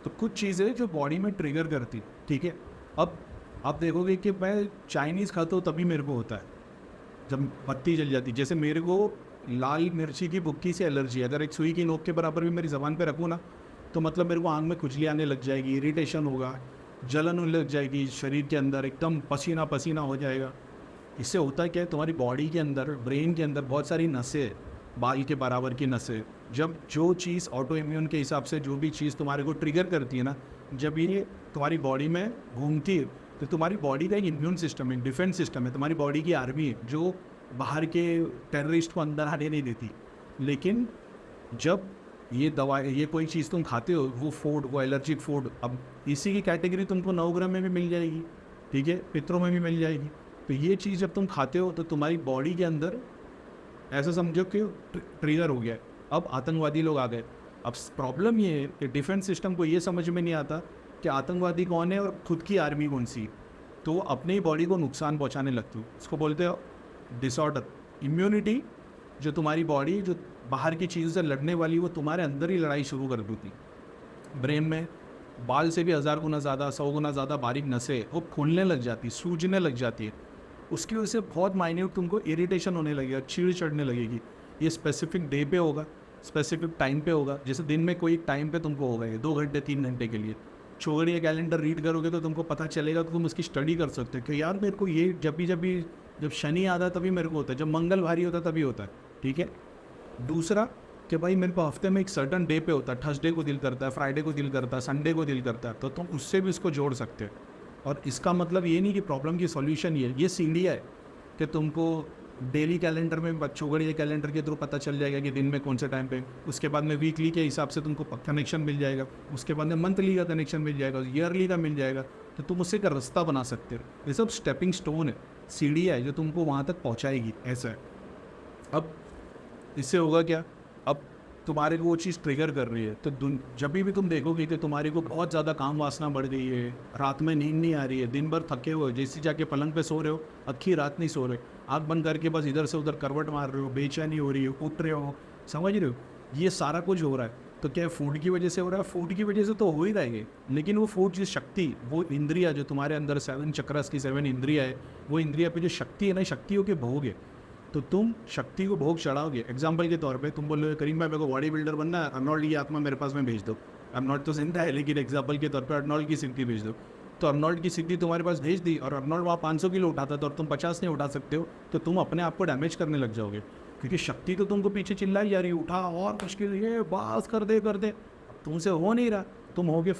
तो कुछ चीज़ें जो बॉडी में ट्रिगर करती, ठीक है। अब आप देखोगे कि मैं चाइनीज़ खाता हूँ तभी मेरे को होता है, जब बत्ती जल जाती। जैसे मेरे को लाल मिर्ची की बुक्की से एलर्जी है, अगर एक सुई की नोक के बराबर भी मेरी ज़बान पे रखूँ ना, तो मतलब मेरे को आँख में खुजली आने लग जाएगी, इरिटेशन होगा, जलन होने लग जाएगी शरीर के अंदर, एकदम पसीना पसीना हो जाएगा। इससे होता क्या है, तुम्हारी बॉडी के अंदर, ब्रेन के अंदर बहुत सारी नसें, बाल के बराबर की नसें, जब जो चीज़ ऑटो इम्यून के हिसाब से जो भी चीज़ तुम्हारे को ट्रिगर करती है ना, जब ये तुम्हारी बॉडी में घूमती है, तो तुम्हारी बॉडी का एक इम्यून सिस्टम है, डिफेंस सिस्टम है, तुम्हारी बॉडी की आर्मी है, जो बाहर के टेररिस्ट को अंदर आने नहीं देती। लेकिन जब ये दवा, ये कोई चीज़ तुम खाते हो, वो फूड, वो एलर्जिक फूड, अब इसी की कैटेगरी तुमको नवग्रह में भी मिल जाएगी, ठीक है, पितरों में भी मिल जाएगी। तो ये चीज़ जब तुम खाते हो तो तुम्हारी बॉडी के अंदर ऐसा समझो कि ट्रिगर हो गया है। अब आतंकवादी लोग आ गए। अब प्रॉब्लम ये है कि डिफेंस सिस्टम को ये समझ में नहीं आता कि आतंकवादी कौन है और खुद की आर्मी कौन सी है, तो वो अपनी ही बॉडी को नुकसान पहुंचाने लगती है। इसको बोलते हो डिसऑर्डर। इम्यूनिटी, जो तुम्हारी बॉडी जो बाहर की चीज़ों से लड़ने वाली, वो तुम्हारे अंदर ही लड़ाई शुरू कर देती। ब्रेन में बाल से भी 1000 गुना ज़्यादा, 100 गुना ज़्यादा बारीक नसें वो फूलने लग जाती, सूजने लग जाती है। उसकी वजह से बहुत माइन्यूट तुमको इरिटेशन होने लगेगा, चिड़ चढ़ने लगेगी। ये स्पेसिफिक डे पे होगा, स्पेसिफिक टाइम पे होगा। जैसे दिन में कोई टाइम पे तुमको होगा ये 2 घंटे 3 घंटे के लिए, छोड़िए कैलेंडर रीड करोगे तो तुमको पता चलेगा, तो तुम उसकी स्टडी कर सकते हो कि यार मेरे को ये जब शनि आता है तभी मेरे को होता है, जब मंगल भारी होता है तभी होता है, ठीक है। दूसरा कि भाई मेरे को हफ्ते में एक सर्टन डे पे होता है, थर्सडे को दिल करता है, फ्राइडे को दिल करता है, संडे को दिल करता है, तो तुम उससे भी इसको जोड़ सकते हो। और इसका मतलब ये नहीं कि प्रॉब्लम की सॉल्यूशन ये सीढ़ियाँ है कि तुमको डेली कैलेंडर में, छोगड़िया कैलेंडर के थ्रू पता चल जाएगा कि दिन में कौन से टाइम पे, उसके बाद में वीकली के हिसाब से तुमको कनेक्शन मिल जाएगा, उसके बाद में मंथली का कनेक्शन मिल जाएगा, ईयरली का मिल जाएगा, तो तुम उससे का रास्ता बना सकते हो। ये सब स्टेपिंग स्टोन है, सीढ़ियाँ है जो तुमको वहाँ तक पहुँचाएगी, ऐसा है। अब इससे होगा क्या, अब तुम्हारे को वो चीज़ ट्रिगर कर रही है, तो जब भी तुम देखोगे कि तुम्हारे को बहुत ज़्यादा काम वासना बढ़ गई है, रात में नींद नहीं आ रही है, दिन भर थके हुए, जैसे जाके पलंग पे सो रहे हो, अक्खी रात नहीं सो रहे, आँख बंद करके बस इधर से उधर करवट मार रहे हो, बेचैनी हो रही है, उठ रहे हो, समझ रहे हो, ये सारा कुछ हो रहा है। तो क्या फूड की वजह से हो रहा है? फूड की वजह से तो हो ही रहेंगे, लेकिन वो फूड की शक्ति, वो इंद्रिया जो तुम्हारे अंदर 7 चक्रस की 7 इंद्रिया है, वो इंद्रिया पे जो शक्ति है ना, शक्तियों के भोग है, तो तुम शक्ति को भोग चढ़ाओगे। एग्जाम्पल के तौर पे तुम बोल रहे हो करीम भाई मेरे को बॉडी बिल्डर बनना है, अर्नोल्ड की आत्मा मेरे पास में भेज दो। अर्नोल्ड तो जिंदा है, लेकिन एग्जाम्पल के तौर पे अर्नोल्ड की सिद्धि भेज दो। तो अर्नोल्ड की सिद्धि तुम्हारे पास भेज दी और अर्नोल्ड वहाँ 500 किलो उठाता था और तुम 50 नहीं उठा सकते हो, तो तुम अपने आप को डैमेज करने लग जाओगे, क्योंकि शक्ति तो तुमको पीछे चिल्लाई जा रही है, उठा और मुश्किल, ये बास कर दे, तुमसे हो नहीं रहा, तुम होगे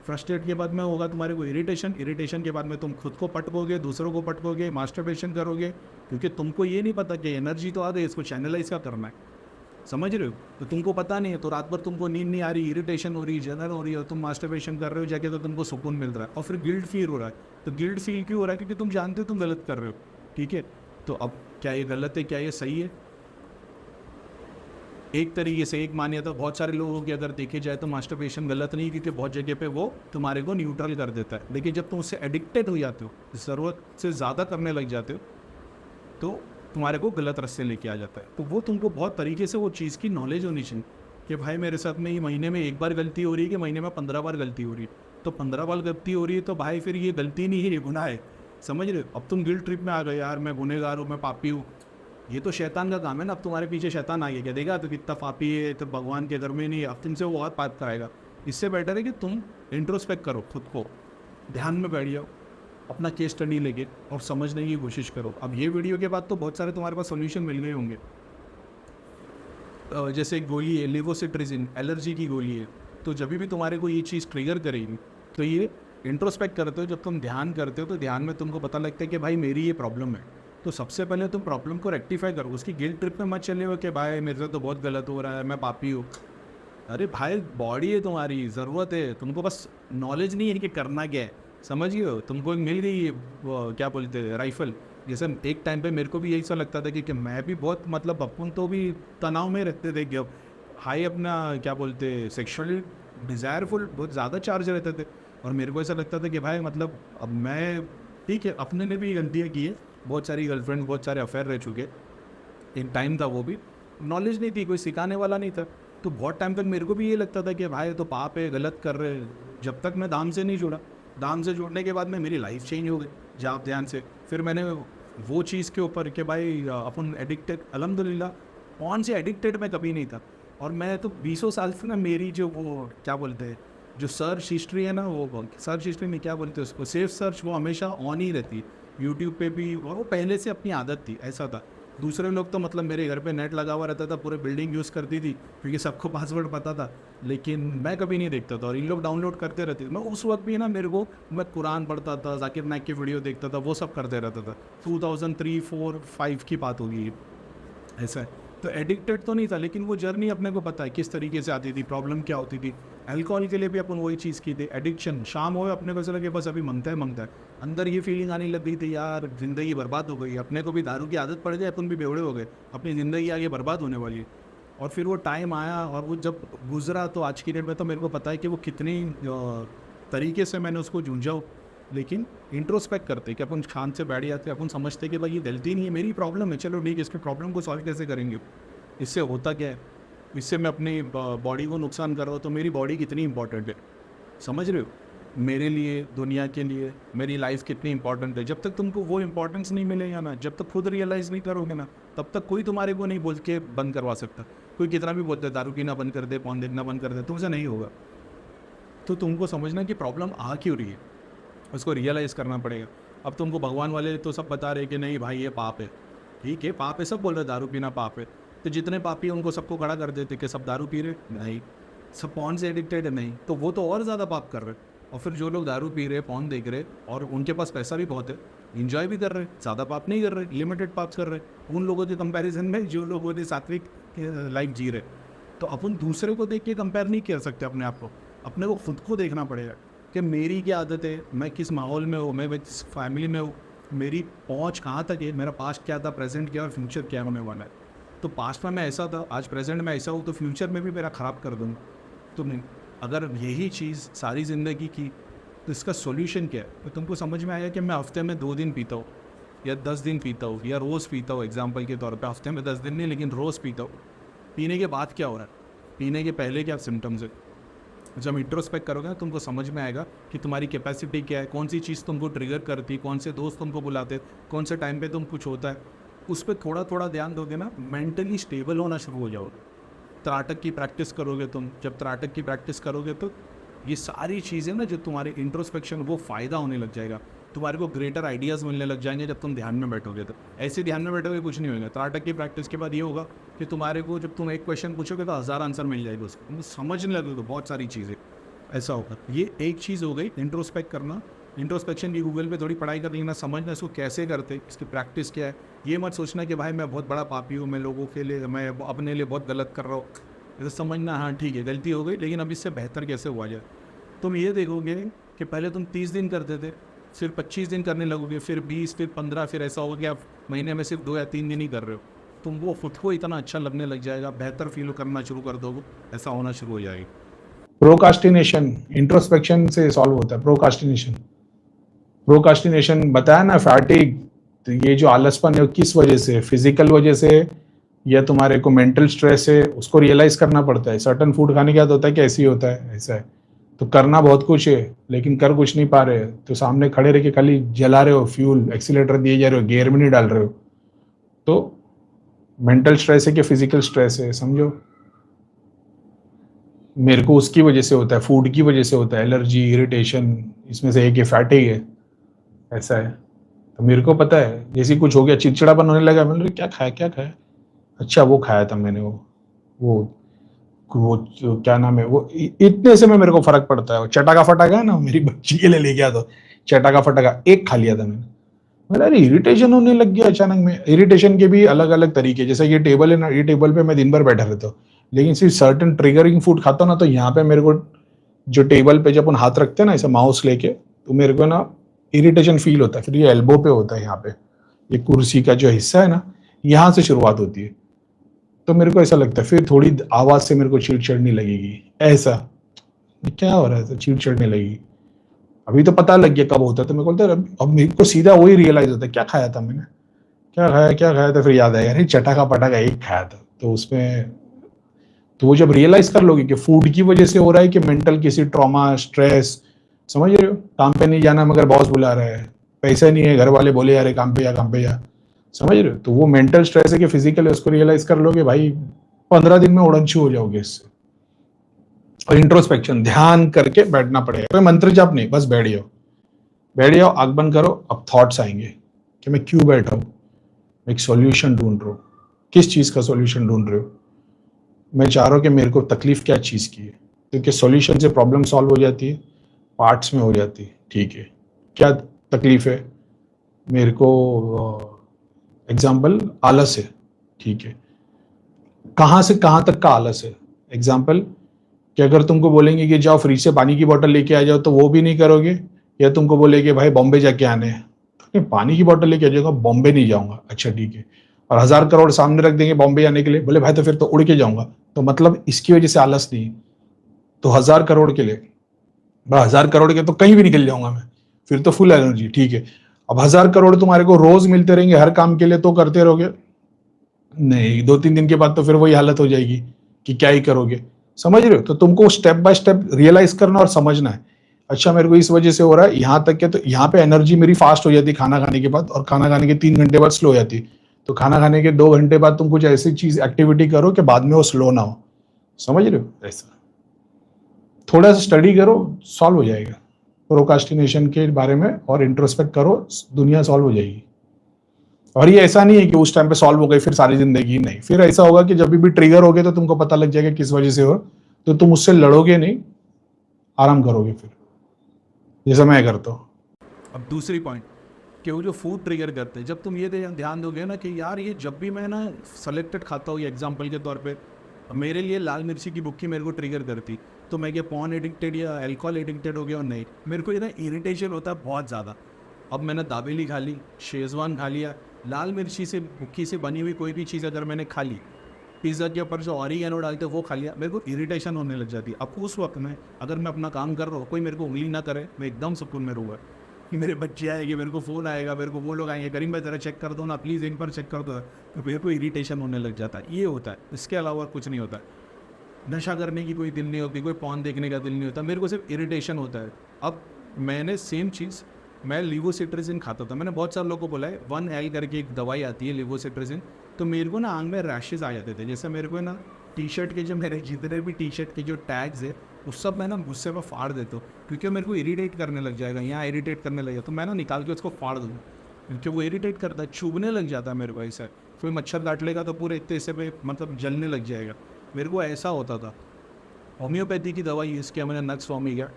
फ्रस्ट्रेट के बाद में होगा तुम्हारे को इरिटेशन के बाद में तुम खुद को पटकोगे, दूसरों को पटकोगे, मास्टरबेशन करोगे, क्योंकि तुमको ये नहीं पता कि एनर्जी तो आ गई, इसको चैनलाइज का करना है, समझ रहे हो। तो तुमको पता नहीं है, तो रात भर तुमको नींद नहीं आ रही, इरिटेशन हो रही, जलन हो रही है, और तुम मास्टरबेशन कर रहे हो जाके, तो तुमको सुकून मिल रहा है, और फिर गिल्ट फील हो रहा है। तो गिल्ट फील क्यों हो रहा है? क्योंकि तुम जानते हो तुम गलत कर रहे हो, ठीक है। तो अब क्या ये गलत है, क्या ये सही है? एक तरीके से एक मान्यता बहुत सारे लोगों की अगर देखे जाए तो मास्टरबेशन गलत नहीं, क्योंकि बहुत जगह पे वो तुम्हारे को न्यूट्रल कर देता है। लेकिन जब तुम उससे एडिक्टेड हो जाते हो, ज़रूरत से ज़्यादा करने लग जाते हो, तो तुम्हारे को गलत रास्ते लेके आ जाता है। तो वो तुमको बहुत तरीके से वो चीज़ की नॉलेज होनी चाहिए कि भाई मेरे साथ में ये महीने में 1 बार गलती हो रही है कि महीने में 15 बार गलती हो रही है। तो 15 बार गलती हो रही है तो भाई फिर ये गलती नहीं है, ये गुनाह है, समझ रहे हो। अब तुम गिल्ट ट्रिप में आ गए, यार मैं गुनहगार हूँ, मैं पापी हूँ, ये तो शैतान का काम है ना। अब तुम्हारे पीछे शैतान आ गया, क्या देगा तो कितना पापी है, तो भगवान के घर में नहीं, अब तुमसे वो बहुत पाप कराएगा। इससे बेटर है कि तुम इंट्रोस्पेक्ट करो, खुद को ध्यान में बैठ जाओ, अपना केस स्टडी लेके और समझने की कोशिश करो। अब ये वीडियो के बाद तो बहुत सारे तुम्हारे पास सोल्यूशन मिल गए होंगे। जैसे एक गोली है लेवोसिट्रिजिन, एलर्जी की गोली है, तो जब भी तुम्हारे को ये चीज़ ट्रिगर करेगी तो ये इंट्रोस्पेक्ट करते हो, जब तुम ध्यान करते हो तो ध्यान में तुमको पता लगता है कि भाई मेरी ये प्रॉब्लम है। तो सबसे पहले तुम प्रॉब्लम को रेक्टिफाई करो, उसकी गिल्ट ट्रिप में मत चले हो कि भाई मेरे से तो बहुत गलत हो रहा है, मैं पापी हूँ। अरे भाई बॉडी है तुम्हारी, ज़रूरत है तुमको, बस नॉलेज नहीं है कि करना क्या है। समझ गए हो, तुमको एक मिल गई वो क्या बोलते हैं राइफल। जैसे एक टाइम पे मेरे को भी यही सा लगता था कि मैं भी बहुत मतलब अपन तो भी तनाव में रहते थे कि हाई अपना क्या बोलते सेक्शुअली डिज़ायरफुल बहुत ज़्यादा चार्ज रहते थे। और मेरे को ऐसा लगता था कि भाई मतलब अब मैं ठीक है, अपने ने भी गलतियाँ की है, बहुत सारी गर्लफ्रेंड बहुत सारे अफेयर रह चुके, एक टाइम था वो भी, नॉलेज नहीं थी, कोई सिखाने वाला नहीं था। तो बहुत टाइम तक मेरे को भी ये लगता था कि भाई तो पाप है, गलत कर रहे हैं, जब तक मैं दाम से नहीं जुड़ा। दाम से जुड़ने के बाद में मेरी लाइफ चेंज हो गई जहाँ ध्यान से। फिर मैंने वो चीज़ के ऊपर कि भाई अपन एडिक्टेड, अल्हम्दुलिल्लाह कौन से एडिक्टेड मैं कभी नहीं था। और मैं तो 20 साल से ना, मेरी जो वो क्या बोलते हैं जो सर्च हिस्ट्री है ना, वो सर्च हिस्ट्री में क्या बोलते हैं उसको, सेफ सर्च, वो हमेशा ऑन ही रहती है यूट्यूब पे भी। और वो पहले से अपनी आदत थी, ऐसा था। दूसरे लोग तो मतलब मेरे घर पे नेट लगा हुआ रहता था, पूरे बिल्डिंग यूज़ करती थी क्योंकि सबको पासवर्ड पता था, लेकिन मैं कभी नहीं देखता था और इन लोग डाउनलोड करते रहते थे। मैं उस वक्त भी ना, मेरे को मैं कुरान पढ़ता था, जाकिर नाइक की वीडियो देखता था, वो सब करते रहता था। 2003, 4, 5 की बात होगी ये, ऐसा है। तो एडिक्टेड तो नहीं था, लेकिन वो जर्नी अपने को पता है किस तरीके से आती थी, प्रॉब्लम क्या होती थी। अल्कोहल के लिए भी अपन वही चीज़ की थी, एडिक्शन। शाम हो अपने को चला कि बस अभी मंगता है। अंदर ये फीलिंग आने लग गई थी यार ज़िंदगी बर्बाद हो गई, अपने को भी दारू की आदत पड़ जाए, अपन भी बेवड़े हो गए, अपनी ज़िंदगी आगे बर्बाद होने वाली है। और फिर वो टाइम आया और वो जब गुजरा तो आज की डेट में तो मेरे को पता है कि वो कितनी तरीके से मैंने उसको जूझा हो। लेकिन इंट्रोस्पेक्ट करते कि अपन शांत से बैठ जाते, अपन समझते कि भाई ये गलती नहीं है, मेरी प्रॉब्लम है, चलो ठीक है, इसके प्रॉब्लम को सॉल्व कैसे करेंगे, इससे होता क्या है, इससे मैं अपनी बॉडी को नुकसान कर रहा हूँ, तो मेरी बॉडी कितनी इंपॉर्टेंट है, समझ रहे हो, मेरे लिए, दुनिया के लिए मेरी लाइफ कितनी इंपॉर्टेंट है। जब तक तुमको वो इंपॉर्टेंस नहीं मिलेगा ना, जब तक खुद रियलाइज़ नहीं करोगे ना, तब तक कोई तुम्हारे को नहीं बोल के बंद करवा सकता। कोई कितना भी बोलते दारू पीना बंद कर दे, पॉन देखना बंद कर दे, तुमसे नहीं होगा। तो तुमको समझना कि प्रॉब्लम आ क्यों रही है, उसको रियलाइज़ करना पड़ेगा। अब तुमको भगवान वाले तो सब बता रहे कि नहीं भाई ये पाप है, ठीक है पाप है, सब बोल रहे दारू पीना पाप है। तो जितने पापी हैं उनको सबको खड़ा कर देते कि सब दारू पी रहे, नहीं। सब पॉन से एडिक्टेड है, नहीं, तो वो तो और ज़्यादा पाप कर रहे। और फिर जो लोग दारू पी रहे, पॉन देख रहे और उनके पास पैसा भी बहुत है, इंजॉय भी कर रहे, ज़्यादा पाप नहीं कर रहे, लिमिटेड पाप कर रहे उन लोगों के कंपैरिजन में जो लोगों ने सात्विक लाइफ जी रहे। तो अपन दूसरे को देख के कंपेयर नहीं कर सकते अपने आप को, अपने को खुद को देखना पड़ेगा कि मेरी क्या आदत है, मैं किस माहौल में हूँ, मैं किस फैमिली में हूँ, मेरी पहुँच कहाँ तक है, मेरा पास्ट क्या था, प्रेजेंट क्या और फ्यूचर क्या होने वाला है। तो पास्ट में मैं ऐसा था, आज प्रेजेंट में ऐसा हूँ, तो फ्यूचर में भी मेरा ख़राब कर दूँगा। तो नहीं, अगर यही चीज़ सारी ज़िंदगी की, तो इसका सॉल्यूशन क्या है। तो तुमको समझ में आया कि मैं हफ्ते में 2 दिन पीता हूँ या 10 दिन पीता हूँ या रोज़ पीता हूँ, एग्जाम्पल के तौर पे हफ्ते में 10 दिन नहीं लेकिन रोज़ पीता हूँ। पीने के बाद क्या हो रहा है, पीने के पहले क्या सिम्टम्स है। जब इंट्रोस्पेक्ट करोगे ना, तुमको समझ में आएगा कि तुम्हारी कैपेसिटी क्या है, कौन सी चीज़ तुमको ट्रिगर करती, कौन से दोस्त तुमको बुलाते, कौन से टाइम पे तुम कुछ होता है, उस पर थोड़ा थोड़ा ध्यान दोगे ना, मेंटली स्टेबल होना शुरू हो जाओगे। त्राटक की प्रैक्टिस करोगे तुम, जब त्राटक की प्रैक्टिस करोगे तो ये सारी चीज़ें ना जो तुम्हारे इंट्रोस्पेक्शन, वो फ़ायदा होने लग जाएगा, तुम्हारे को ग्रेटर आइडियाज़ मिलने लग जाएंगे जब तुम ध्यान में बैठोगे। तो ऐसे ध्यान में बैठोगे कुछ नहीं होगा। त्राटक की प्रैक्टिस के बाद ये होगा कि तुम्हारे को जब तुम एक क्वेश्चन पूछोगे तो 1000 आंसर मिल जाएगा उसको, तुम समझने लगोगे तो बहुत सारी चीज़ें, ऐसा होगा। ये एक चीज़ हो गई इंट्रोस्पेक्ट करना। इंट्रोस्पेक्शन की गूगल पे थोड़ी पढ़ाई कर लेना, समझना इसको कैसे करते, इसकी प्रैक्टिस क्या है। ये मत सोचना कि भाई मैं बहुत बड़ा पापी हूँ, मैं लोगों के लिए, मैं अपने लिए बहुत गलत कर रहा हूँ। इसे समझना, हाँ ठीक है गलती हो गई, लेकिन अब इससे बेहतर कैसे हुआ जाए। तुम ये देखोगे कि पहले तुम 30 दिन करते थे, फिर 25 दिन करने लगोगे, फिर 20, फिर 15, फिर ऐसा होगा कि आप महीने में सिर्फ 2 या 3 दिन ही कर रहे हो। तुम वो खुद को इतना अच्छा लगने लग जाएगा, बेहतर फील करना शुरू कर दोगे, ऐसा होना शुरू हो जाएगी। प्रोकास्टिनेशन इंट्रोस्पेक्शन से सॉल्व होता है। प्रोकास्टिनेशन बताया ना, फैटिग, तो ये जो आलसपन है किस वजह से, फिजिकल वजह से या तुम्हारे को मेंटल स्ट्रेस है, उसको रियलाइज करना पड़ता है। सर्टन फूड खाने के बाद होता है कि ऐसे ही होता है, ऐसा है। तो करना बहुत कुछ है लेकिन कर कुछ नहीं पा रहे, तो सामने खड़े रह के खाली जला रहे हो, फ्यूल एक्सीलेटर दिए जा रहे हो, गियर में नहीं डाल रहे हो। तो मेंटल स्ट्रेस है कि फिजिकल स्ट्रेस है, समझो। मेरे को उसकी वजह से होता है, फूड की वजह से होता है, एलर्जी, इरिटेशन, इसमें से एक ये फैटिग है, ऐसा है। तो मेरे को पता है जैसे कुछ हो गया, चिड़चिड़ापन होने लगा, मैंने क्या खाया, अच्छा वो खाया था मैंने, वो वो क्या नाम है वो इतने से में मेरे को फर्क पड़ता है। चटाका फटाका है ना, मेरी बच्ची के लिए लेके आता, चटाका फटाका एक खा लिया था मैंने। मेरा अरे इरिटेशन होने लग गया अचानक में। इरिटेशन के भी अलग अलग तरीके, जैसे ये टेबल है ना, ये टेबल पे मैं दिन भर बैठा रहता हूँ, लेकिन सिर्फ सर्टन ट्रिगरिंग फूड खाता हूँ ना, तो यहाँ पे मेरे को जो टेबल पे जब अपन हाथ रखते हैं ना ऐसे माउस लेके, तो मेरे को ना इरिटेशन फील होता है। फिर ये एल्बो पे होता है, यहाँ पे ये कुर्सी का जो हिस्सा है ना, यहाँ से शुरुआत होती है। तो मेरे को ऐसा लगता है फिर थोड़ी आवाज से मेरे को चिढ़ चढ़ने लगेगी, ऐसा क्या हो रहा है, चिढ़ चढ़ने लगेगी। अभी तो पता लग गया कब होता है, तो मैं बोलता है अब मेरे को सीधा वही रियलाइज होता है क्या खाया था मैंने, क्या खाया था, फिर याद आएगा अरे चटाका पटाका एक खाया था। तो उसमें तो वो जब रियलाइज कर लोगे कि फूड की वजह से हो रहा है कि मेंटल किसी ट्रॉमा स्ट्रेस, समझ रहे हो, काम पे नहीं जाना मगर बॉस बुला रहा है, पैसे नहीं है घर वाले बोले यार काम पे जा, समझ रहे हो, तो वो मेंटल स्ट्रेस है कि फिजिकल है, उसको रियलाइज कर लोगे भाई 15 दिन में उड़नछू हो जाओगे इससे। और इंट्रोस्पेक्शन ध्यान करके बैठना पड़ेगा, कोई मंत्र जाप नहीं, बस बैठ जाओ, आंख बंद करो। अब थॉट्स आएंगे कि मैं क्यों बैठा हूं, मैं एक सॉल्यूशन ढूंढ रहा हूं। किस चीज का सॉल्यूशन ढूंढ रहे हो? मैं चाह रहा हूं कि मेरे को तकलीफ क्या चीज की है, क्योंकि सॉल्यूशन से प्रॉब्लम सॉल्व हो जाती है, पार्ट्स में हो जाती है। ठीक है, क्या तकलीफ है मेरे को? एग्जाम्पल आलस है, ठीक है, कहां से कहां तक का आलस है? एग्जाम्पल कि अगर तुमको बोलेंगे कि जाओ फ्रिज से पानी की बोतल लेके आ जाओ, तो वो भी नहीं करोगे, या तुमको बोलेंगे भाई बॉम्बे जाके आने हैं, तो पानी की बोतल लेके आ जाऊंगा, बॉम्बे नहीं जाऊंगा, अच्छा ठीक है। और 1000 करोड़ सामने रख देंगे बॉम्बे जाने के लिए, बोले भाई तो फिर तो उड़ के जाऊंगा, तो मतलब इसकी वजह से आलस नहीं। तो 1000 करोड़ के लिए, 1000 करोड़ के तो कहीं भी निकल जाऊंगा मैं, फिर तो फुल एनर्जी, ठीक है। अब 1000 करोड़ तुम्हारे को रोज मिलते रहेंगे हर काम के लिए, तो करते रहोगे? नहीं, 2-3 दिन के बाद तो फिर वही हालत हो जाएगी कि क्या ही करोगे, समझ रहे हो? तो तुमको स्टेप बाय स्टेप रियलाइज करना और समझना है, अच्छा मेरे को इस वजह से हो रहा है, यहाँ तक के तो यहाँ पे एनर्जी मेरी फास्ट हो जाती खाना खाने के बाद, और खाना खाने के 3 घंटे बाद स्लो हो जाती। तो खाना खाने के 2 घंटे बाद तुम कुछ ऐसी चीज एक्टिविटी करो कि बाद में वो स्लो ना हो, समझ रहे हो? ऐसा थोड़ा सा स्टडी करो, सॉल्व हो जाएगा प्रोकास्टिनेशन के बारे में, और इंट्रोस्पेक्ट करो, दुनिया सॉल्व हो जाएगी। और ये ऐसा नहीं है कि उस टाइम पे सॉल्व हो गई फिर सारी जिंदगी, नहीं, फिर ऐसा होगा कि जब भी ट्रिगर हो गए तो तुमको पता लग जाएगा किस वजह से हो, तो तुम उससे लड़ोगे नहीं, आराम करोगे फिर, जैसा मैं करता हूँ। अब दूसरी पॉइंट कि वो जो फूड ट्रिगर करते हैं, जब तुम ये ध्यान दोगे ना कि यार ये जब भी मैं ना सेलेक्टेड खाता हूँ, ये एग्जांपल के तौर पे मेरे लिए लाल मिर्ची की बुक्की मेरे को ट्रिगर करती, तो मैं क्या पॉर्न एडिक्टेड या अल्कोहल एडिक्टेड हो गया? और नहीं, मेरे को ये ना इरिटेशन होता है बहुत ज़्यादा। अब मैंने दाबेली खा ली, शेजवान खा लिया, लाल मिर्ची से बुक्की से बनी हुई कोई भी चीज़ अगर मैंने खा ली, पिज़्ज़ा के ऊपर जो ऑरिगेनो डालते हैं वो खा लिया, मेरे को इरिटेशन होने लग जाती है। अब उस वक्त में अगर मैं अपना काम कर रहा हूँ, कोई मेरे को उंगली ना करे, मैं एकदम सुकून में रहूँगा कि मेरे बच्चे आएंगे, मेरे को फ़ोन आएगा, मेरे को वो लोग आएंगे, करीम भाई ज़रा चेक कर दो ना प्लीज़, इन पर चेक कर दो, तो मेरे को इरिटेशन होने लग जाता है। ये होता है, इसके अलावा कुछ नहीं होता। नशा करने की कोई दिल नहीं होती, कोई पॉन देखने का दिल नहीं होता, मेरे को सिर्फ इरिटेशन होता है। अब मैंने सेम चीज़, मैं लिवोसिट्रिजिन खाता था, मैंने बहुत सारे लोगों को बोला है 1L करके एक दवाई आती है लिवोसिट्रिजिन, तो मेरे को ना आंख में रैशेज़ आ जाते थे। जैसे मेरे को ना टी शर्ट के जो मेरे जितने भी टी शर्ट के जो टैग्स है उस सब मैं ना गुस्से में फाड़ देता हूँ, क्योंकि मेरे को इरीटेट करने लग जाएगा, यहाँ इरीटेट करने लग जाए तो मैं ना निकाल के उसको फाड़ दूँ, क्योंकि वो इरीटेट करता है, चुभने लग जाता है मेरे को। ऐसा कोई मच्छर काट लेगा तो पूरे इतने से पे मतलब जलने लग जाएगा, मेरे को ऐसा होता था। होम्योपैथी की दवाई यूज़ किया मैंने, नक्स फॉर्मी गया,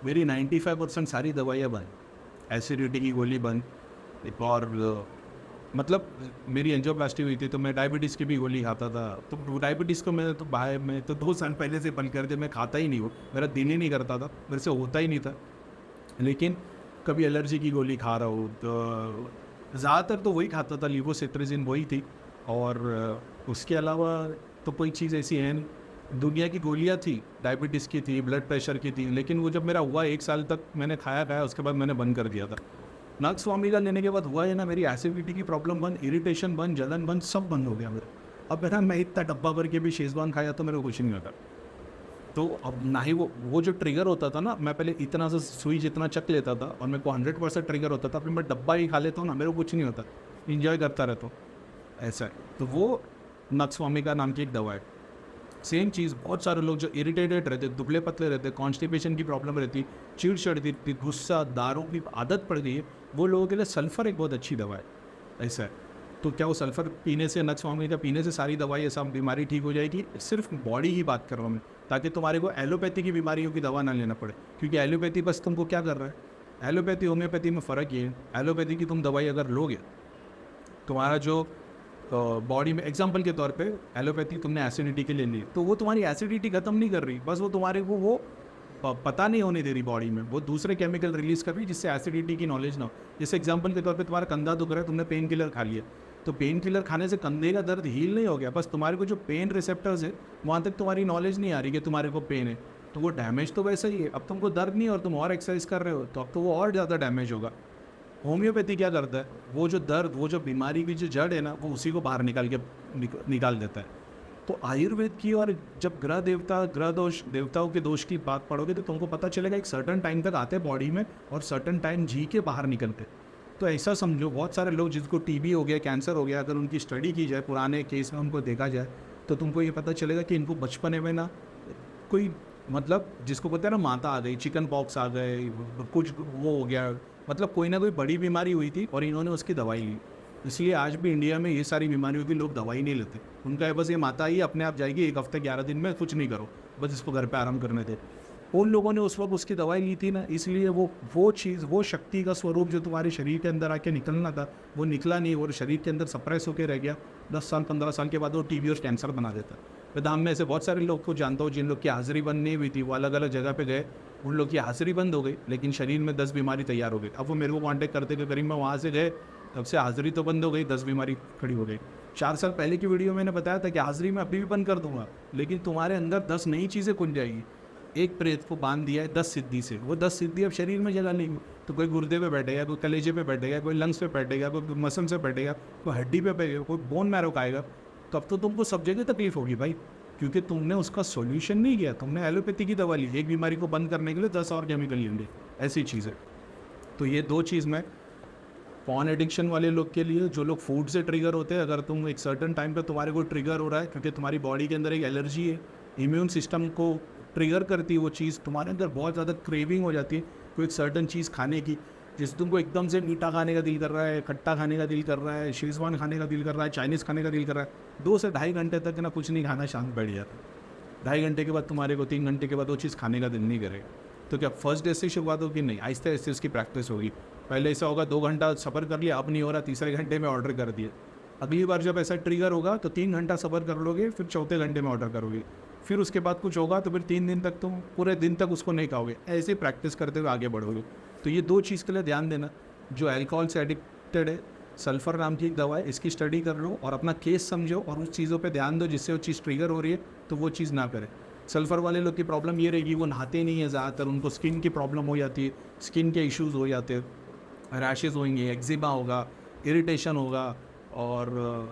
मेरी 95% सारी दवाइयाँ बंद, एसिडिटी की गोली बंद, एक और मतलब मेरी एंजियोप्लास्टी हुई थी तो मैं डायबिटीज़ की भी गोली खाता था। तो डायबिटीज़ को मैं तो 2 साल पहले से बंद कर दिया, मैं खाता ही नहीं हूँ, मेरा दिन ही नहीं करता था, मेरे से होता ही नहीं था। लेकिन कभी एलर्जी की गोली खा रहा हूँ तो ज़्यादातर तो वही खाता था, लिवोसिट्रिजिन वही थी, और उसके अलावा तो कोई चीज़ ऐसी है नहीं। दुनिया की गोलियाँ थी, डायबिटीज़ की थी, ब्लड प्रेशर की थी, लेकिन वो जब मेरा हुआ 1 साल तक मैंने खाया उसके बाद मैंने बंद कर दिया था। नक्स फॉर्मिला लेने के बाद हुआ है ना, मेरी एसिडिटी की प्रॉब्लम बंद, इरिटेशन बंद, जलन बंद, सब बंद हो गया मेरा। अब है मैं इतना डब्बा भर के भी शेजवान खाया तो मेरे को कुछ नहीं होता। तो अब ना ही वो जो ट्रिगर होता था ना, मैं पहले इतना सा सुई जितना चक लेता था और मेरे को 100% ट्रिगर होता था, फिर मैं डब्बा ही खा लेता हूँ ना, मेरे को कुछ नहीं होता, इंजॉय करता रहता हूँ, ऐसा है। तो वो नक्स फॉर्मिका नाम की एक दवा है। सेम चीज़ बहुत सारे लोग जो इरिटेटेड रहते, दुबले पतले रहते, कॉन्स्टिपेशन की प्रॉब्लम रहती, चिड़ चढ़ती थी, गुस्सा, दारू की आदत पड़ गई है, वो लोगों के लिए सल्फ़र एक बहुत अच्छी दवा है, ऐसा है। तो क्या वो सल्फ़र पीने से, नक्स स्वामी का पीने से सारी दवाई ऐसा बीमारी ठीक हो जाएगी? सिर्फ बॉडी की बात कर रहा हूँ मैं, ताकि तुम्हारे को एलोपैथी की बीमारियों की दवा ना लेना पड़े। क्योंकि एलोपैथी बस तुमको क्या कर रहा है, एलोपैथी होम्योपैथी में फ़र्क ये है, एलोपैथी की तुम दवाई अगर लोगे, तुम्हारा जो बॉडी में, एग्जाम्पल के तौर पे एलोपैथी तुमने एसिडिटी के लिए ली, तो वो तुम्हारी एसिडिटी ख़त्म नहीं कर रही, बस वो तुम्हारे को वो पता नहीं होने दे रही बॉडी में, वो दूसरे केमिकल रिलीज़ कर रही जिससे एसिडिटी की नॉलेज ना हो। जैसे एग्जांपल के तौर पे तुम्हारा कंधा दुख रहा है, तुमने पेन किलर खा लिया, तो पेन किलर खाने से कंधे का दर्द हील नहीं हो गया, बस तुम्हारे को जो पेन रिसेप्टर्स है वहाँ तक तुम्हारी नॉलेज नहीं आ रही कि तुम्हारे को पेन है, तो वो डैमेज तो वैसा ही है। अब तुमको दर्द नहीं और तुम और एक्सरसाइज कर रहे हो, तो अब तो वो और ज़्यादा डैमेज होगा। होम्योपैथी क्या करता है, वो जो दर्द, वो जो बीमारी की जो जड़ है ना, वो उसी को बाहर निकाल देता है। तो आयुर्वेद की, और जब ग्रह दोष, देवताओं के दोष की बात पढ़ोगे तो तुमको पता चलेगा एक सर्टन टाइम तक आते हैं बॉडी में और सर्टन टाइम जी के बाहर निकलते। तो ऐसा समझो, बहुत सारे लोग जिसको टीबी हो गया, कैंसर हो गया, अगर उनकी स्टडी की जाए, पुराने केस में उनको देखा जाए, तो तुमको ये पता चलेगा कि इनको बचपने में ना कोई, मतलब जिसको कहते हैं ना माता आ गई, चिकन पॉक्स आ गए, कुछ वो हो गया, मतलब कोई ना कोई बड़ी बीमारी हुई थी और इन्होंने उसकी दवाई ली। इसलिए आज भी इंडिया में ये सारी बीमारियों की लोग दवाई नहीं लेते। उनका है बस ये माता ही अपने आप जाएगी, 1 हफ्ते 11 दिन में कुछ नहीं करो, बस इसको घर पे आराम करने दे। उन लोगों ने उस वक्त उसकी दवाई ली थी ना, इसलिए वो चीज़, वो शक्ति का स्वरूप जो तुम्हारे शरीर के अंदर आके निकलना था, वो निकला नहीं और शरीर के अंदर सप्रेस होकर रह गया। 10 साल 15 साल के बाद वो टीबी और कैंसर बना देता। वैसे हम में ऐसे बहुत सारे लोग को जानता हूँ जिन लोग की हाजिरी बंद नहीं हुई थी, वो अलग अलग जगह पे गए, उन लोग की हाजिरी बंद हो गई लेकिन शरीर में 10 बीमारी तैयार हो गई। अब वो मेरे को कॉन्टेक्ट करते कि करीब मैं वहाँ से गए, तब से हाजिरी तो बंद हो गई, 10 बीमारी खड़ी हो गई। 4 साल पहले की वीडियो मैंने बताया था कि हाजिरी मैं अभी भी बंद कर दूंगा, लेकिन तुम्हारे अंदर 10 नई चीज़ें खुल जाएगी। एक प्रेत को बांध दिया है 10 सिद्धि से, वो 10 सिद्धि अब शरीर में जगह नहीं, तो कोई गुर्दे पे बैठेगा, कोई कलेजे पे बैठेगा, कोई लंग्स पे बैठेगा, कोई मसल से बैठेगा, कोई हड्डी पे बैठेगा, कोई बोन मैरो खाएगा, तो अब तो तुमको सब जगह तकलीफ होगी भाई, क्योंकि तुमने उसका सॉल्यूशन नहीं किया, तुमने एलोपैथी की दवा ली। एक बीमारी को बंद करने के लिए 10 और केमिकल लेंगे, ऐसी चीज़ है। तो ये 2 चीज़ में पॉर्न एडिक्शन वाले लोग के लिए, जो लोग फूड से ट्रिगर होते हैं, अगर तुम एक सर्टन टाइम पे तुम्हारे को ट्रिगर हो रहा है क्योंकि तुम्हारी बॉडी के अंदर एक एलर्जी है, इम्यून सिस्टम को ट्रिगर करती है वो चीज़, तुम्हारे अंदर बहुत ज़्यादा क्रेविंग हो जाती है कोई एक सर्टन चीज़ खाने की, जिससे तुमको एकदम से मीठा खाने का दिल कर रहा है, खट्टा खाने का दिल कर रहा है, शेज़वान खाने का दिल कर रहा है, चाइनीज़ खाने का दिल कर रहा है, 2 से ढाई घंटे तक ना कुछ नहीं खाना, शांत बैठ जाता। 2.5 घंटे के बाद तुम्हारे को 3 घंटे के बाद वो चीज़ खाने का दिल नहीं करेगा। तो क्या फर्स्ट डे से शुरुआत होगी? नहीं, आहिस्ते आहिस्ते उसकी प्रैक्टिस होगी। पहले ऐसा होगा 2 घंटा सफ़र कर लिया, अब नहीं हो रहा, तीसरे घंटे में ऑर्डर कर दिया। अगली बार जब ऐसा ट्रिगर होगा तो 3 घंटा सफ़र कर लोगे, फिर चौथे घंटे में ऑर्डर करोगे, फिर उसके बाद कुछ होगा तो फिर 3 दिन तक तुम पूरे दिन तक उसको नहीं खाओगे। ऐसे प्रैक्टिस करते हुए आगे बढ़ोगे। तो ये 2 चीज़ के लिए ध्यान देना। जो अल्कोहल से एडिक्टेड है, सल्फ़र नाम की एक दवा है, इसकी स्टडी कर लो और अपना केस समझो और उस चीज़ों पे ध्यान दो जिससे वो चीज़ ट्रिगर हो रही है, तो वो चीज़ ना करें। सल्फ़र वाले लोग की प्रॉब्लम ये रहेगी, वो नहाते नहीं है ज़्यादातर, उनको स्किन की प्रॉब्लम हो जाती है, स्किन के इश्यूज़ हो जाते हैं, रैशेज़ होंगे, एक्जिमा होगा, इरिटेशन होगा और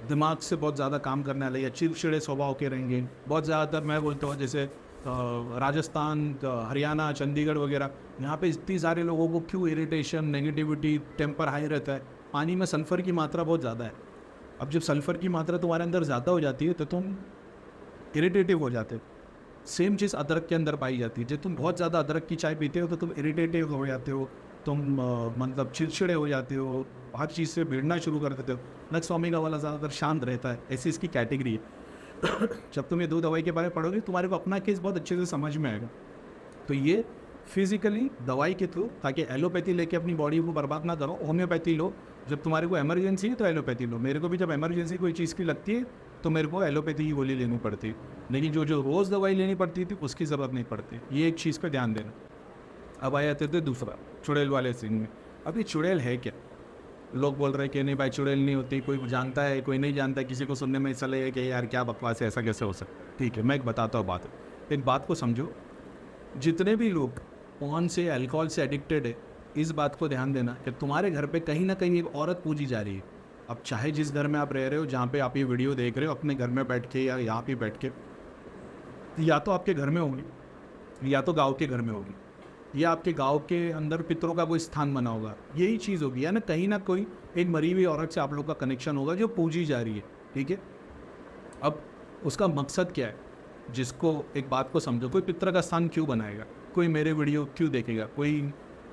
दिमाग से बहुत ज़्यादा काम करने वाले या चिड़चिड़े स्वभाव के रहेंगे। बहुत ज़्यादातर मैं बोलता हूँ जैसे राजस्थान, हरियाणा, चंडीगढ़ वगैरह, यहाँ पे इतनी सारे लोगों को क्यों इरिटेशन, नेगेटिविटी, टेम्पर हाई रहता है? पानी में सल्फ़र की मात्रा बहुत ज़्यादा है। अब जब सल्फ़र की मात्रा तुम्हारे अंदर ज़्यादा हो जाती है तो तुम इरिटेटिव हो जाते हो। सेम चीज़ अदरक के अंदर पाई जाती है। जब तुम बहुत ज़्यादा अदरक की चाय पीते हो तो तुम इरिटेटिव हो जाते हो, तुम मतलब चिड़चिड़े हो जाते हो, हर चीज़ से भिड़ना शुरू कर देते हो। नक्स स्वामी का वाला ज़्यादातर शांत रहता है, ऐसी इसकी कैटेगरी है। जब तुम ये 2 दवाई के बारे में पढ़ोगे तुम्हारे को अपना केस बहुत अच्छे से समझ में आएगा। तो ये फिजिकली दवाई के थ्रू, ताकि एलोपैथी लेके अपनी बॉडी को बर्बाद ना करो, होम्योपैथी लो। जब तुम्हारे को इमरजेंसी है तो एलोपैथी लो। मेरे को भी जब इमरजेंसी कोई चीज़ की लगती है तो मेरे को एलोपैथी की गोली लेनी पड़ती है, लेकिन जो रोज़ दवाई लेनी पड़ती थी उसकी ज़रूरत नहीं पड़ती। ये एक चीज़ पर ध्यान देना। अब आ जाते थे दूसरा, चुड़ैल वाले सीन में। अब ये चुड़ैल है क्या? लोग बोल रहे हैं कि नहीं भाई चुड़ैल नहीं होती, कोई जानता है कोई नहीं जानता है, किसी को सुनने में ऐसा लगेगा कि यार क्या बकवास है, ऐसा कैसे हो सकता है। ठीक है, मैं एक बताता हूँ बात। एक बात को समझो, जितने भी लोग पॉर्न से, अल्कोहल से एडिक्टेड है, इस बात को ध्यान देना कि तुम्हारे घर पे कहीं ना कहीं एक औरत पूजी जा रही है। अब चाहे जिस घर में आप रह रहे हो, जहाँ पे आप ये वीडियो देख रहे हो, अपने घर में बैठ के या यहाँ पे बैठ के, या तो आपके घर में होगी या तो गाँव के घर में होगी, या आपके गांव के अंदर पितरों का कोई स्थान बना होगा, यही चीज़ होगी। या ना कहीं ना कोई एक मरी हुई औरत से आप लोग का कनेक्शन होगा जो पूजी जा रही है। ठीक है, अब उसका मकसद क्या है? जिसको एक बात को समझो, कोई पितर का स्थान क्यों बनाएगा? कोई मेरे वीडियो क्यों देखेगा?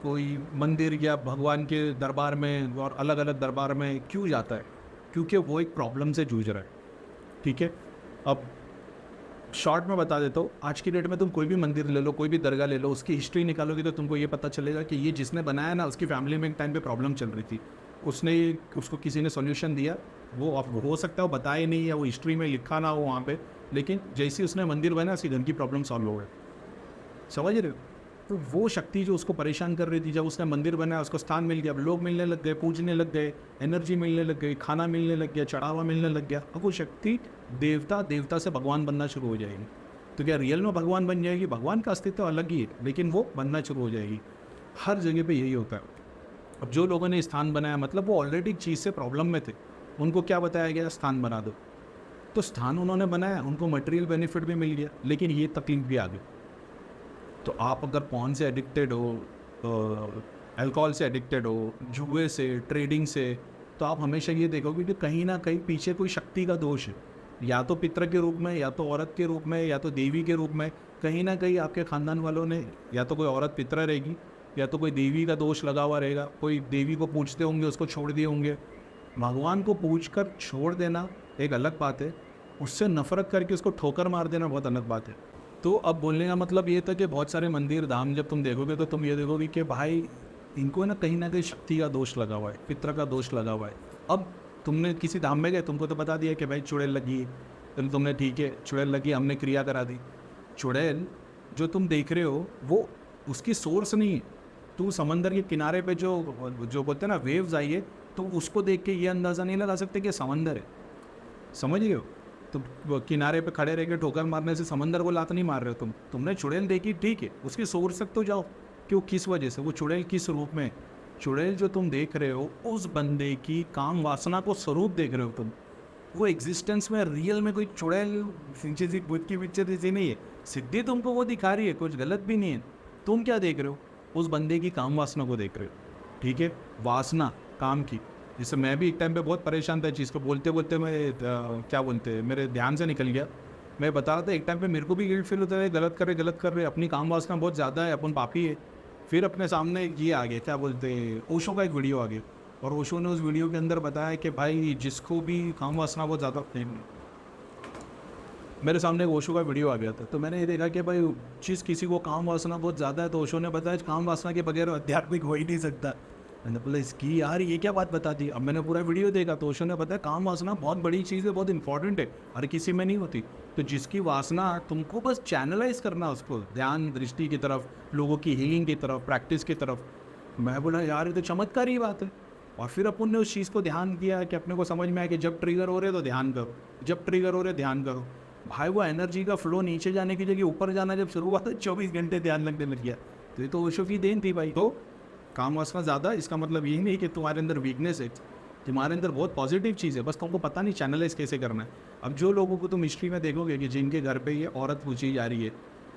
कोई मंदिर या भगवान के दरबार में और अलग अलग दरबार में क्यों जाता है? क्योंकि वो एक प्रॉब्लम से जूझ रहा है, ठीक है। अब शॉर्ट में बता देता हूँ, आज की डेट में तुम कोई भी मंदिर ले लो, कोई भी दरगाह ले लो, उसकी हिस्ट्री निकालोगे तो तुमको ये पता चलेगा कि ये जिसने बनाया ना, उसकी फैमिली में एक टाइम पे प्रॉब्लम चल रही थी, उसको किसी ने सॉल्यूशन दिया। वो हो सकता है वो बताए नहीं या वो हिस्ट्री में लिखा ना हो वहाँ पे, लेकिन जैसे उसने मंदिर बनाया उसकी घर की प्रॉब्लम सॉल्व हो गई। समझ रहे हो? तो वो शक्ति जो उसको परेशान कर रही थी, जब उसने मंदिर बनाया उसको स्थान मिल गया, अब लोग मिलने लग गए, पूजने लग गए, एनर्जी मिलने लग गई, खाना मिलने लग गया, चढ़ावा मिलने लग गया, अब वो शक्ति देवता से भगवान बनना शुरू हो जाएगी। तो क्या रियल में भगवान बन जाएगी? भगवान का अस्तित्व अलग ही है, लेकिन वो बनना शुरू हो जाएगी। हर जगह पे यही होता है। अब जो लोगों ने स्थान बनाया, मतलब वो ऑलरेडी एक चीज़ से प्रॉब्लम में थे, उनको क्या बताया गया? स्थान बना दो। तो स्थान उन्होंने बनाया, उनको मटेरियल बेनिफिट भी मिल गया, लेकिन ये तकलीफ भी आ गई। तो आप अगर पॉन से एडिक्टेड हो, अल्कोहल से एडिक्टेड हो, जुए से, ट्रेडिंग से, तो आप हमेशा ये देखोगे कि कहीं ना कहीं पीछे कोई शक्ति का दोष है, या तो पितर के रूप में, या तो औरत के रूप में, या तो देवी के रूप में। कहीं ना कहीं आपके ख़ानदान वालों ने, या तो कोई औरत पितर रहेगी, या तो कोई देवी का दोष लगा हुआ रहेगा, कोई देवी को पूजते होंगे, उसको छोड़ दिए होंगे। भगवान को पूजकर छोड़ देना एक अलग बात है, उससे नफरत करके उसको ठोकर मार देना बहुत अलग बात है। तो अब बोलने का मतलब ये था कि बहुत सारे मंदिर धाम जब तुम देखोगे तो तुम ये देखोगे कि भाई इनको ना कहीं शक्ति का दोष लगा हुआ है, पितर का दोष लगा हुआ है। अब तुमने किसी धाम में गए, तुमको तो बता दिया कि भाई चुड़ैल लगी, तो तुमने ठीक है चुड़ैल लगी, हमने क्रिया करा दी। चुड़ैल जो तुम देख रहे हो वो उसकी सोर्स नहीं है। तू समंदर के किनारे पे जो बोलते हैं ना वेव्स आई है, तो उसको देख के ये अंदाज़ा नहीं लगा सकते कि समंदर है। समझ रहे हो? तो किनारे पे खड़े रह के ठोकर मारने से समंदर को लात नहीं मार रहे हो तुमने चुड़ैल देखी, ठीक है, उसकी सोर्स तक तो जाओ, क्यों, किस वजह से, वो चुड़ैल किस रूप में। चुड़ैल जो तुम देख रहे हो उस बंदे की काम वासना को स्वरूप देख रहे हो तुम। वो एग्जिस्टेंस में रियल में कोई चुड़ैल जैसी बुद्ध की पिक्चर जैसी नहीं है, सिद्धि तुमको वो दिखा रही है, कुछ गलत भी नहीं है। तुम क्या देख रहे हो? उस बंदे की काम वासना को देख रहे हो, ठीक है, वासना काम की। जैसे मैं भी एक टाइम पे बहुत परेशान था चीज़ को, बोलते बोलते मैं क्या बोलते हैं मेरे ध्यान से निकल गया। मैं बता रहा था एक टाइम पे मेरे को भी गिल्ट फील होता है, गलत कर रहे, अपनी काम वासना बहुत ज़्यादा है, अपन पापी है। फिर अपने सामने ये आ गया, क्या बोलते हैं, ओशो का एक वीडियो आ गया, और ओशो ने उस वीडियो के अंदर बताया कि भाई जिसको भी काम वासना बहुत ज़्यादा, मेरे सामने एक ओशो का वीडियो आ गया था, तो मैंने ये देखा कि भाई जिस किसी को काम वासना बहुत ज़्यादा है, तो ओशो ने बताया काम वासना के बगैर आध्यात्मिक हो ही नहीं सकता। मैंने बोला इसकी यार ये क्या बात बता दी। अब मैंने पूरा वीडियो देखा तो ओशो ने बताया काम वासना बहुत बड़ी चीज़ है, बहुत इंपॉर्टेंट है, हर किसी में नहीं होती। तो जिसकी वासना, तुमको बस चैनलाइज करना उसको ध्यान दृष्टि की तरफ, लोगों की हीलिंग की तरफ, प्रैक्टिस की तरफ। मैं बोला यार ये तो चमत्कारी बात है। और फिर अपन ने उस चीज़ को ध्यान किया कि अपने को समझ में आया कि जब ट्रिगर हो रहे तो ध्यान करो, जब ट्रिगर हो रहे ध्यान करो। भाई वो एनर्जी का फ्लो नीचे जाने की जगह ऊपर जाना जब शुरू हुआ था, 24 घंटे ध्यान लगने लग गया। तो ये तो ओशो की देन थी भाई। तो काम वासना ज़्यादा, इसका मतलब यही नहीं कि तुम्हारे अंदर वीकनेस है, तुम्हारे अंदर बहुत पॉजिटिव चीज़ है, बस तुमको पता नहीं चैनलाइज कैसे करना है। अब जो लोगों को तुम हिस्ट्री में देखोगे कि जिनके घर पे ये औरत पूछी जा रही है,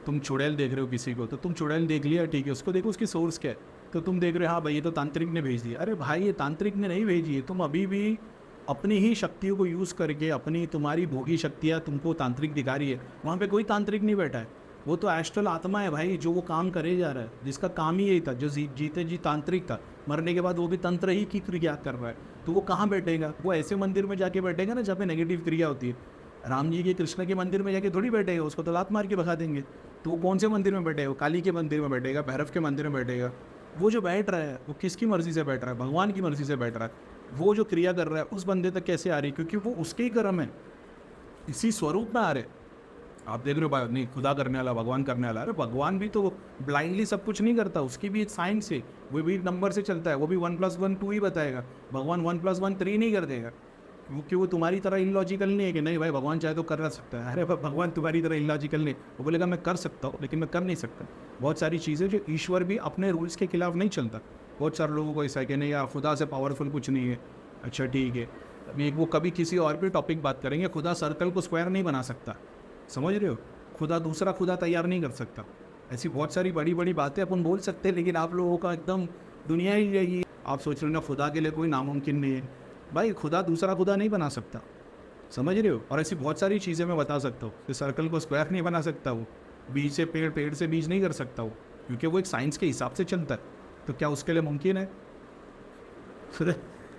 तुम चुड़ैल देख रहे हो किसी को, तो तुम चुड़ैल देख लिया, ठीक है, उसको देखो उसकी सोर्स क्या है। तो तुम देख रहे हो हाँ भाई ये तो तांत्रिक ने भेज दिया। अरे भाई ये तांत्रिक ने नहीं भेजी है, तुम अभी भी अपनी ही शक्तियों को यूज़ करके, अपनी तुम्हारी भोगी शक्तियाँ तुमको तांत्रिक दिखा रही है। वहाँ पे कोई तांत्रिक नहीं बैठा है, वो तो एस्ट्रल आत्मा है भाई, जो वो काम करे जा रहा है, जिसका काम ही यही था, जो जीते जी तांत्रिक था, मरने के बाद वो भी तंत्र ही की क्रिया कर रहा है। तो वो कहाँ बैठेगा? वो ऐसे मंदिर में जाके बैठेगा ना जहाँ पे नेगेटिव क्रिया होती है। राम जी के, कृष्ण के मंदिर में जाके थोड़ी बैठेगा, उसको तो लात मार के भगा देंगे। तो वो कौन से मंदिर में बैठेगा? वो काली के मंदिर में बैठेगा, भैरव के मंदिर में बैठेगा। वो जो बैठ रहा है वो किसकी मर्जी से बैठ रहा है? भगवान की मर्जी से बैठ रहा है। वो जो क्रिया कर रहा है उस बंदे तक कैसे आ रही है? क्योंकि वो उसके ही कर्म है, इसी स्वरूप में आ रहे। आप देख रहे हो नहीं, खुदा करने वाला, भगवान करने वाला। अरे भगवान भी तो ब्लाइंडली सब कुछ नहीं करता, उसकी भी एक साइंस है, वो भी नंबर से चलता है, वो भी 1+1 2 ही बताएगा। भगवान 1+1 3 नहीं कर देगा, क्योंकि वो तुम्हारी तरह इलॉजिकल नहीं है कि नहीं भाई भगवान चाहे तो कर सकता है। अरे भगवान तुम्हारी तरह इलॉजिकल नहीं, वो बोलेगा मैं कर सकता हूँ लेकिन मैं कर नहीं सकता। बहुत सारी चीज़ें जो ईश्वर भी अपने रूल्स के खिलाफ नहीं चलता। बहुत सारे लोगों को ऐसा है कि नहीं यार खुदा से पावरफुल कुछ नहीं है। अच्छा ठीक है, अभी वो कभी किसी और भी टॉपिक बात करेंगे। खुदा सर्कल को स्क्वायर नहीं बना सकता, समझ रहे हो? खुदा दूसरा खुदा तैयार नहीं कर सकता। ऐसी बहुत सारी बड़ी बड़ी बातें अपन बोल सकते हैं, लेकिन आप लोगों का एकदम दुनिया ही यही है। आप सोच रहे हो ना खुदा के लिए कोई नामुमकिन नहीं है। भाई खुदा दूसरा खुदा नहीं बना सकता, समझ रहे हो? और ऐसी बहुत सारी चीज़ें मैं बता सकता हूँ कि सर्कल को स्क्वायर नहीं बना सकता, वो बीज से पेड़, पेड़ से बीज नहीं कर सकता वो, क्योंकि वो एक साइंस के हिसाब से चलता है। तो क्या उसके लिए मुमकिन है?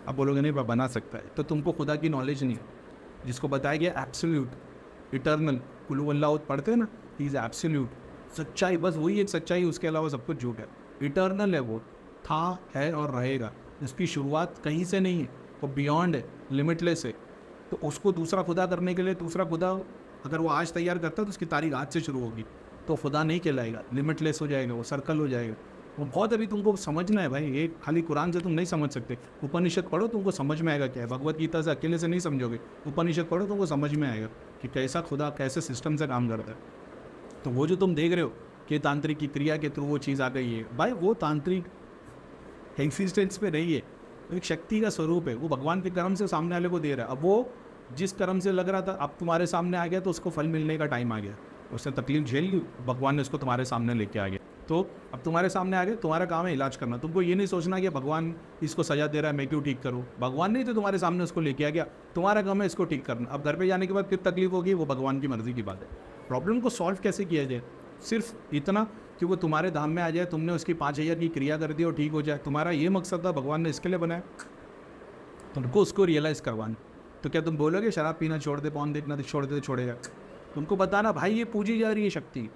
आप बोलोगे नहीं बना सकता है, तो तुमको खुदा की नॉलेज नहीं है। जिसको बताया गया एब्सोल्यूट इटर्नल कुल हुवल्लाह पढ़ते हैं ना, ही इज़ एब्सोल्यूट सच्चाई, बस वही एक सच्चाई, उसके अलावा सब कुछ झूठ है। इटर्नल है, वो था, है और रहेगा, जिसकी शुरुआत कहीं से नहीं है, वो बियॉन्ड है, लिमिटलेस है। तो उसको दूसरा खुदा करने के लिए दूसरा खुदा अगर वो आज तैयार करता है तो उसकी तारीख आज से शुरू होगी, तो खुदा नहीं कहलाएगा, लिमिटलेस हो जाएगा, वो सर्कल हो जाएगा। वो बहुत अभी तुमको समझना है भाई, ये खाली कुरान से तुम नहीं समझ सकते। उपनिषद पढ़ो, तुमको समझ में आएगा क्या है। भगवत गीता से अकेले से नहीं समझोगे, उपनिषद पढ़ो तुमको समझ में आएगा कि कैसा खुदा कैसे सिस्टम से काम करता है। तो वो जो तुम देख रहे हो कि तांत्रिक की क्रिया के थ्रू वो चीज़ आ गई है, भाई वो तांत्रिक एग्जिस्टेंस पे नहीं है, एक शक्ति का स्वरूप है, वो भगवान के कर्म से सामने वाले को दे रहा है। अब वो जिस कर्म से लग रहा था अब तुम्हारे सामने आ गया, तो उसको फल मिलने का टाइम आ गया, उसने तकलीफ झेल ली, भगवान ने उसको तुम्हारे सामने लेके आ गया, तो अब तुम्हारे सामने आ गया, तुम्हारा काम है इलाज करना। तुमको ये नहीं सोचना कि भगवान इसको सजा दे रहा है, मैं क्यों ठीक करूँ। भगवान नहीं तो तुम्हारे सामने उसको लेके आ गया, तुम्हारा काम है इसको ठीक करना। अब घर पे जाने के बाद फिर तकलीफ होगी, वो भगवान की मर्जी की बात है। प्रॉब्लम को सॉल्व कैसे किया जाए, सिर्फ इतना कि वो तुम्हारे धाम में आ जाए, तुमने उसकी 5000 की क्रिया कर दी और ठीक हो जाए। तुम्हारा ये मकसद था, भगवान ने इसके लिए बनाया, तुमको उसको रियलाइज़ करवाना। तो क्या तुम बोलोगे शराब पीना छोड़ दे, पॉन देखना छोड़ दे, छोड़ेगा। तुमको बताना भाई ये पूजी जा रही है शक्ति,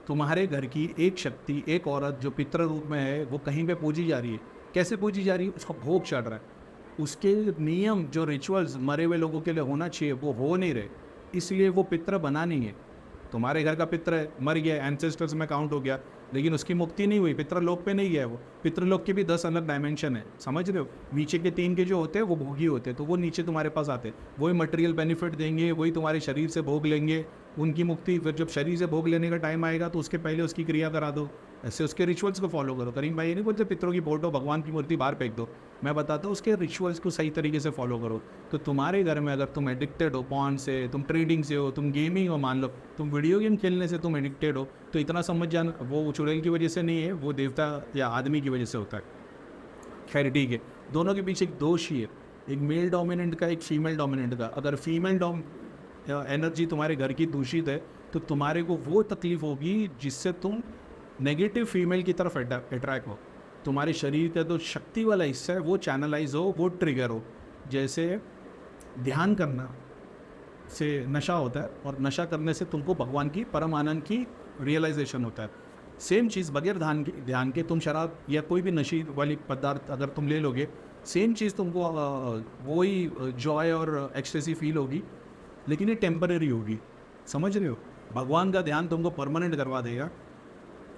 तुम्हारे घर की एक शक्ति, एक औरत जो पितृ रूप में है, वो कहीं पे पूजी जा रही है। कैसे पूजी जा रही है, उसका भोग चढ़ रहा है, उसके नियम जो रिचुअल्स मरे हुए लोगों के लिए होना चाहिए वो हो नहीं रहे, इसलिए वो पितृ बना नहीं है। तुम्हारे घर का पितृ है, मर गया, एंसेस्टर्स में काउंट हो गया, लेकिन उसकी मुक्ति नहीं हुई, पितृलोक पे नहीं गया वो। पितृलोक के भी 10 अलग डायमेंशन है, समझ रहे हो। नीचे के 3 के जो होते हैं वो भोगी होते हैं, तो वो नीचे तुम्हारे पास आते हैं, वही मटेरियल बेनिफिट देंगे, वही तुम्हारे शरीर से भोग लेंगे, उनकी मुक्ति। फिर जब शरीर से भोग लेने का टाइम आएगा तो उसके पहले उसकी क्रिया करा दो, ऐसे उसके रिचुअल्स को फॉलो करो। करीम भाई ये नहीं बोलते पितरों की फोटो, भगवान की मूर्ति बाहर फेंक दो, मैं बताता हूँ उसके रिचुअल्स को सही तरीके से फॉलो करो। तो तुम्हारे घर में अगर तुम एडिक्टेड हो पॉन से, तुम ट्रेडिंग से हो, तुम गेमिंग हो, मान लो तुम वीडियो गेम खेलने से तुम एडिक्टेड हो, तो इतना समझ जाना वो चुड़ैल की वजह से नहीं है, वो देवता या आदमी की वजह से होता है। खैर ठीक है, दोनों के पीछे एक दोष ही है, एक मेल डोमिनेंट का, एक फीमेल डोमिनेंट का। अगर फीमेल एनर्जी तुम्हारे घर की दूषित है तो तुम्हारे को वो तकलीफ होगी जिससे तुम नेगेटिव फीमेल की तरफ अट्रैक्ट हो। तुम्हारे शरीर का जो शक्ति वाला हिस्सा है वो चैनलाइज हो, वो ट्रिगर हो। जैसे ध्यान करना से नशा होता है, और नशा करने से तुमको भगवान की परम आनंद की रियलाइजेशन होता है। सेम चीज़ बगैर ध्यान के तुम शराब या कोई भी नशी वाली पदार्थ अगर तुम ले लोगे, सेम चीज़ तुमको वही जॉय और एक्सटेसी फील होगी, लेकिन ये टेम्परेरी होगी, समझ रहे हो। भगवान का ध्यान तुमको परमानेंट करवा देगा,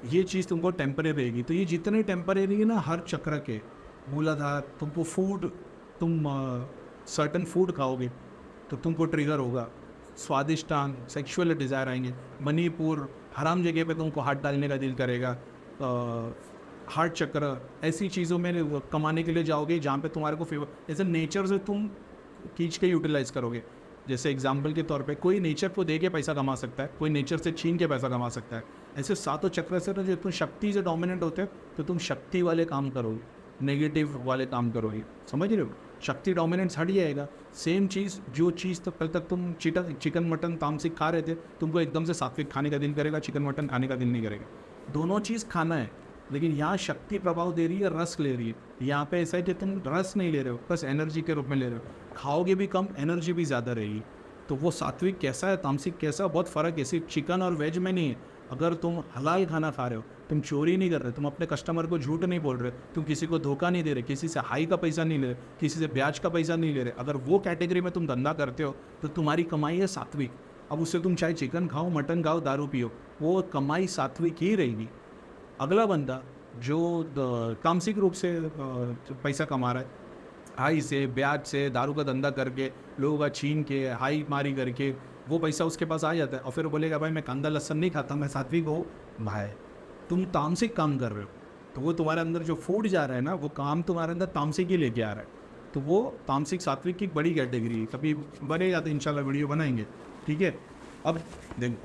ये चीज़ तुमको टेम्परेरी रहेगी। तो ये जितने टेम्परेरी है ना, हर चक्र के मूलाधार, तुमको फूड, तुम सर्टन फूड खाओगे तो तुमको ट्रिगर होगा, स्वादिष्टान सेक्सुअल डिज़ायर आएंगे, मणिपुर हराम जगह पे तुमको हाथ डालने का दिल करेगा, हार्ट चक्र, ऐसी चीज़ों में कमाने के लिए जाओगे जहाँ पे तुम्हारे को फेवर, जैसे नेचर से तुम खींच के यूटिलाइज़ करोगे। जैसे एग्जाम्पल के तौर पे कोई नेचर को दे के पैसा कमा सकता है, कोई नेचर से छीन के पैसा कमा सकता है। ऐसे सातों चक्र से जो तुम शक्ति से डोमिनेंट होते हैं तो तुम शक्ति वाले काम करोगे, नेगेटिव वाले काम करोगे, समझ रहे हो। शक्ति डोमिनेंस हट जाएगा। सेम चीज़, जो चीज़ तो कल तक तुम चिकन मटन तामसिक खा रहे थे, तुमको एकदम से सात्विक खाने का दिल करेगा, चिकन मटन खाने का दिल नहीं करेगा। दोनों चीज़ खाना है, लेकिन यहाँ शक्ति प्रभाव दे रही है, रस ले रही है। यहाँ पे ऐसा है कि तुम रस नहीं ले रहे हो, बस एनर्जी के रूप में ले रहे हो। खाओगे भी कम, एनर्जी भी ज़्यादा रहेगी। तो वो सात्विक कैसा है, तामसिक कैसा, बहुत फ़र्क है। सिर्फ चिकन और वेज में नहीं है। अगर तुम हलाल खाना खा रहे हो, तुम चोरी नहीं कर रहे, तुम अपने कस्टमर को झूठ नहीं बोल रहे, तुम किसी को धोखा नहीं दे रहे, किसी से हाई का पैसा नहीं ले रहे, किसी से ब्याज का पैसा नहीं ले रहे, अगर वो कैटेगरी में तुम धंधा करते हो तो तुम्हारी कमाई है सात्विक। अब उससे तुम चाहे चिकन खाओ, मटन खाओ, दारू पियो, वो कमाई सात्विक ही रहेगी। अगला बंदा जो तामसिक रूप से पैसा कमा रहा है, हाई से, ब्याज से, दारू का धंधा करके, लोगों का छीन के, हाई मारी करके, वो पैसा उसके पास आ जाता है। और फिर बोलेगा भाई मैं कांदा लहसुन नहीं खाता, मैं सात्विक हूँ। भाई तुम तामसिक काम कर रहे हो, तो वो तुम्हारे अंदर जो फूड जा रहा है ना, वो काम तुम्हारे अंदर तामसिक ही लेके आ रहा है। तो वो तामसिक सात्विक की बड़ी कैटेगरी है। कभी बनेगा तो इंशाल्लाह वीडियो बनाएंगे, ठीक है। अब देख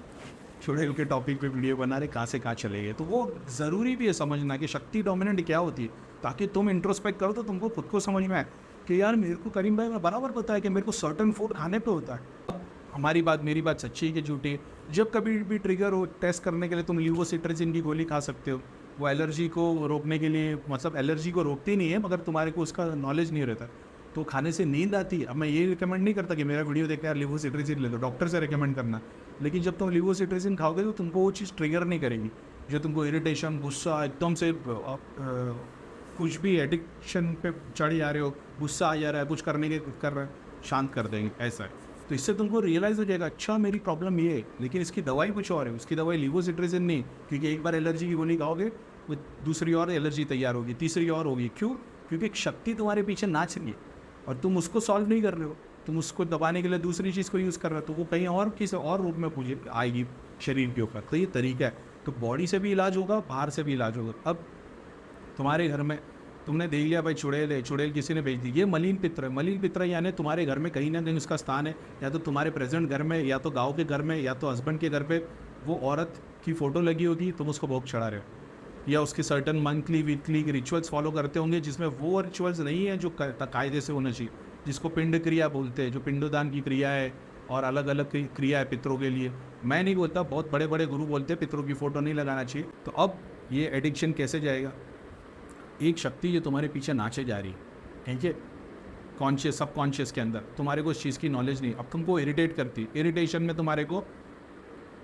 छोटे के टॉपिक पे वीडियो बना रहे, कहाँ से कहाँ चले गए। तो वो ज़रूरी भी है समझना कि शक्ति डोमिनेंट क्या होती है, ताकि तुम इंट्रोस्पेक्ट करो तो तुमको खुद को समझ में आए कि यार मेरे को करीम भाई मैं बराबर पता है कि मेरे को सर्टन फूड खाने पे होता है। हमारी बात, मेरी बात सच्ची है कि झूठी है। जब कभी भी ट्रिगर हो, टेस्ट करने के लिए तुम लीवोसिट्राजिन की गोली खा सकते हो। वो एलर्जी को रोकने के लिए, मतलब एलर्जी को रोकती नहीं है, मगर तुम्हारे को उसका नॉलेज नहीं रहता। तो खाने से नींद आती है। अब मैं ये रिकमेंड नहीं करता कि मेरा वीडियो देखकर यार लिवोसिट्राजिन ले लो, डॉक्टर से रिकमेंड करना। लेकिन जब तुम लिवोसिट्राजिन खाओगे तो तुमको वो चीज़ ट्रिगर नहीं करेगी जो तुमको इरिटेशन, गुस्सा, एकदम से कुछ भी एडिक्शन पे चढ़ जा रहे हो, गुस्सा आ जा रहा है, कुछ करने के कर रहे हैं, शांत कर देंगे, ऐसा है। तो इससे तुमको रियलाइज़ हो जाएगा अच्छा मेरी प्रॉब्लम ये है, लेकिन इसकी दवाई कुछ और है। उसकी दवाई लिवोसिट्राजिन नहीं, क्योंकि एक बार एलर्जी की गोली खाओगे वो दूसरी और एलर्जी तैयार होगी, तीसरी और होगी। क्यों? क्योंकि एक शक्ति तुम्हारे पीछे नाच रही है और तुम उसको सॉल्व नहीं कर रहे हो, तुम उसको दबाने के लिए दूसरी चीज़ को यूज़ कर रहे हो, तो वो कहीं और किसी और रूप में पूजे आएगी शरीर के ऊपर। तो ये तरीका है। तो बॉडी से भी इलाज होगा, बाहर से भी इलाज होगा। अब तुम्हारे घर में तुमने देख लिया भाई चुड़ैल है, चुड़ैल किसी ने भेज दी, ये मलिन पित्र है। मलिन पित्र यानी तुम्हारे घर में कहीं ना कहीं उसका स्थान है, या तो तुम्हारे प्रेजेंट घर में, या तो गांव के घर में, या तो हस्बैंड के घर पे वो औरत की फ़ोटो लगी होगी, तुम उसको भोग चढ़ा रहे हो, या उसके certain monthly weekly rituals follow करते होंगे, जिसमें वो रिचुअल्स नहीं है जो कायदे से होना चाहिए, जिसको पिंड क्रिया बोलते हैं, जो पिंडदान की क्रिया है और अलग अलग क्रिया है पितरों के लिए। मैं नहीं बोलता, बहुत बड़े बड़े गुरु बोलते हैं पितरों की फ़ोटो नहीं लगाना चाहिए। तो अब ये एडिक्शन कैसे जाएगा? एक शक्ति जो तुम्हारे पीछे नाचे जा रही है, ठीक है, कॉन्शियस सब कॉन्शियस के अंदर, तुम्हारे को उस चीज़ की नॉलेज नहीं, अब तुमको इरिटेट करती है। इरिटेशन में तुम्हारे को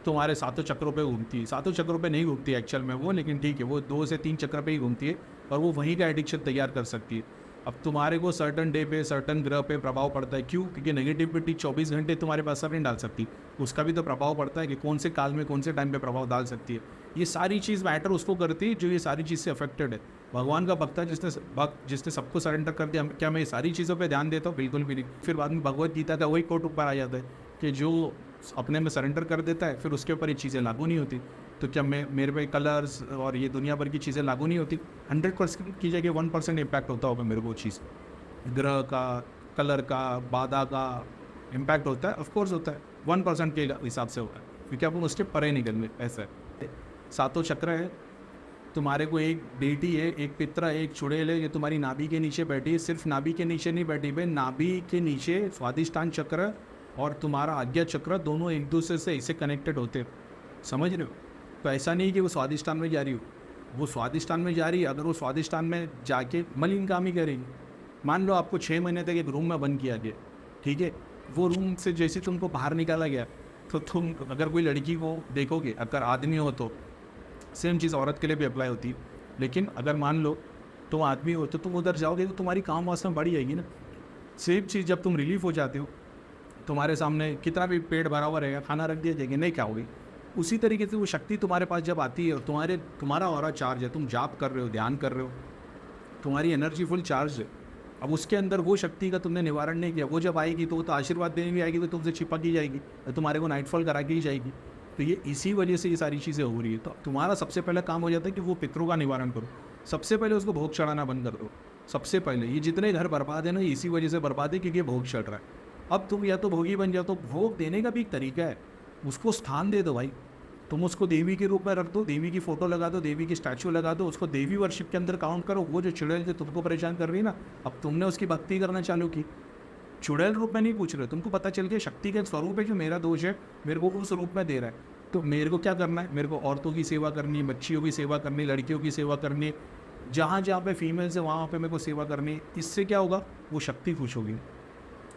तुम्हारे सातों चक्रों पे घूमती है, सातों चक्रों पे नहीं घूमती है एक्चुअल में वो, लेकिन ठीक है वो 2 से 3 चक्र पे ही घूमती है और वो वहीं का एडिक्शन तैयार कर सकती है। अब तुम्हारे को सर्टन डे पे सर्टन ग्रह पे प्रभाव पड़ता है। क्यों? क्योंकि नेगेटिविटी 24 घंटे तुम्हारे पास असर नहीं डाल सकती, उसका भी तो प्रभाव पड़ता है कि कौन से काल में कौन से टाइम पे प्रभाव डाल सकती है। ये सारी चीज़ मैटर उसको करती है जो ये सारी चीज़ से अफेक्टेड है। भगवान का भक्त है जिसने सबको सरेंडर कर दिया। क्या मैं ये सारी चीज़ों पर ध्यान देता हूँ? बिल्कुल भी नहीं। फिर बाद में भगवत गीता का वही कोट ऊपर आ जाता है कि जो अपने में सरेंडर कर देता है फिर उसके ऊपर ये चीज़ें लागू नहीं होती। तो क्या मेरे पे कलर्स और ये दुनिया भर की चीज़ें लागू नहीं होती? 100% की जगह 1% इम्पैक्ट होता होगा मेरे को चीज़, ग्रह का, कलर का, बाधा का इम्पैक्ट होता है, ऑफकोर्स होता है, 1% के हिसाब से होता है, क्योंकि आप उसके परे नहीं करने। ऐसा है, सातों चक्र है, तुम्हारे को एक बेटी है, एक पितरा है, एक चुड़ैल है, ये तुम्हारी नाभि के नीचे बैठी है। सिर्फ नाभि के नीचे नहीं बैठी भाई, नाभि के नीचे स्वादिष्टान चक्र और तुम्हारा आज्ञा चक्र दोनों एक दूसरे से ऐसे कनेक्टेड होते हो, समझ रहे हो? तो ऐसा नहीं कि वो स्वादिष्टान में जा रही हो, वो स्वादिष्टान में जा रही है। अगर वो स्वादिष्टान में जाके मलिन काम ही करेगी, मान लो आपको 6 महीने तक एक रूम में बंद किया गया, ठीक है, वो रूम से जैसे तुमको बाहर निकाला गया, तो तुम अगर कोई लड़की को देखोगे, अगर आदमी हो तो सेम चीज़ औरत के लिए भी अप्लाई होती है, लेकिन अगर मान लो तुम आदमी हो तो तुम उधर जाओगे तो तुम्हारी काम वासना बढ़ी जाएगी ना। सेम चीज़ जब तुम रिलीफ हो जाते हो, तुम्हारे सामने कितना भी पेट भरा हुआ रहेगा, खाना रख दिया जाएगा, नहीं खाओगे। उसी तरीके से वो शक्ति तुम्हारे पास जब आती है और तुम्हारा ऑरा चार्ज है, तुम जाप कर रहे हो, ध्यान कर रहे हो, तुम्हारी एनर्जी फुल चार्ज है। अब उसके अंदर वो शक्ति का तुमने निवारण नहीं किया, वो जब आएगी तो वो तो आशीर्वाद देने भी आएगी, तो तुमसे चिपक ही जाएगी, तो तुम्हारे को नाइटफॉल करा के ही जाएगी। तो ये इसी वजह से ये सारी चीज़ें हो रही है। तो तुम्हारा सबसे पहला काम हो जाता है कि वो पितरों का निवारण करो, सबसे पहले उसको भोग चढ़ाना बंद कर दो। सबसे पहले ये जितने घर बर्बाद है ना, इसी वजह से बर्बाद है क्योंकि ये भोग चढ़ रहा है। अब तुम या तो भोगी बन जाओ, तो भोग देने का भी एक तरीका है, उसको स्थान दे दो भाई। तुम उसको देवी के रूप में रख दो, देवी की फ़ोटो लगा दो, देवी की स्टैचू लगा दो, उसको देवी वर्शिप के अंदर काउंट करो। वो जो चुड़ैल जो तुमको परेशान कर रही है ना, अब तुमने उसकी भक्ति करना चालू की, चुड़ैल रूप में नहीं पूछ रहे, तुमको पता चल गया शक्ति का एक स्वरूप है जो मेरा दोष है, मेरे को उस रूप में दे रहा है। तो मेरे को क्या करना है? मेरे को औरतों की सेवा करनी है, बच्चियों की सेवा करनी है, लड़कियों की सेवा करनी है, जहाँ जहाँ पे फीमेल्स है वहाँ पे मेरे को सेवा करनी है। इससे क्या होगा? वो शक्ति खुश होगी।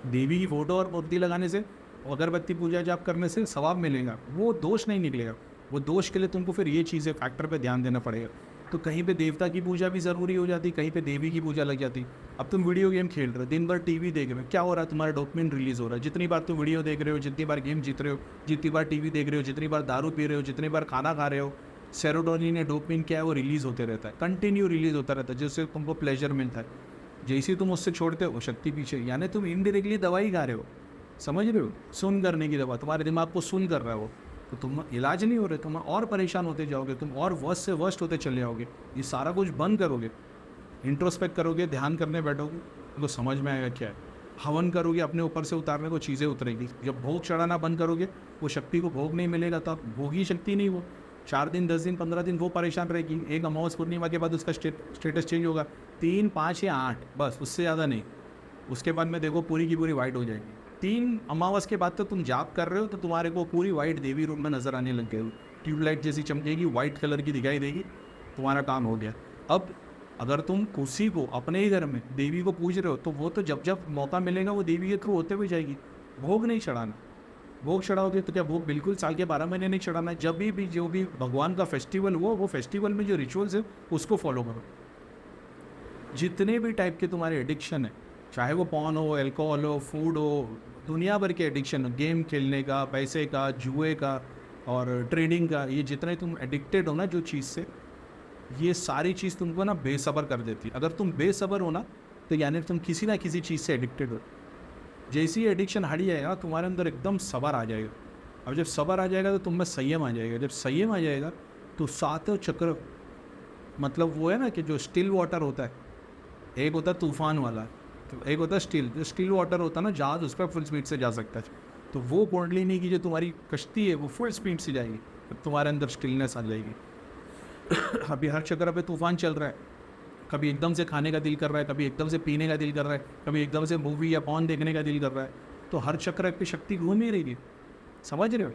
देवी की फ़ोटो और मूर्ति लगाने से, अगरबत्ती पूजा जाप करने से सवाब मिलेगा, वो दोष नहीं निकलेगा। वो दोष के लिए तुमको फिर ये चीज़ें फैक्टर पे ध्यान देना पड़ेगा। तो कहीं पे देवता की पूजा भी ज़रूरी हो जाती, कहीं पे देवी की पूजा लग जाती। अब तुम वीडियो गेम खेल रहे हो, दिन भर टीवी देख रहे हो, क्या हो रहा है? तुम्हारा डोपामिन रिलीज़ हो रहा है। जितनी बार तुम वीडियो देख रहे हो, जितनी बार गेम जीत रहे हो, जितनी बार टीवी देख रहे हो, जितनी बार दारू पी रहे हो, जितनी बार खाना खा रहे हो, सेरोटोनिन या डोपामिन क्या है वो रिलीज़ होते रहता है, कंटिन्यू रिलीज़ होता रहता है, जिससे तुमको प्लेजर मिलता है। जैसे ही तुम उससे छोड़ते हो, शक्ति पीछे, यानी तुम इनडायरेक्टली दवाई खा रहे हो, समझ रहे हो? सुन करने की दवा, तुम्हारे दिमाग को सुन कर रहा है वो, तो तुम इलाज नहीं हो रहे, तुम और परेशान होते जाओगे, तुम और वर्स्ट से वर्स्ट होते चले जाओगे। ये सारा कुछ बंद करोगे, इंट्रोस्पेक्ट करोगे, ध्यान करने बैठोगे तो समझ में आएगा क्या है। हवन करोगे, अपने ऊपर से उतारने को चीज़ें उतरेगी। जब भोग चढ़ाना बंद करोगे, वो शक्ति को भोग नहीं मिलेगा, तो आप भोगी शक्ति नहीं, वो 4 दिन 10 दिन 15 दिन वो परेशान रहेगी। एक अमावस पूर्णिमा के बाद उसका स्टेटस चेंज होगा, 3 5 या 8, बस उससे ज़्यादा नहीं। उसके बाद में देखो पूरी की पूरी वाइट हो जाएगी। 3 अमावस के बाद तो तुम जाप कर रहे हो, तो तुम्हारे को पूरी वाइट देवी रूप में नज़र आने लग गए, ट्यूबलाइट जैसी चमकेगी, वाइट कलर की दिखाई देगी, तुम्हारा काम हो गया। अब अगर तुम उसी को अपने ही घर में देवी को पूज रहे हो तो वो तो जब जब मौका मिलेगा वो देवी के थ्रू होते हुए जाएगी। भोग नहीं चढ़ाना। भोग चढ़ाओगे तो क्या भोग बिल्कुल साल के 12 महीने नहीं चढ़ाना है। जब भी जो भी भगवान का फेस्टिवल हुआ वो फेस्टिवल में जो रिचुअल्स है उसको फॉलो करो। जितने भी टाइप के तुम्हारे एडिक्शन है, चाहे वो पॉर्न हो, अल्कोहल हो, फूड हो, दुनिया भर के एडिक्शन हो, गेम खेलने का, पैसे का, जुए का और ट्रेडिंग का, ये जितने तुम एडिक्टेड हो ना जो चीज़ से, ये सारी चीज़ तुमको ना बेसब्र कर देती है। अगर तुम बेसब्र हो ना तो यानी तुम किसी ना किसी चीज़ से एडिक्टेड हो। जैसी एडिक्शन हट जाएगा तुम्हारे अंदर एकदम सब्र आ जाएगा। अब जब सब्र आ जाएगा तो तुम में संयम आ जाएगा। जब संयम आ जाएगा तो सातों चक्र, मतलब वो है ना कि जो स्टिल वाटर होता है, एक होता है तूफान वाला, तो एक होता है स्टिल। जो स्टिल वाटर होता है ना, जहाज उस पर फुल स्पीड से जा सकता है। तो वो कुंडलिनी की जो तुम्हारी कश्ती है वो फुल स्पीड से जाएगी, तो तुम्हारे अंदर स्टिलनेस आ जाएगी। अभी हर चक्र पे तूफान चल रहा है, कभी एकदम से खाने का दिल कर रहा है, कभी एकदम से पीने का दिल कर रहा है, कभी एकदम से मूवी या पॉर्न देखने का दिल कर रहा है, तो हर चक्र पे शक्ति घूम ही रही है। समझ रहे हो?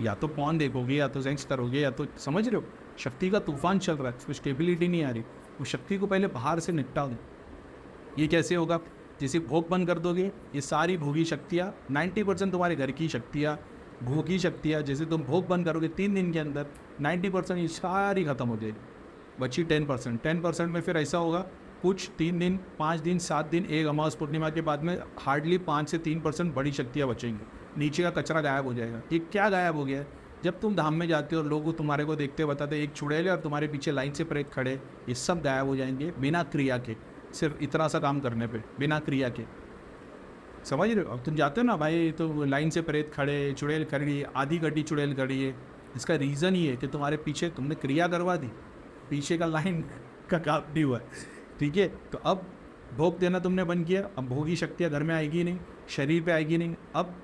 या तो पॉर्न देखोगे या तो सेक्स करोगे या तो, समझ रहे हो, शक्ति का तूफान चल रहा है, उसमें स्टेबिलिटी नहीं आ रही। वो शक्ति को पहले बाहर से निपटा दो। ये कैसे होगा? जैसे भोग बंद कर दोगे, ये सारी भोगी शक्तियाँ 90% तुम्हारे घर की शक्तियाँ, भोगी शक्तियाँ, जैसे तुम भोग बंद करोगे 3 दिन के अंदर 90% ये सारी खत्म हो जाएगी। बची 10% में फिर ऐसा होगा कुछ 3 दिन, 5 दिन, 7 दिन, एक अमावस पूर्णिमा के बाद में हार्डली 5 से 3% बड़ी शक्तियाँ बचेंगी। नीचे का कचरा गायब हो जाएगा। ये क्या गायब हो गया है? जब तुम धाम में जाते हो और लोग तुम्हारे को देखते बताते एक चुड़ैल और तुम्हारे पीछे लाइन से प्रेत खड़े, ये सब गायब हो जाएंगे बिना क्रिया के, सिर्फ इतना सा काम करने पे, बिना क्रिया के। समझ रहे हो? अब तुम जाते हो ना भाई, तो लाइन से प्रेत खड़े, चुड़ैल खड़ी है, आधी गड्डी चुड़ैल खड़ी है। इसका रीज़न ये है कि तुम्हारे पीछे तुमने क्रिया करवा दी, पीछे का लाइन का काम नहीं हुआ। ठीक है, तो अब भोग देना तुमने बंद किया, अब भोगी शक्तियाँ घर में आएगी नहीं, शरीर पे आएगी नहीं। अब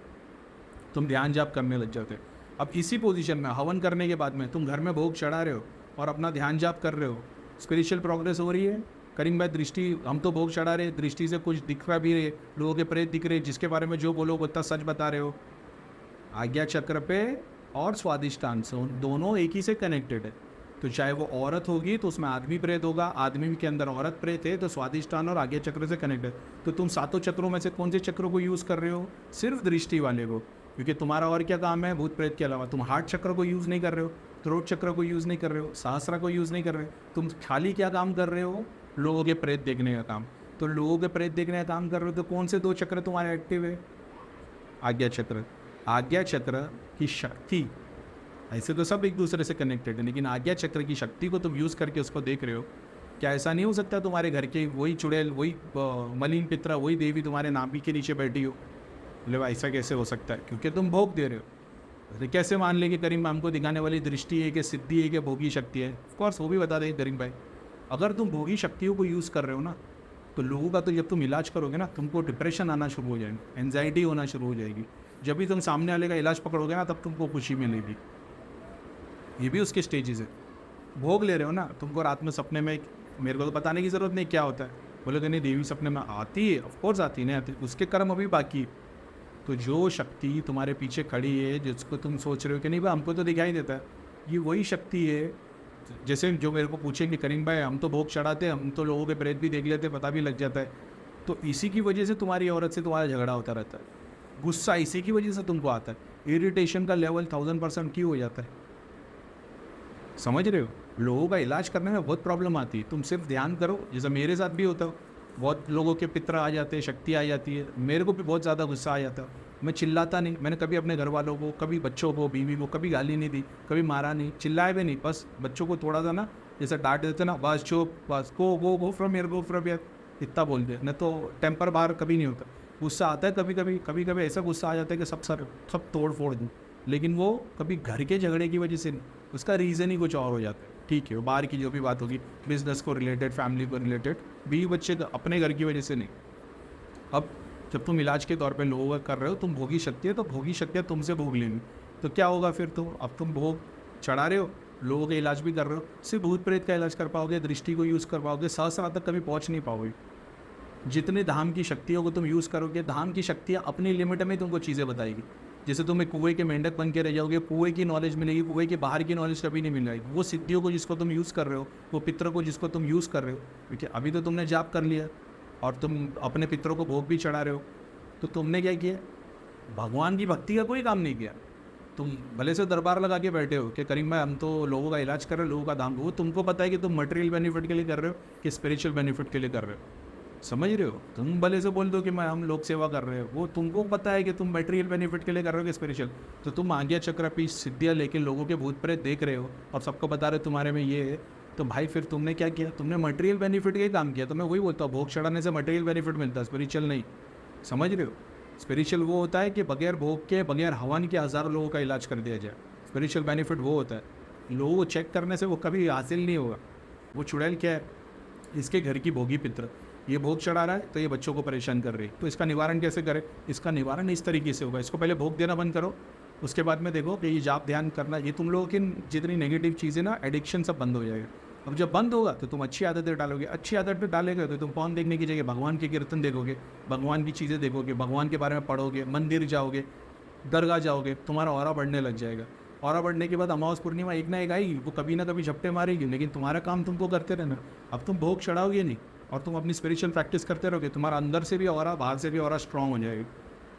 तुम ध्यान जाप करने लग जाते हो। अब इसी पोजीशन में हवन करने के बाद में तुम घर में भोग चढ़ा रहे हो और अपना ध्यान जाप कर रहे हो, स्पिरिचुअल प्रोग्रेस हो रही है। करेंगे भाई दृष्टि, हम तो भोग चढ़ा रहे, दृष्टि से कुछ दिख रहा भी रहे, लोगों के प्रेत दिख रहे, जिसके बारे में जो बोलो वो इतना सच बता रहे हो। आज्ञा चक्र पे और स्वादिष्टान से दोनों एक ही से कनेक्टेड है। तो चाहे वो औरत होगी तो उसमें आदमी प्रेत होगा, आदमी के अंदर औरत प्रेत है, तो स्वादिष्टान और आज्ञा चक्र से कनेक्टेड। तो तुम सातों चक्रों में से कौन से चक्रों को यूज़ कर रहे हो? सिर्फ दृष्टि वाले को, क्योंकि तुम्हारा और क्या काम है भूत प्रेत के अलावा? तुम हार्ट चक्र को यूज़ नहीं कर रहे हो, थ्रोट चक्र को यूज़ नहीं कर रहे हो, सहस्रा को यूज़ नहीं कर रहे हो। तुम खाली क्या काम कर रहे हो? लोगों के प्रेत देखने का काम। तो लोगों के प्रेत देखने का काम कर रहे हो तो कौन से 2 चक्र तुम्हारे एक्टिव है? आज्ञा चक्र। आज्ञा चक्र की शक्ति, ऐसे तो सब एक दूसरे से कनेक्टेड है, लेकिन आज्ञा चक्र की शक्ति को तुम यूज़ करके उसको देख रहे हो। क्या ऐसा नहीं हो सकता तुम्हारे घर के वही चुड़ैल, वही मलिन पित्रा, वही देवी तुम्हारे नाभि के नीचे बैठी हो? बोले ऐसा कैसे हो सकता है? क्योंकि तुम भोग दे रहे हो। तो कैसे मान ले कि करीम हमको दिखाने वाली दृष्टि है कि सिद्धि है कि भोगी शक्ति है? ऑफकोर्स वो भी बता देंगे करीम भाई। अगर तुम भोगी शक्तियों को यूज़ कर रहे हो ना, तो लोगों का तो जब तुम इलाज करोगे ना, तुमको डिप्रेशन आना शुरू हो जाएगा, एंजाइटी होना शुरू हो जाएगी। जब भी तुम सामने वाले का इलाज पकड़ोगे ना, तब तुमको खुशी मिलेगी। ये भी उसके स्टेजेस है। भोग ले रहे हो ना, तुमको रात में सपने में, मेरे को तो बताने की ज़रूरत नहीं क्या होता है, बोले कि नहीं देवी सपने में आती है, ऑफकोर्स आती है, नहीं आती, उसके कर्म अभी बाकी। तो जो शक्ति तुम्हारे पीछे खड़ी है, जिसको तुम सोच रहे हो कि नहीं भाई हमको तो दिखाई देता है, ये वही शक्ति है। जैसे जो मेरे को पूछेंगे करीम भाई हम तो भोग चढ़ाते, हम तो लोगों के प्रेत भी देख लेते, पता भी लग जाता है, तो इसी की वजह से तुम्हारी औरत से तुम्हारा झगड़ा होता रहता है, गुस्सा इसी की वजह से तुमको आता है, इरिटेशन का लेवल 1000% क्यों हो जाता है? समझ रहे हो? लोगों का इलाज करने में बहुत प्रॉब्लम आती है। तुम सिर्फ ध्यान करो, जैसे मेरे साथ भी होता है, बहुत लोगों के पितरा आ जाते हैं, शक्ति आ जाती है, मेरे को भी बहुत ज़्यादा गुस्सा आ जाता है। मैं चिल्लाता नहीं, मैंने कभी अपने घर वालों को, कभी बच्चों को, बीवी को कभी गाली नहीं दी, कभी मारा नहीं, चिल्लाए भी नहीं, बस बच्चों को थोड़ा सा ना जैसे डांट देते ना, बस चुप, बस गो फ्रॉम हियर, इतना बोल दे, नहीं तो टेम्पर बाहर कभी नहीं होता। गुस्सा आता है कभी कभी ऐसा गुस्सा आ जाता है कि सब तोड़ फोड़ दूँ, लेकिन वो कभी घर के झगड़े की वजह से नहीं, उसका रीज़न ही कुछ और हो जाता है। ठीक है, वो बाहर की जो भी बात होगी, बिजनेस को रिलेटेड, फैमिली को रिलेटेड, बीवी बच्चे अपने घर की वजह से नहीं। अब जब तुम इलाज के तौर पे लोगों का कर रहे हो, तुम भोगी शक्ति है, तो भोगी शक्तियाँ तुमसे भोग लेंगी, तो क्या होगा फिर? तो अब तुम भोग चढ़ा रहे हो, लोगों का इलाज भी कर रहे हो, सिर्फ भूत प्रेत का इलाज कर पाओगे, दृष्टि को यूज़ कर पाओगे, सहस्रा तक कभी पहुँच नहीं पाओगे। जितने धाम की शक्तियों को तुम यूज़ करोगे, धाम की शक्तियाँ अपनी लिमिट में तुमको चीज़ें बताएगी। जैसे तुम एक कुएं के मेंढक बन के रह जाओगे, कुएं की नॉलेज मिलेगी, कुएं के बाहर की नॉलेज कभी नहीं मिलेगी। वो सिद्धियों को जिसको तुम यूज़ कर रहे हो, वो पितर को जिसको तुम यूज़ कर रहे हो, क्योंकि अभी तो तुमने जाप कर लिया और तुम अपने पितरों को भोग भी चढ़ा रहे हो, तो तुमने क्या किया? भगवान की भक्ति का कोई काम नहीं किया। तुम भले से दरबार लगा के बैठे हो कि करीम भाई हम तो लोगों का इलाज कर रहे हैं, लोगों का दाम, वो तुमको पता है कि तुम मटेरियल बेनिफिट के लिए कर रहे हो कि स्पिरिचुअल बेनिफिट के लिए कर रहे हो। समझ रहे हो? तुम भले से बोल दो कि मैं हम लोक सेवा कर रहे हो, वो तुमको पता है कि तुम मटेरियल बेनिफिट के लिए कर रहे हो कि स्पिरिचुअल। तो तुम आज्ञा चक्रपीठ सिद्धियाँ लेके लोगों के भूत प्रेत देख रहे हो और सबको बता रहे हो तुम्हारे में ये है, तो भाई फिर तुमने क्या किया? तुमने मटेरियल बेनिफिट का ही काम किया। तो मैं वही बोलता हूँ, भोग चढ़ाने से मटेरियल बेनिफिट मिलता है, स्पिरिचुअल नहीं। समझ रहे हो? स्पिरिचुअल वो होता है कि बगैर भोग के, बगैर हवन के हज़ारों लोगों का इलाज कर दिया जाए। स्पिरिचुअल बेनिफिट वो होता है। लोगों को चेक करने से वो कभी हासिल नहीं होगा। वो चुड़ैल क्या है? इसके घर की भोगी पितर, ये भोग चढ़ा रहा है तो ये बच्चों को परेशान कर रही है, तो इसका निवारण कैसे करें? इसका निवारण इस तरीके से होगा, इसको पहले भोग देना बंद करो, उसके बाद में देखो कि ये जाप ध्यान करना, ये तुम लोगों की जितनी नेगेटिव चीज़ें ना, एडिक्शन सब बंद हो जाएगा। अब जब बंद होगा तो तुम अच्छी आदतें डालोगे, अच्छी आदतें डालेगे तो तुम फोन देखने की जगह भगवान के कीर्तन देखोगे, भगवान की चीज़ें देखोगे, भगवान के बारे में पढ़ोगे, मंदिर जाओगे, दरगाह जाओगे, तुम्हारा ऑरा बढ़ने लग जाएगा। ऑरा बढ़ने के बाद अमावस पूर्णिमा एक ना एक आएगी, वो कभी ना कभी झपटे मारेगी, लेकिन तुम्हारा काम तुमको करते रहना। अब तुम भोग चढ़ाओगे नहीं और तुम अपनी स्पिरिचुअल प्रैक्टिस करते रहोगे, तुम्हारा अंदर से भी ऑरा, बाहर से भी ऑरा स्ट्रॉन्ग हो जाएगी।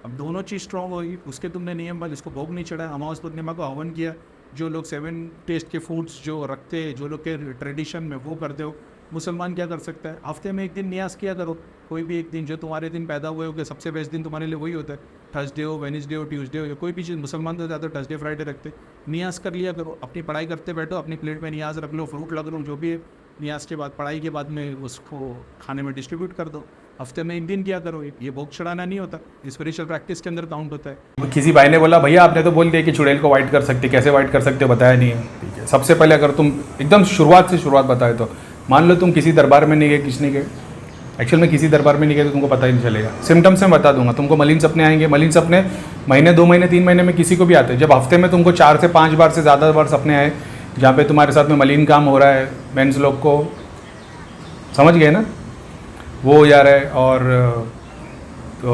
अब दोनों चीज़ स्ट्रॉन्ग होगी, उसके तुमने नियम बल, इसको भोग नहीं चढ़ाया, अमावस पूर्णिमा को हवन किया, जो लोग 7 टेस्ट के फूड्स जो रखते हैं, जो लोग के ट्रेडिशन में वो करते हो, मुसलमान क्या कर सकता है? हफ्ते में एक दिन न्यास किया करो, कोई भी एक दिन जो तुम्हारे दिन पैदा हुए हो कि सबसे बेस्ट दिन तुम्हारे लिए वही होता है, थर्सडे हो, वेडनेसडे हो, ट्यूसडे हो, या कोई भी चीज़। मुसलमान तो ज़्यादा थर्सडे फ्राइडे रखते, न्यास कर लिया करो। अपनी पढ़ाई करते बैठो, अपनी प्लेट में न्यास रख लो, फ्रूट लग लो, जो भी है, न्यास के बाद, पढ़ाई के बाद में उसको खाने में डिस्ट्रीब्यूट कर दो। हफ्ते में एक दिन किया करो, ये भोग चढ़ाना नहीं होता, स्पिरिचुअल प्रैक्टिस के अंदर काउंट होता है। किसी भाई ने बोला भैया आपने तो बोल दिया कि चुड़ैल को वाइट कर सकते, कैसे वाइट कर सकते हो बताया नहीं है। ठीक है, सबसे पहले अगर तुम एकदम शुरुआत से शुरुआत बताए तो मान लो तुम किसी दरबार में नहीं गए, किसने गए, एक्चुअल में किसी दरबार में नहीं गए तो तुमको पता ही नहीं चलेगा। सिम्टम्स मैं बता दूंगा तुमको। मलिन सपने आएंगे, मलिन सपने महीने, 2 महीने, 3 महीने में किसी को भी आते हैं। जब हफ्ते में तुमको 4 से 5 बार से ज़्यादा बार सपने आए जहाँ पे तुम्हारे साथ में मलिन काम हो रहा है, मेंस लोग को, समझ गए ना, वो हो जा रहा है। और तो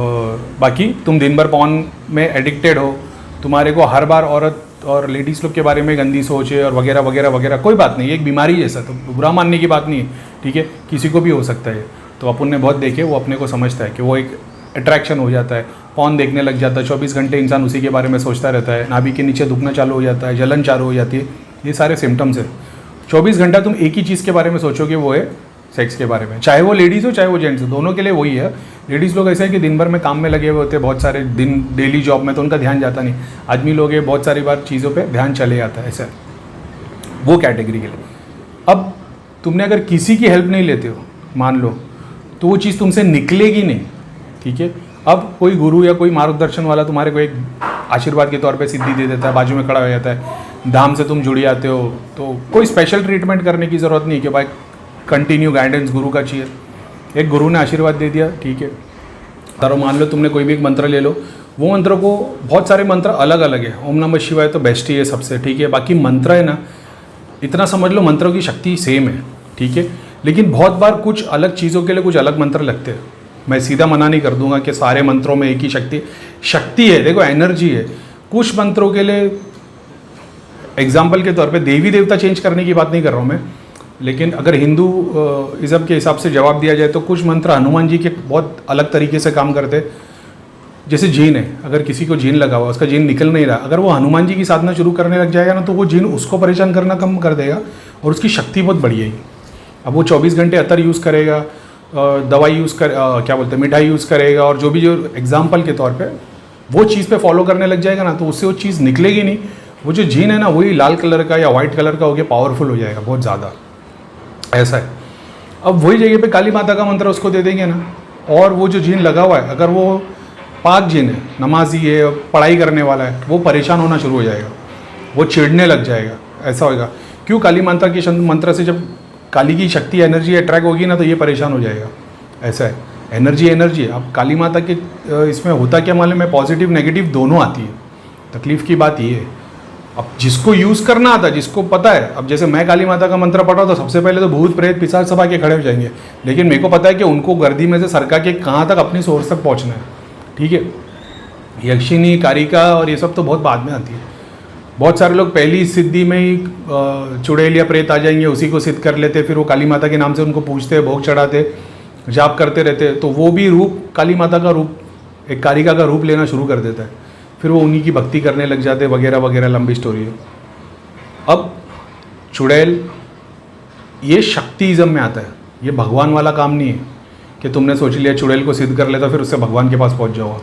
बाकी तुम दिन भर पॉर्न में एडिक्टेड हो, तुम्हारे को हर बार औरत और लेडीज़ लोग के बारे में गंदी सोचे और वगैरह वगैरह वगैरह, कोई बात नहीं, एक बीमारी जैसा, तो बुरा मानने की बात नहीं है। ठीक है, किसी को भी हो सकता है। तो अपन ने बहुत देखे, वो अपने को समझता है कि वो एक अट्रैक्शन हो जाता है, पॉर्न देखने लग जाता है, 24 घंटे इंसान उसी के बारे में सोचता रहता है, नाभि के नीचे दुखना चालू हो जाता है, जलन चालू हो जाती है, ये सारे सिम्टम्स है। 24 घंटा तुम एक ही चीज़ के बारे में सोचोगे, वो है सेक्स के बारे में, चाहे वो लेडीज़ हो चाहे वो जेंट्स हो, दोनों के लिए वही है। लेडीज़ लोग ऐसे है कि दिन भर में काम में लगे हुए होते हैं, बहुत सारे दिन डेली जॉब में, तो उनका ध्यान जाता नहीं। आदमी लोग ये बहुत सारी बार चीज़ों पे ध्यान चले जाता है, ऐसा वो कैटेगरी के लिए। अब तुमने अगर किसी की हेल्प नहीं लेते हो मान लो, तो वो चीज़ तुमसे निकलेगी नहीं। ठीक है, अब कोई गुरु या कोई मार्गदर्शन वाला तुम्हारे को एक आशीर्वाद के तौर पे सिद्धि दे देता है, बाजू में खड़ा हो जाता है, धाम से तुम जुड़ जाते हो, तो कोई स्पेशल ट्रीटमेंट करने की ज़रूरत नहीं कि भाई कंटिन्यू गाइडेंस गुरु का चाहिए। एक गुरु ने आशीर्वाद दे दिया, ठीक है, तारो मान लो तुमने कोई भी एक मंत्र ले लो, वो मंत्र को, बहुत सारे मंत्र अलग अलग है, ओम नमः शिवाय तो बेस्ट ही है सबसे। ठीक है, बाकी मंत्र है ना, इतना समझ लो मंत्रों की शक्ति सेम है। ठीक है, लेकिन बहुत बार कुछ अलग चीज़ों के लिए कुछ अलग मंत्र लगते हैं। मैं सीधा मना नहीं कर दूंगा कि सारे मंत्रों में एक ही शक्ति है, देखो एनर्जी है। कुछ मंत्रों के लिए, एग्जाम्पल के तौर पे देवी देवता चेंज करने की बात नहीं कर रहा हूँ मैं, लेकिन अगर हिंदू इज़म के हिसाब से जवाब दिया जाए तो कुछ मंत्र हनुमान जी के बहुत अलग तरीके से काम करते। जैसे जीन है, अगर किसी को जीन लगा हुआ, उसका जीन निकल नहीं रहा, अगर वो हनुमान जी की साधना शुरू करने लग जाएगा ना, तो वो जीन उसको परेशान करना कम कर देगा और उसकी शक्ति बहुत बढ़िएगी। अब वो 24 घंटे अतर यूज़ करेगा, दवाई यूज़ कर, क्या बोलते हैं, मिठाई यूज़ करेगा, और जो भी जो एग्जाम्पल के तौर पे वो चीज़ पे फॉलो करने लग जाएगा ना, तो उससे वो चीज़ निकलेगी नहीं। वो जो जीन है ना, वही लाल कलर का या वाइट कलर का हो गया, पावरफुल हो जाएगा बहुत ज़्यादा, ऐसा है। अब वही जगह पे काली माता का मंत्र उसको दे देंगे ना, और वो जो जीन लगा हुआ है, अगर वो पाक जीन है, नमाजी है, पढ़ाई करने वाला है, वो परेशान होना शुरू हो जाएगा, वो चिढ़ने लग जाएगा, ऐसा होगा। क्यों? काली माता के मंत्र से जब काली की शक्ति, एनर्जी अट्रैक्ट होगी ना, तो ये परेशान हो जाएगा, ऐसा है। एनर्जी है। अब काली माता के इसमें होता क्या मालूम है, पॉजिटिव नेगेटिव दोनों आती है। तकलीफ की बात ये है, अब जिसको यूज़ करना आता है, जिसको पता है, अब जैसे मैं काली माता का मंत्र पढ़ा तो सबसे पहले तो भूत प्रेत पिशाच सब आके खड़े हो जाएंगे, लेकिन मेरे को पता है कि उनको गर्दी में से सरका के कहाँ तक अपनी सोर्स तक पहुँचना है। ठीक है, यक्षिणी, कारिका और ये सब तो बहुत बाद में आती है। बहुत सारे लोग पहली सिद्धि में ही चुड़ैल या प्रेत आ जाएंगे, उसी को सिद्ध कर लेते, फिर वो काली माता के नाम से उनको पूजते, भोग चढ़ाते, जाप करते रहते, तो वो भी रूप काली माता का रूप, एक कारिका का रूप लेना शुरू कर देता है, फिर वो उन्हीं की भक्ति करने लग जाते वगैरह वगैरह, लंबी स्टोरी है। अब चुड़ैल ये शक्तिज़म में आता है, ये भगवान वाला काम नहीं है कि तुमने सोच लिया चुड़ैल को सिद्ध कर लेता फिर उससे भगवान के पास पहुंच जाओ।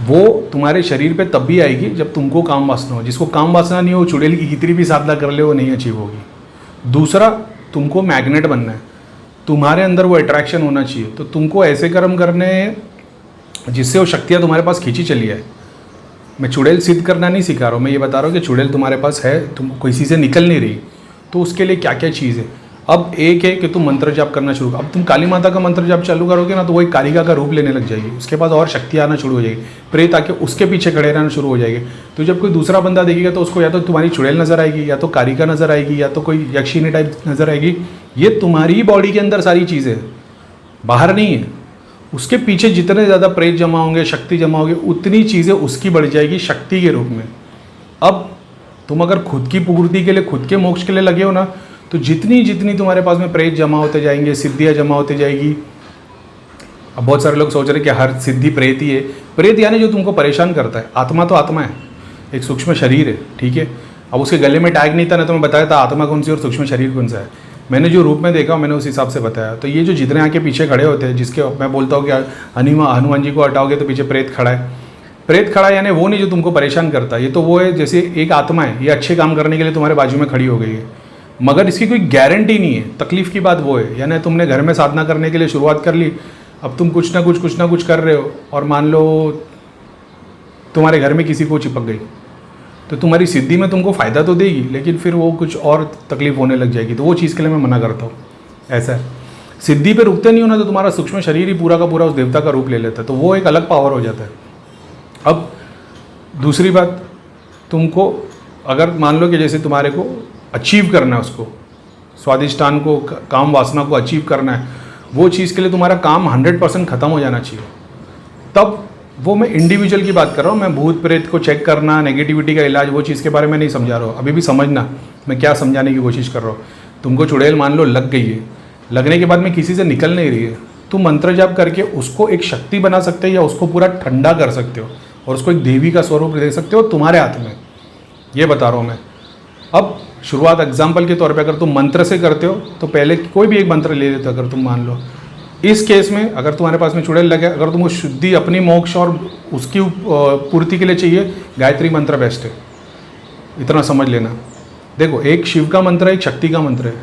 वो तुम्हारे शरीर पे तब भी आएगी जब तुमको काम वासना हो। जिसको काम वासना नहीं हो, चुड़ैल की कितनी भी साधना कर ले, वो नहीं अचीव होगी। दूसरा, तुमको मैग्नेट बनना है, तुम्हारे अंदर वो अट्रैक्शन होना चाहिए, तो तुमको ऐसे कर्म करने हैं जिससे वो शक्तियाँ तुम्हारे पास खींची चली है। मैं चुड़ैल सिद्ध करना नहीं सिखा रहा हूँ, मैं ये बता रहा हूँ कि चुड़ैल तुम्हारे पास है, तुम किसी से निकल नहीं रही, तो उसके लिए क्या क्या चीज़ है। अब एक है कि तुम मंत्र जाप करना शुरू करो। अब तुम काली माता का मंत्र जाप चालू करोगे ना, तो वो एक कालिका का रूप लेने लग जाएगी, उसके पास और शक्ति आना शुरू हो जाएगी, प्रेत आके उसके पीछे खड़े रहना शुरू हो जाएंगे। तो जब कोई दूसरा बंदा देखेगा तो उसको या तो तुम्हारी चुड़ैल नजर आएगी, या तो कालिका नजर आएगी, या तो कोई यक्षिणी टाइप नजर आएगी। ये तुम्हारी बॉडी के अंदर सारी चीज़ें, बाहर नहीं है। उसके पीछे जितने ज़्यादा प्रेत जमा होंगे, शक्ति जमा होगी, उतनी चीज़ें उसकी बढ़ जाएगी शक्ति के रूप में। अब तुम अगर खुद की पूर्ति के लिए, खुद के मोक्ष के लिए लगे हो ना, तो जितनी जितनी तुम्हारे पास में प्रेत जमा होते जाएंगे, सिद्धियाँ जमा होते जाएगी। अब बहुत सारे लोग सोच रहे हैं कि हर सिद्धि प्रेत ही है। प्रेत यानी जो तुमको परेशान करता है। आत्मा तो आत्मा है, एक सूक्ष्म शरीर है, ठीक है। अब उसके गले में टैग नहीं था ना, तो मैं बताया था आत्मा कौन सी और सूक्ष्म शरीर कौन सा है। मैंने जो रूप में देखा मैंने उस हिसाब से बताया। तो ये जो जितने आके पीछे खड़े होते हैं, जिसके मैं बोलता हूँ कि हनुमान जी को हटाओगे तो पीछे प्रेत खड़ा है। प्रेत खड़ा यानी वो नहीं जो तुमको परेशान करता, ये तो वो है जैसे एक आत्मा है, ये अच्छे काम करने के लिए तुम्हारे बाजू में खड़ी हो गई है, मगर इसकी कोई गारंटी नहीं है। तकलीफ की बात वो है, यानी तुमने घर में साधना करने के लिए शुरुआत कर ली, अब तुम कुछ ना कुछ कर रहे हो, और मान लो तुम्हारे घर में किसी को चिपक गई, तो तुम्हारी सिद्धि में तुमको फ़ायदा तो देगी, लेकिन फिर वो कुछ और तकलीफ होने लग जाएगी। तो वो चीज़ के लिए मैं मना करता हूँ। ऐसा है, सिद्धि पे रुकते नहीं हो ना, तो तुम्हारा सूक्ष्म शरीर ही पूरा का पूरा उस देवता का रूप ले लेता है, तो वो एक अलग पावर हो जाता है। अब दूसरी बात, तुमको अगर मान लो कि जैसे तुम्हारे को अचीव करना है, उसको स्वादिष्टान को, काम वासना को अचीव करना है, वो चीज़ के लिए तुम्हारा काम 100% ख़त्म हो जाना चाहिए। तब वो मैं इंडिविजुअल की बात कर रहा हूँ, मैं भूत प्रेत को चेक करना, नेगेटिविटी का इलाज, वो चीज़ के बारे में नहीं समझा रहा हूँ। अभी भी समझना मैं क्या समझाने की कोशिश कर रहा हूँ। तुमको चुड़ैल मान लो लग गई है, लगने के बाद में किसी से निकल नहीं रही है, तुम मंत्र जाप करके उसको एक शक्ति बना सकते हो, या उसको पूरा ठंडा कर सकते हो और उसको एक देवी का स्वरूप दे सकते हो, तुम्हारे हाथ में। ये बता रहा हूँ मैं। अब शुरुआत एग्जाम्पल के तौर पे अगर तुम मंत्र से करते हो, तो पहले कोई भी एक मंत्र ले लेते हो। अगर तुम मान लो इस केस में अगर तुम्हारे पास में चुड़ैल लगे, अगर तुमको शुद्धि अपनी मोक्ष और उसकी पूर्ति के लिए चाहिए, गायत्री मंत्र बेस्ट है, इतना समझ लेना। देखो, एक शिव का मंत्र है, एक शक्ति का मंत्र है,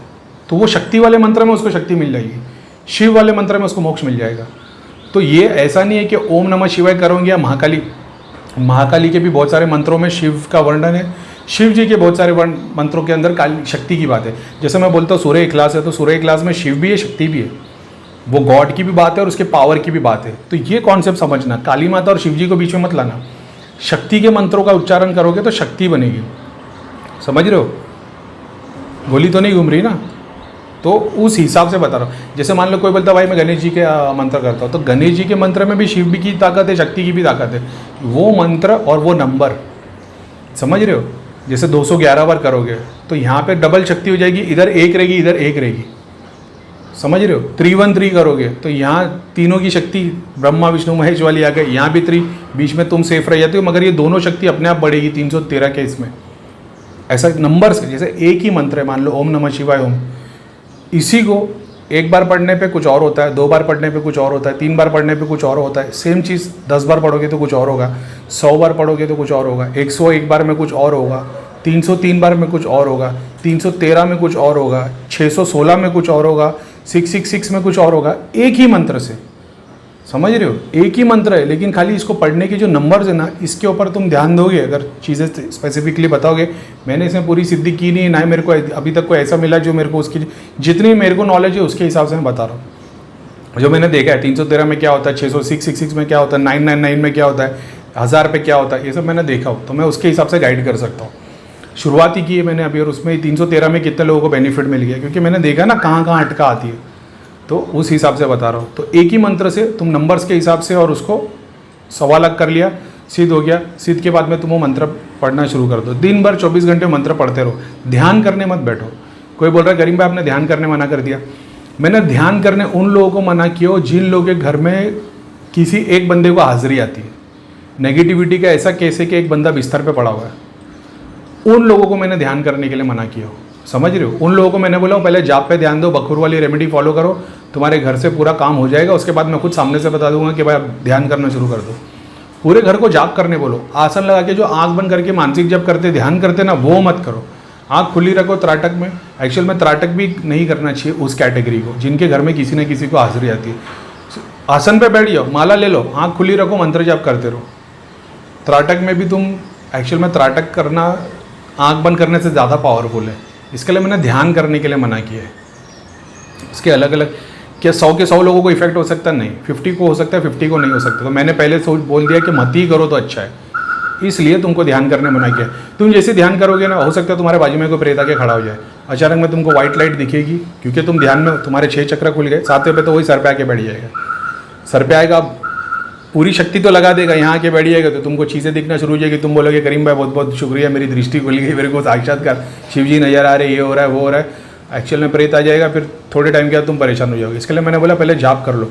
तो वो शक्ति वाले मंत्र में उसको शक्ति मिल जाएगी, शिव वाले मंत्र में उसको मोक्ष मिल जाएगा। तो ये ऐसा नहीं है कि ओम नमः शिवाय करोगे या महाकाली के भी बहुत सारे मंत्रों में शिव का वर्णन है, शिव जी के बहुत सारे मंत्रों के अंदर काली शक्ति की बात है। जैसे मैं बोलता हूँ सूर्य इखलास है, तो सूर्य इखलास में शिव भी है, शक्ति भी है, वो गॉड की भी बात है और उसके पावर की भी बात है। तो ये कॉन्सेप्ट समझना, काली माता और शिव जी को बीच में मत लाना। शक्ति के मंत्रों का उच्चारण करोगे तो शक्ति बनेगी, समझ रहे हो? गोली तो नहीं घूम रही ना? तो उस हिसाब से बता रहा हूँ। जैसे मान लो कोई बोलता भाई मैं गणेश जी के मंत्र करता हूँ, तो गणेश जी के मंत्र में भी शिव भी की ताकत है, शक्ति की भी ताकत है। वो मंत्र और वो नंबर, समझ रहे हो? जैसे 211 बार करोगे तो यहाँ पे डबल शक्ति हो जाएगी, इधर एक रहेगी, इधर एक रहेगी, समझ रहे हो? 313 करोगे तो यहाँ तीनों की शक्ति ब्रह्मा विष्णु महेश वाली आ गई, यहाँ भी 3, बीच में तुम सेफ रह जाते हो, मगर ये दोनों शक्ति अपने आप बढ़ेगी 313 के इसमें। ऐसा नंबर से, जैसे एक ही मंत्र है, मान लो ओम नमः शिवाय ओम, इसी को एक बार पढ़ने पे कुछ और होता है, 2 बार पढ़ने पे कुछ और होता है, 3 बार पढ़ने पे कुछ और होता है। सेम चीज़ 10 बार पढ़ोगे तो कुछ और होगा, 100 बार पढ़ोगे तो कुछ और होगा, 101 बार में कुछ और होगा, 303 बार में कुछ और होगा, 313 में कुछ और होगा, 616 में कुछ और होगा, 666 में कुछ और होगा। एक ही मंत्र से, समझ रहे हो? एक ही मंत्र है, लेकिन खाली इसको पढ़ने के जो नंबर्स है ना, इसके ऊपर तुम ध्यान दोगे, अगर चीज़ें स्पेसिफिकली बताओगे। मैंने इसमें पूरी सिद्धि की नहीं, ना मेरे को अभी तक कोई ऐसा मिला जो मेरे को उसकी जितनी मेरे को नॉलेज है उसके हिसाब से मैं बता रहा हूँ। जो मैंने देखा है 313 में क्या होता है, 666 में क्या होता है, 999 में क्या होता है, 1000 पे क्या होता है, ये सब मैंने देखा हो, तो मैं उसके हिसाब से गाइड कर सकता हूँ। शुरुआत ही की है मैंने अभी, और उसमें 313 में कितने लोगों को बेनिफिट मिल गया, क्योंकि मैंने देखा ना कहाँ कहाँ अटका आती है, तो उस हिसाब से बता रहा हूँ। तो एक ही मंत्र से तुम नंबर्स के हिसाब से और उसको 1.25 लाख कर लिया, सिद्ध हो गया। सिद्ध के बाद में तुम वो मंत्र पढ़ना शुरू कर दो। दिन भर 24 घंटे मंत्र पढ़ते रहो, ध्यान करने मत बैठो। कोई बोल रहा है करीम भाई आपने ध्यान करने मना कर दिया। मैंने ध्यान करने उन लोगों को मना किया जिन लोगों के घर में किसी एक बंदे को हाजिरी आती है। नेगेटिविटी का ऐसा केस है कि एक बंदा बिस्तर पे पड़ा हुआ है, उन लोगों को मैंने ध्यान करने के लिए मना किया। समझ रहे हो? उन लोगों को मैंने बोला पहले जाप पे ध्यान दो, बखूर वाली रेमेडी फॉलो करो, तुम्हारे घर से पूरा काम हो जाएगा। उसके बाद मैं खुद सामने से बता दूंगा कि भाई आप ध्यान करना शुरू कर दो। पूरे घर को जाप करने बोलो। आसन लगा के जो आंख बंद करके मानसिक जप करते ध्यान करते ना, वो मत करो। आंख खुली रखो त्राटक में। एक्चुअल में त्राटक भी नहीं करना चाहिए उस कैटेगरी को जिनके घर में किसी न किसी को हाजिरी आती है। आसन पे बैठ जाओ, माला ले लो, आंख खुली रखो, मंत्र जाप करते रहो। त्राटक में भी तुम एक्चुअल में त्राटक करना आंख बंद करने से ज़्यादा पावरफुल है। इसके लिए मैंने ध्यान करने के लिए मना किया है। इसके अलग अलग क्या 100 के 100 लोगों को इफेक्ट हो सकता है? नहीं। 50 को हो सकता है, 50 को नहीं हो सकता। तो मैंने पहले सोच बोल दिया कि मत ही करो तो अच्छा है, इसलिए तुमको ध्यान करने मना किया। तुम जैसे ध्यान करोगे ना, हो सकता है तुम्हारे बाजू में कोई प्रेत आके खड़ा हो जाए, अचानक में तुमको व्हाइट लाइट दिखेगी, क्योंकि तुम ध्यान में तुम्हारे 6 चक्र खुल गए। 7वें पे तो वही सर पे आके बैठ जाएगा। सर पे आएगा, पूरी शक्ति तो लगा देगा, यहाँ आके बैठ जाएगा तो तुमको चीज़ें दिखना शुरू हो जाएगी। तुम बोलोगे करीम भाई बहुत बहुत शुक्रिया, मेरी दृष्टि खुल गई, मेरे को साक्षात्कार शिव जी नजर आ रहे, ये हो रहा है वो हो रहा है। एक्चुअल में प्रेत आ जाएगा, फिर थोड़े टाइम के बाद तुम परेशान हो जाओगे। इसके लिए मैंने बोला पहले जाप कर लो।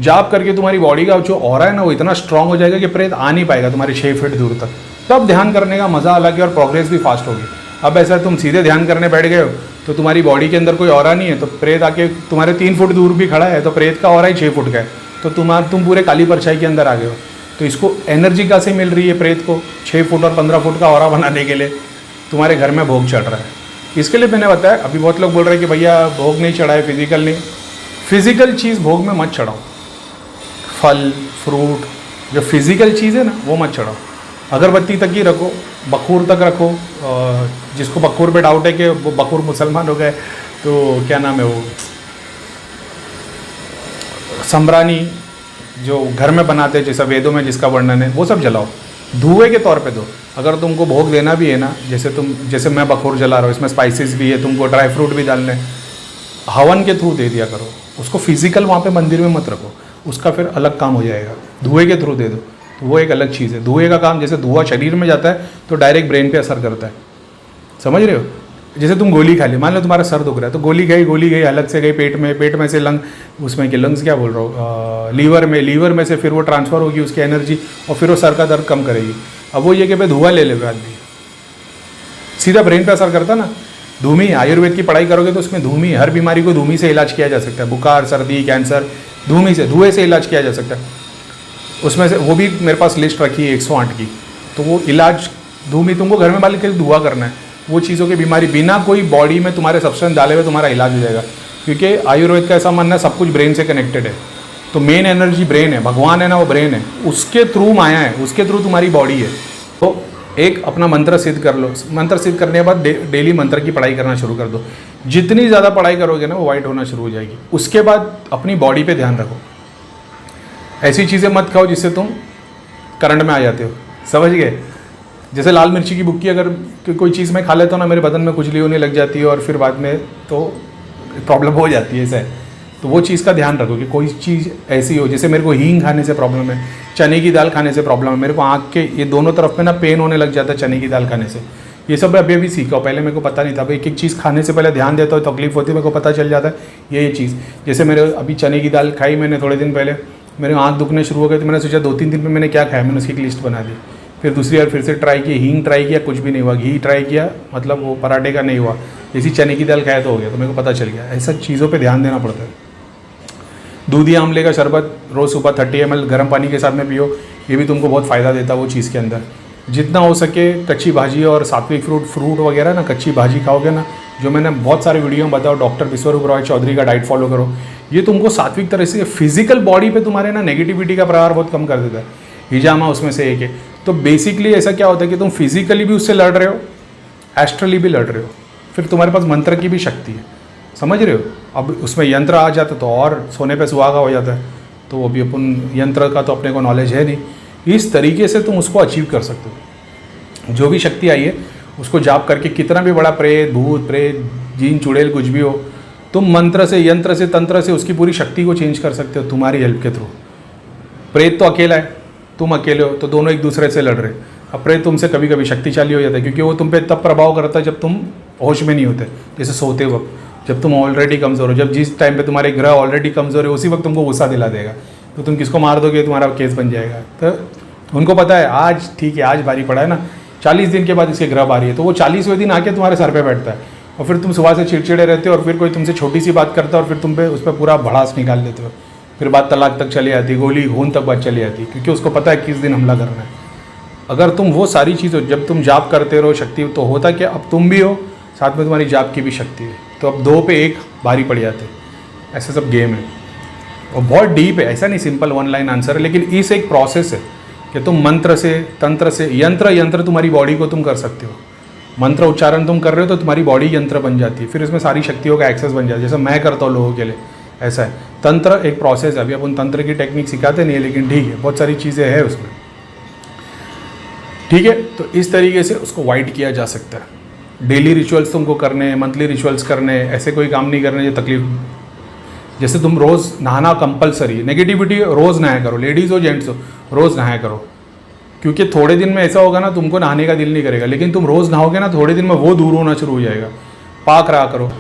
जाप करके तुम्हारी बॉडी का जो ऑरा है ना, वो इतना स्ट्रांग हो जाएगा कि प्रेत आ नहीं पाएगा तुम्हारे 6 फीट दूर तक। तब ध्यान करने का मज़ा अलग है और प्रोग्रेस भी फास्ट होगी। अब ऐसा तुम सीधे ध्यान करने बैठ गए हो तो तुम्हारी बॉडी के अंदर कोई ऑरा नहीं है, तो प्रेत आके तुम्हारे 3 फुट दूर भी खड़ा है तो प्रेत का ऑरा ही 6 फुट का है, तो तुम पूरे काली परछाई के अंदर आ गए हो। तो इसको एनर्जी कहाँ से मिल रही है प्रेत को? 6 फुट और 15 फुट का ऑरा बनाने के लिए तुम्हारे घर में भोग चढ़ रहा है। इसके लिए मैंने बताया। अभी बहुत लोग बोल रहे हैं कि भैया भोग नहीं चढ़ाए, फिजिकल नहीं। फिजिकल चीज़ भोग में मत चढ़ाओ। फल फ्रूट जो फिजिकल चीज़ है ना, वो मत चढ़ाओ। अगरबत्ती तक ही रखो, बखूर तक रखो। जिसको बखूर पे डाउट है कि वो बखूर मुसलमान हो गए, तो क्या नाम है वो, संब्रानी जो घर में बनाते हैं जैसा वेदों में जिसका वर्णन है, वो सब जलाओ। धुएं के तौर पे दो। अगर तुमको भोग देना भी है ना, जैसे मैं बखूर जला रहा हूँ, इसमें स्पाइसेस भी है, तुमको ड्राई फ्रूट भी डालने, हवन के थ्रू दे दिया करो। उसको फिजिकल वहाँ पे मंदिर में मत रखो, उसका फिर अलग काम हो जाएगा। धुएं के थ्रू दे दो, तो वो एक अलग चीज़ है। धुएं का काम, जैसे धुआं शरीर में जाता है तो डायरेक्ट ब्रेन पे असर करता है। समझ रहे हो? जैसे तुम गोली खा ली, मान लो तुम्हारा सर दुख रहा है तो गोली गई अलग से गई पेट में से लंग, उसमें कि लंग्स क्या बोल रहा हूँ, लीवर में से फिर वो ट्रांसफ़र होगी उसकी एनर्जी, और फिर वो सर का दर्द कम करेगी। अब वो ये कि भाई धुआं ले ले आदमी, सीधा ब्रेन पे असर करता ना। धूमी, आयुर्वेद की पढ़ाई करोगे तो उसमें धूमी, हर बीमारी को धूमी से इलाज किया जा सकता है। बुखार, सर्दी, कैंसर, धूमी से, धुएं से इलाज किया जा सकता है। उसमें से वो भी मेरे पास लिस्ट रखी है 108 की। तो वो इलाज धूमी, तुमको घर में मालिक के धुआं करना है, वो चीज़ों की बीमारी बिना कोई बॉडी में तुम्हारे सब्सटेंस डाले हुए तुम्हारा इलाज हो जाएगा। क्योंकि आयुर्वेद का ऐसा मानना है सब कुछ ब्रेन से कनेक्टेड है। तो मेन एनर्जी ब्रेन है, भगवान है ना, वो ब्रेन है, उसके थ्रू माया है, उसके थ्रू तुम्हारी बॉडी है। तो एक अपना मंत्र सिद्ध कर लो। मंत्र सिद्ध करने के बाद डेली मंत्र की पढ़ाई करना शुरू कर दो। जितनी ज़्यादा पढ़ाई करोगे ना, वो वाइट होना शुरू हो जाएगी। उसके बाद अपनी बॉडी पे ध्यान रखो। ऐसी चीज़ें मत खाओ जिससे तुम करंट में आ जाते हो। समझ गए? जैसे लाल मिर्ची की बुक्की अगर कोई चीज़ मैं खा लेता हूँ ना, मेरे बदन में खुजली होने लग जाती है और फिर बाद में तो प्रॉब्लम हो जाती है। ऐसा है, तो वो चीज़ का ध्यान रखो कि कोई चीज़ ऐसी हो, जैसे मेरे को हींग खाने से प्रॉब्लम है, चने की दाल खाने से प्रॉब्लम है, मेरे को आँख के ये दोनों तरफ में ना पेन होने लग जाता है चने की दाल खाने से। ये सब अभी अभी सीखा हूँ, पहले मेरे को पता नहीं था। एक एक चीज़ खाने से पहले ध्यान देता हूँ, तकलीफ होती है, मेरे को पता चल जाता है ये चीज़। जैसे मेरे अभी चने की दाल खाई मैंने थोड़े दिन पहले, मेरे आँख दुखने शुरू हो गए, तो मैंने सोचा 2-3 दिन में मैंने क्या खाया, मैंने उसकी एक लिस्ट बना दी। फिर दूसरी बार फिर से ट्राई किया, हींग ट्राई किया, कुछ भी नहीं हुआ। घी ट्राई किया, मतलब वो पराठे का नहीं हुआ। जैसी चने की दाल खाया तो हो गया, तो मेरे को पता चल गया। ऐसा चीज़ों पे ध्यान देना पड़ता है। दूधी आंवले का शरबत रोज़ सुबह 30 ml गर्म पानी के साथ में पियो, ये भी तुमको बहुत फ़ायदा देता है वो चीज़ के अंदर। जितना हो सके कच्ची भाजी और सात्विक फ्रूट वगैरह ना, कच्ची भाजी खाओगे ना, जो मैंने बहुत सारे वीडियो में बताओ, डॉक्टर विश्वरूप रॉय चौधरी का डाइट फॉलो करो। ये तुमको सात्विक तरह से फिजिकल बॉडी पे तुम्हारे ना नेगेटिविटी का प्रभाव बहुत कम कर देता है। हिजामा उसमें से एक है। तो बेसिकली ऐसा क्या होता है कि तुम फिजिकली भी उससे लड़ रहे हो, एस्ट्रली भी लड़ रहे हो, फिर तुम्हारे पास मंत्र की भी शक्ति है। समझ रहे हो? अब उसमें यंत्र आ जाता तो और सोने पे सुहागा हो जाता है। तो अभी अपन यंत्र का तो अपने को नॉलेज है नहीं। इस तरीके से तुम उसको अचीव कर सकते हो। जो भी शक्ति आई है उसको जाप करके, कितना भी बड़ा प्रेत, भूत प्रेत, जीन चुड़ैल कुछ भी हो, तुम मंत्र से, यंत्र से, तंत्र से उसकी पूरी शक्ति को चेंज कर सकते हो तुम्हारी हेल्प के थ्रू। प्रेत तो अकेला है, तुम अकेले हो, तो दोनों एक दूसरे से लड़ रहे। अब प्रेत तुमसे कभी कभी शक्तिशाली हो जाता है, क्योंकि वो तुम पे तब प्रभाव करता है जब तुम होश में नहीं होते, जैसे सोते वक्त, जब तुम ऑलरेडी कमज़ोर हो, जब जिस टाइम पे तुम्हारे ग्रह ऑलरेडी कमज़ोर है उसी वक्त तुमको गुस्सा दिला देगा, तो तुम किसको मार दोगे, तुम्हारा केस बन जाएगा। तो उनको पता है आज ठीक है, आज भारी पड़ा है ना, 40 दिन के बाद इसके ग्रह भारी है, तो वो 40वें दिन आके तुम्हारे सर पे बैठता है, और फिर तुम सुबह से चिड़चिड़े रहते हो, और फिर कोई तुमसे छोटी सी बात करता है और फिर तुम पे उस पर पूरा भड़ास निकाल देते हो, फिर बात तलाक तक चली आती, गोली खून तक बात चली आती, क्योंकि उसको पता है किस दिन हमला करना है। अगर तुम वो सारी चीज़, जब तुम जाप करते रहो शक्ति, तो होता क्या, अब तुम भी हो साथ में तुम्हारी जाप की भी शक्ति है, तो अब 2 पे 1 भारी पड़ जाते हैं। ऐसे सब गेम है और बहुत डीप है, ऐसा नहीं सिंपल 1 लाइन आंसर है, लेकिन इस एक प्रोसेस है कि तुम मंत्र से, तंत्र से, यंत्र तुम्हारी बॉडी को तुम कर सकते हो, मंत्र उच्चारण तुम कर रहे हो तो तुम्हारी बॉडी यंत्र बन जाती है, फिर इसमें सारी शक्तियों का एक्सेस बन जाता है, जैसे मैं करता हूँ लोगों के लिए, ऐसा है। तंत्र एक प्रोसेस है, अभी अपन तंत्र की टेक्निक सिखाते नहीं है, लेकिन ठीक है, बहुत सारी चीज़ें हैं उसमें, ठीक है। तो इस तरीके से उसको वाइड किया जा सकता है। डेली रिचुअल्स तुमको करने, मंथली रिचुअल्स करने, ऐसे कोई काम नहीं करने जो तकलीफ, जैसे तुम रोज़ नहाना कंपलसरी है, नेगेटिविटी रोज़ नहाया करो, लेडीज़ हो जेंट्स हो, रोज़ नहाया करो, क्योंकि थोड़े दिन में ऐसा होगा ना तुमको नहाने का दिल नहीं करेगा, लेकिन तुम रोज़ नहाओगे ना, थोड़े दिन में वो दूर होना शुरू हो जाएगा। पाक रहा करो,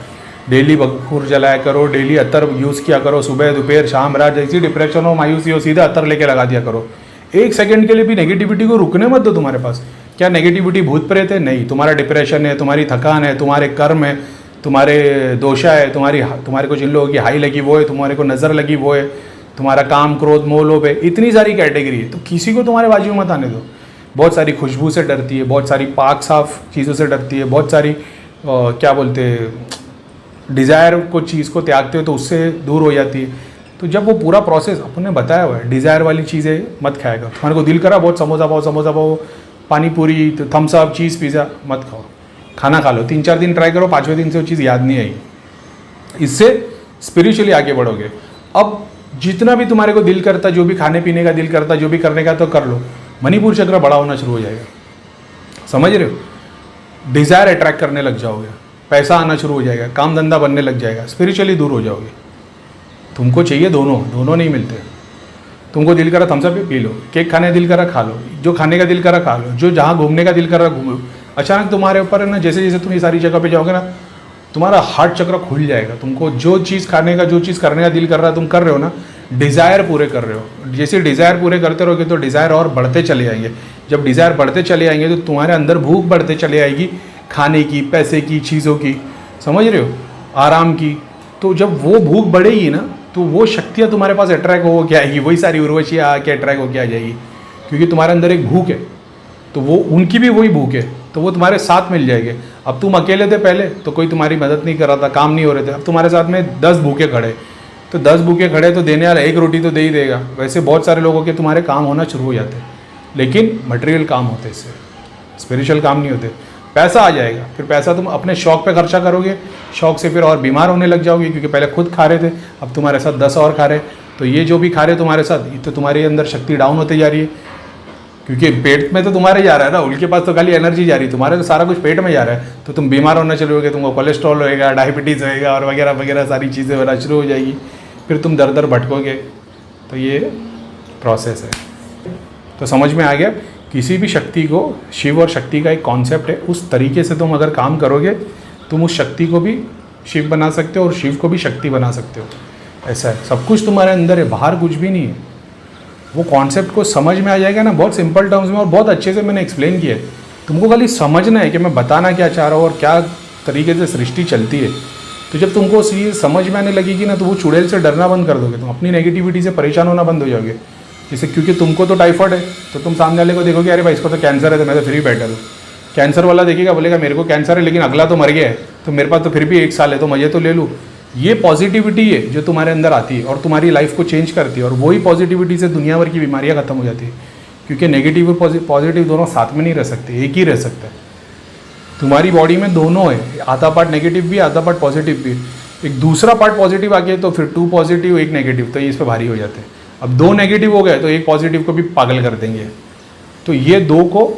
डेली बखूर जलाया करो, डेली अत्तर यूज़ किया करो, सुबह दोपहर शाम रात, जैसी डिप्रेशन हो, मायूसी हो, सीधा अत्तर लेके लगा दिया करो। 1 सेकंड के लिए भी नेगेटिविटी को रुकने मत दो तुम्हारे पास। क्या नेगेटिविटी भूत प्रेत है? नहीं, तुम्हारा डिप्रेशन है, तुम्हारी थकान है, तुम्हारे कर्म है, तुम्हारे दोषा है, तुम्हारे को जिन लोगों की हाई लगी वो है, तुम्हारे को नज़र लगी वो है, तुम्हारा काम क्रोध मोह लोभ है, इतनी सारी कैटेगरी है, तो किसी को तुम्हारे बाजू में मत आने दो। बहुत सारी खुशबू से डरती है, बहुत सारी पाक साफ चीज़ों से डरती है, बहुत सारी क्या बोलते हैं, डिज़ायर को चीज़ को त्यागते हो तो उससे दूर हो जाती है। तो जब वो पूरा प्रोसेस अपने बताया हुआ है, डिज़ायर वाली चीज़ें मत खाएगा। तुम्हारे को दिल करा बहुत समोसा पाओ, पानी पूरी, तो थम्स अप, चीज़ पिज़्ज़ा मत खाओ, खाना खा लो, 3-4 दिन ट्राई करो, 5वें दिन से वो चीज़ याद नहीं आएगी। इससे स्पिरिचुअली आगे बढ़ोगे। अब जितना भी तुम्हारे को दिल करता, जो भी खाने पीने का दिल करता, जो भी करने का, तो कर लो, मणिपुर चक्र बड़ा होना शुरू हो जाएगा, समझ रहे हो। डिज़ायर अट्रैक्ट करने लग जाओगे, पैसा आना शुरू हो जाएगा, काम धंधा बनने लग जाएगा, स्पिरिचुअली दूर हो जाओगे। तुमको चाहिए दोनों नहीं मिलते। तुमको दिल करा Thums up P low, cake खाने दिल करा खा लो, जो खाने का दिल करा खा लो, जो जहाँ घूमने का दिल करा घूमो। अचानक तुम्हारे ऊपर है ना, जैसे जैसे तुम ये सारी जगह पे जाओगे ना, तुम्हारा हार्ट चक्र खुल जाएगा। तुमको जो चीज़ खाने का, जो चीज़ करने का दिल कर रहा है, तुम कर रहे हो ना, डिज़ायर पूरे कर रहे हो। जैसे डिज़ायर पूरे करते रहोगे तो डिज़ायर और बढ़ते चले आएंगे। जब डिज़ायर बढ़ते चले आएंगे तो तुम्हारे अंदर भूख बढ़ते चले आएगी, खाने की, पैसे की, चीज़ों की, समझ रहे हो, आराम की। तो जब वो भूख बढ़ेगी ना, तो वो शक्तियाँ तुम्हारे पास अट्रैक्ट हो के आएगी, वही सारी उर्वशियाँ आके अट्रैक्ट होके आ जाएगी, क्योंकि तुम्हारे अंदर एक भूख है, तो वो उनकी भी वही भूख है, तो वो तुम्हारे साथ मिल जाएंगे। अब तुम अकेले थे पहले, तो कोई तुम्हारी मदद नहीं कर रहा था, काम नहीं हो रहे थे। अब तुम्हारे साथ में 10 भूखे खड़े, तो 10 भूखे खड़े तो देने वाला 1 रोटी तो दे ही देगा। वैसे बहुत सारे लोगों के तुम्हारे काम होना शुरू हो जाते हैं, लेकिन मटेरियल काम होते, इससे स्पिरिचुअल काम नहीं होते। पैसा आ जाएगा, फिर पैसा तुम अपने शौक पे खर्चा करोगे, शौक से फिर और बीमार होने लग जाओगे, क्योंकि पहले खुद खा रहे थे, अब तुम्हारे साथ 10 और खा रहे। तो ये जो भी खा रहे तुम्हारे साथ, ये तो तुम्हारे अंदर शक्ति डाउन होती जा रही है, क्योंकि पेट में तो तुम्हारे जा रहा है ना, उनके पास तो खाली एनर्जी जा रही है, तुम्हारे तो सारा कुछ पेट में जा रहा है। तो तुम बीमार होना शुरू होगे, तुमको कोलेस्ट्रॉल होएगा, डायबिटीज़ होएगा और वगैरह वगैरह सारी चीज़ें होना शुरू हो जाएगी, फिर तुम दर दर भटकोगे। तो ये प्रोसेस है। तो समझ में आ गया, किसी भी शक्ति को, शिव और शक्ति का एक कॉन्सेप्ट है, उस तरीके से तुम अगर काम करोगे, तुम उस शक्ति को भी शिव बना सकते हो और शिव को भी शक्ति बना सकते हो। ऐसा है, सब कुछ तुम्हारे अंदर है, बाहर कुछ भी नहीं है। वो कॉन्सेप्ट को समझ में आ जाएगा ना, बहुत सिंपल टर्म्स में और बहुत अच्छे से मैंने एक्सप्लेन किया है। तुमको खाली समझना है कि मैं बताना क्या चाह रहा हूँ और क्या तरीके से सृष्टि चलती है। तो जब तुमको चीज़ समझ में आने लगेगी ना, तो वो चुड़ैल से डरना बंद कर दोगे, तुम अपनी नेगेटिविटी से परेशान होना बंद हो जाओगे। जैसे क्योंकि तुमको तो टाइफाइड है, तो तुम सामने वाले को देखोगे, अरे भाई इसको तो कैंसर है, तो मैं तो फ्री बैठा हूँ। कैंसर वाला देखेगा, बोलेगा मेरे को कैंसर है, लेकिन अगला तो मर गया है, तो मेरे पास तो फिर भी 1 साल है, तो मजे तो ले लूँ। ये पॉजिटिविटी है जो तुम्हारे अंदर आती है और तुम्हारी लाइफ को चेंज करती है, और वही पॉजिटिविटी से दुनिया भर की बीमारियाँ खत्म हो जाती है। क्योंकि नेगेटिव और पॉजिटिव दोनों साथ में नहीं रह सकते, एक ही रह सकता है। तुम्हारी बॉडी में दोनों है, आधा पार्ट नेगेटिव भी, आधा पार्ट पॉजिटिव भी। एक दूसरा पार्ट पॉजिटिव आ गया तो फिर 2 पॉजिटिव 1 नेगेटिव, तो ये इस पर भारी हो जाते हैं। अब 2 नेगेटिव हो गए तो 1 पॉजिटिव को भी पागल कर देंगे। तो ये 2 को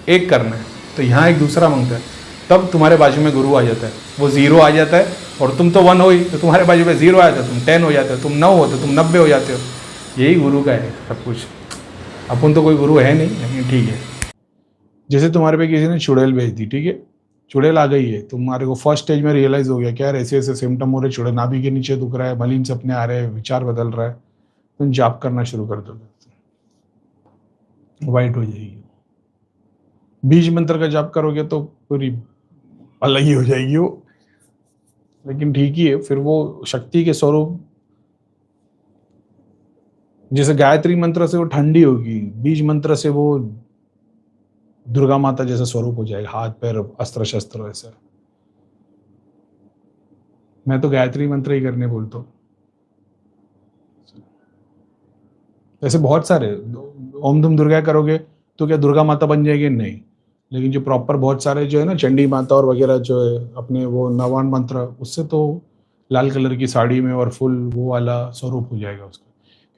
1 करना है। तो यहाँ एक दूसरा मंत्र है, तब तुम्हारे बाजू में गुरु आ जाता है, वो 0 आ जाता है, और तुम तो 1 हो ही, तो तुम्हारे बाजू में 0 आ जाता है, तुम 10 हो जाते हो, तुम 9 हो तो तुम 90 हो जाते हो। यही गुरु का है सब कुछ। अपन तो कोई गुरु है नहीं, लेकिन ठीक है। जैसे तुम्हारे पे किसी ने चुड़ैल भेज दी, ठीक है, चुड़ैल आ गई है, तुम्हारे को फर्स्ट स्टेज में रियलाइज हो गया कि यार ऐसे ऐसे सिम्टम हो रहे, चुड़ैल नाभि के नीचे दुख रहा है, मलिन सपने आ रहे हैं, विचार बदल रहा है, तुम जाप करना शुरू कर दोगे, वाइट हो जाएगी। बीज मंत्र का जाप करोगे तो पूरी अलग ही हो जाएगी वो, लेकिन ठीक ही है। फिर वो शक्ति के स्वरूप, जैसे गायत्री मंत्र से वो ठंडी होगी, बीज मंत्र से वो दुर्गा माता जैसा स्वरूप हो जाएगा, हाथ पैर अस्त्र शस्त्र ऐसा। मैं तो गायत्री मंत्र ही करने बोलता हूँ। ऐसे बहुत सारे, ओम धूम दुर्गा करोगे तो क्या दुर्गा माता बन जाएगी? नहीं, लेकिन जो प्रॉपर बहुत सारे जो है ना, चंडी माता और वगैरह जो है अपने वो नवान मंत्र, उससे तो लाल कलर की साड़ी में और फुल वो वाला स्वरूप हो जाएगा उसका,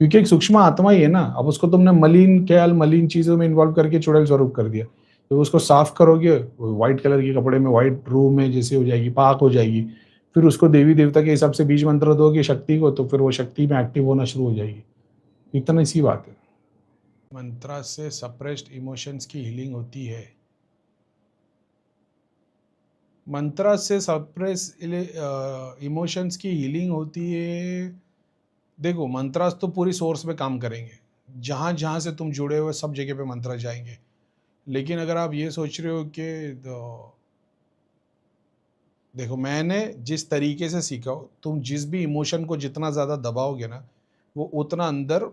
क्योंकि एक सूक्ष्म आत्मा ही है ना। अब उसको तुमने मलिन ख्याल मलिन चीजों में इन्वॉल्व करके चुड़ैल स्वरूप कर दिया, तो उसको साफ करोगे, व्हाइट कलर के कपड़े में, व्हाइट रूम में जैसे हो जाएगी, पाक हो जाएगी। फिर उसको देवी देवता के हिसाब से बीज मंत्र दोगे शक्ति को, तो फिर वो शक्ति में एक्टिव होना शुरू हो जाएगी। इतना सी बात है। मंत्रा से सप्रेस्ड इमोशंस की हीलिंग होती है। मंत्रा से सप्रेस इमोशंस की हीलिंग होती है। देखो, मंत्रास तो पूरी सोर्स में काम करेंगे, जहां जहां से तुम जुड़े हुए सब जगह पे मंत्र जाएंगे। लेकिन अगर आप ये सोच रहे हो कि देखो, मैंने जिस तरीके से सीखा हो, तुम जिस भी इमोशन को जितना ज़्यादा दबाओगे ना, वो उतना अंदर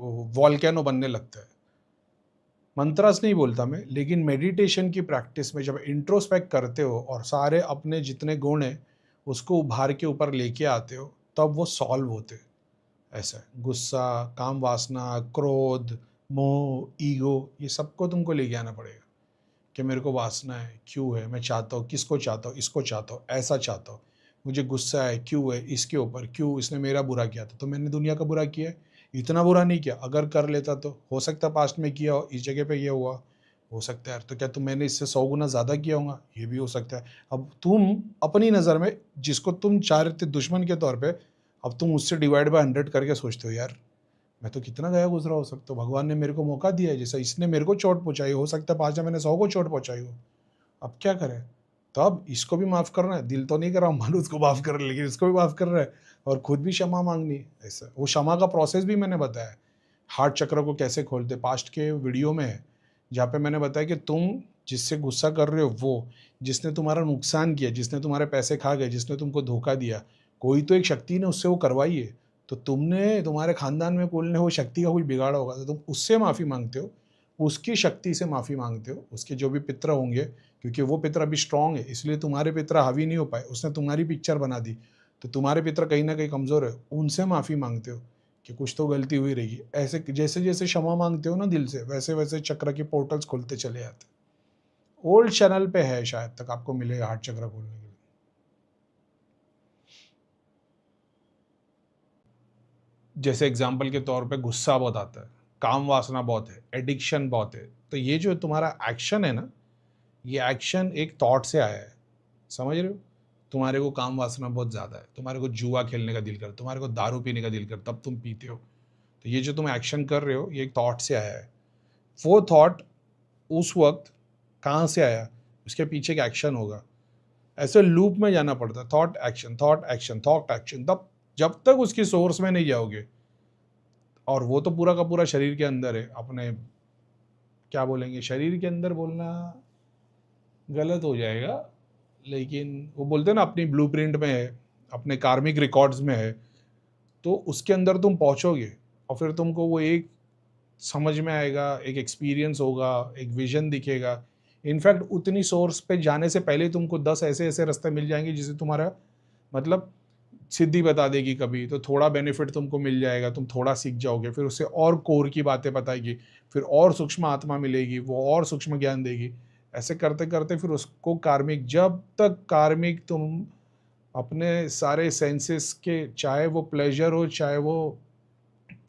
वॉल्केनो बनने लगता है। मंत्रास नहीं बोलता मैं, लेकिन मेडिटेशन की प्रैक्टिस में जब इंट्रोस्पेक्ट करते हो और सारे अपने जितने गुण हैं उसको उभार के ऊपर लेके आते हो, तब वो सॉल्व होते। ऐसा है, गुस्सा, काम वासना, क्रोध, मोह, ईगो, ये सबको तुमको लेके आना पड़ेगा कि मेरे को वासना है, क्यों है, मैं चाहता हूँ, किसको चाहता हूँ, इसको चाहता हूँ, ऐसा चाहता हूँ, मुझे गुस्सा है, क्यों है, इसके ऊपर, क्यों इसने मेरा बुरा किया था, तो मैंने दुनिया का बुरा किया है, इतना बुरा नहीं किया, अगर कर लेता तो हो सकता पास्ट में किया हो, इस जगह पे ये हुआ, हो सकता है, तो क्या तुम मैंने इससे 100 गुना ज़्यादा किया होगा, ये भी हो सकता है। अब तुम अपनी नज़र में जिसको तुम चाह रहे थे दुश्मन के तौर पर, अब तुम उससे डिवाइड बाय 100 करके सोचते हो, यार मैं तो कितना गया गुजरा हो सकता हूँ, भगवान ने मेरे को मौका दिया है, जैसा इसने मेरे को चोट पहुंचाई, हो सकता है 5 मैंने 100 को चोट पहुंचाई हो, अब क्या करें। तो अब इसको भी माफ़ करना है, दिल तो नहीं कर रहा हूँ मानो उसको माफ़ कर, लेकिन इसको भी माफ़ कर रहा है और खुद भी क्षमा मांगनी है। ऐसा वो क्षमा का प्रोसेस भी मैंने बताया, हार्ट चक्र को कैसे खोलते, पास्ट के वीडियो में है, जहाँ पे मैंने बताया कि तुम जिससे गुस्सा कर रहे हो, वो जिसने तुम्हारा नुकसान किया, जिसने तुम्हारे पैसे खा गए, जिसने तुमको धोखा दिया, कोई तो एक शक्ति ने उससे वो करवाई है, तो तुमने, तुम्हारे खानदान में कोई ने वो शक्ति का कुछ बिगाड़ा होगा, तो तुम उससे माफ़ी मांगते हो, उसकी शक्ति से माफ़ी मांगते हो, उसके जो भी पितर होंगे, क्योंकि वो पितर अभी स्ट्रांग है, इसलिए तुम्हारे पितर हावी नहीं हो पाए, उसने तुम्हारी पिक्चर बना दी, तो तुम्हारे पितर कहीं ना कहीं कमज़ोर है, उनसे माफ़ी मांगते हो कि कुछ तो गलती हुई रहेगी। ऐसे जैसे जैसे क्षमा मांगते हो ना दिल से, वैसे वैसे चक्र के पोर्टल्स खुलते चले जाते। ओल्ड चैनल पे है, शायद तक आपको मिलेगा हार्ट चक्र खोलने के लिए। जैसे एग्जाम्पल के तौर पे गुस्सा बहुत आता है, काम वासना बहुत है, एडिक्शन बहुत है, तो ये जो तुम्हारा एक्शन है ना, ये एक्शन एक थॉट से आया है, समझ रहे हो। तुम्हारे को काम वासना बहुत ज़्यादा है, तुम्हारे को जुआ खेलने का दिल कर, तुम्हारे को दारू पीने का दिल कर, तब तुम पीते हो, तो ये जो तुम एक्शन कर रहे हो ये एक थॉट से आया है। वो थॉट उस वक्त कहाँ से आया, उसके पीछे एक एक्शन होगा, ऐसे लूप में जाना पड़ता है, thought action, thought action, thought action, तब जब तक उसकी सोर्स में नहीं जाओगे, और वो तो पूरा का पूरा शरीर के अंदर है, अपने क्या बोलेंगे, शरीर के अंदर बोलना गलत हो जाएगा, लेकिन वो बोलते हैं ना अपनी ब्लूप्रिंट में है, अपने कार्मिक रिकॉर्ड्स में है, तो उसके अंदर तुम पहुंचोगे और फिर तुमको वो एक समझ में आएगा, एक एक्सपीरियंस होगा, एक विजन दिखेगा। इनफैक्ट उतनी सोर्स पे जाने से पहले तुमको 10 ऐसे ऐसे रास्ते मिल जाएंगे जिससे तुम्हारा मतलब सिद्धि बता देगी कभी, तो थोड़ा बेनिफिट तुमको मिल जाएगा, तुम थोड़ा सीख जाओगे, फिर उससे और कोर की बातें बताएगी, फिर और सूक्ष्म आत्मा मिलेगी, वो और सूक्ष्म ज्ञान देगी। ऐसे करते करते फिर उसको कार्मिक, जब तक कार्मिक तुम अपने सारे सेंसेस के, चाहे वो प्लेजर हो चाहे वो